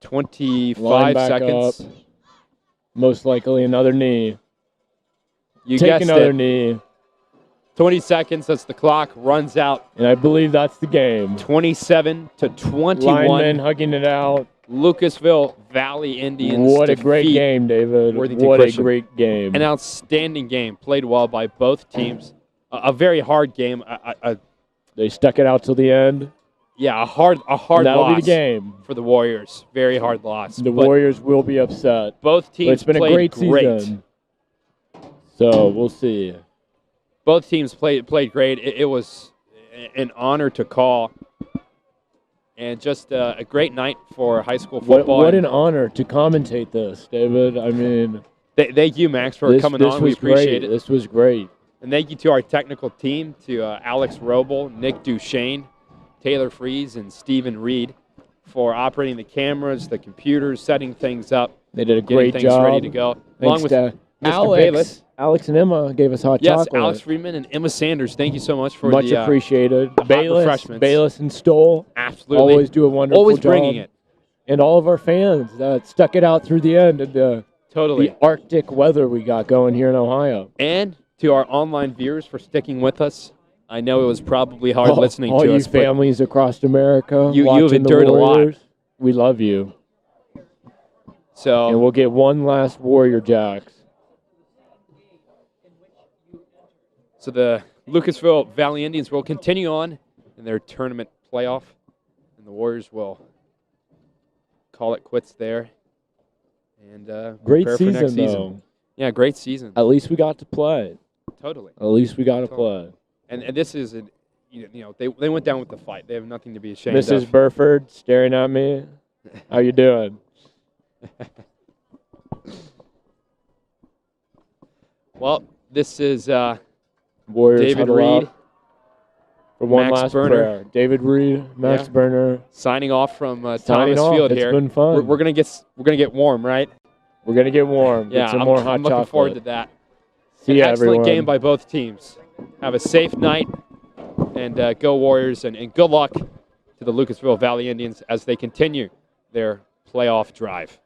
25 seconds. Up. Most likely another knee. You take guessed another it. knee. 20 seconds as the clock runs out. And I believe that's the game. 27-21. Linemen hugging it out. Lucasville Valley Indians. What a great game, David. Worthington what Christian. A great game. An outstanding game. Played well by both teams. A very hard game. They stuck it out till the end. Yeah, a hard That'll loss be the game for the Warriors. Very hard loss. The Warriors will be upset. Both teams but it's been played a great season. So we'll see. Both teams played great. It was an honor to call. And just a great night for high school football. What an honor to commentate this, David. I mean, thank you, Max, for coming on. We appreciate it. This was great. And thank you to our technical team, to Alex Wrobbels, Nick Duchane, Taylor Freeze, and Stephen Reid for operating the cameras, the computers, setting things up. They did a great things job. ready to go. Thanks Along with Mr. Bayless. Alex and Emma gave us hot chocolate. Yes, Alex Freeman and Emma Sanders. Thank you so much for much appreciated. The Bayless and Stoll. Absolutely. Always do a wonderful Always job. bringing it. And all of our fans that stuck it out through the end of the Arctic weather we got going here in Ohio. And to our online viewers for sticking with us. I know it was probably hard listening to us. All you families across America, you've endured a lot. We love you. So, and we'll get one last Warrior Jacks. So the Lucasville Valley Indians will continue on in their tournament playoff, and the Warriors will call it quits there. And great prepare season, for next season. though. Yeah, great season. At least we got to play. Totally. At least we got to play. And this is, they went down with the fight. They have nothing to be ashamed of. Mrs. Burford staring at me. How you doing? Well, this is Warriors David Reid. For one Max last Berner. prayer. David Reid, Max Berner. Signing off from Thomas It's Field here. been fun. We're gonna get warm, right? We're gonna get warm. Yeah, get some more hot I'm looking chocolate. forward to that. See ya, excellent everyone. game by both teams. Have a safe night, and go Warriors, and good luck to the Lucasville Valley Indians as they continue their playoff drive.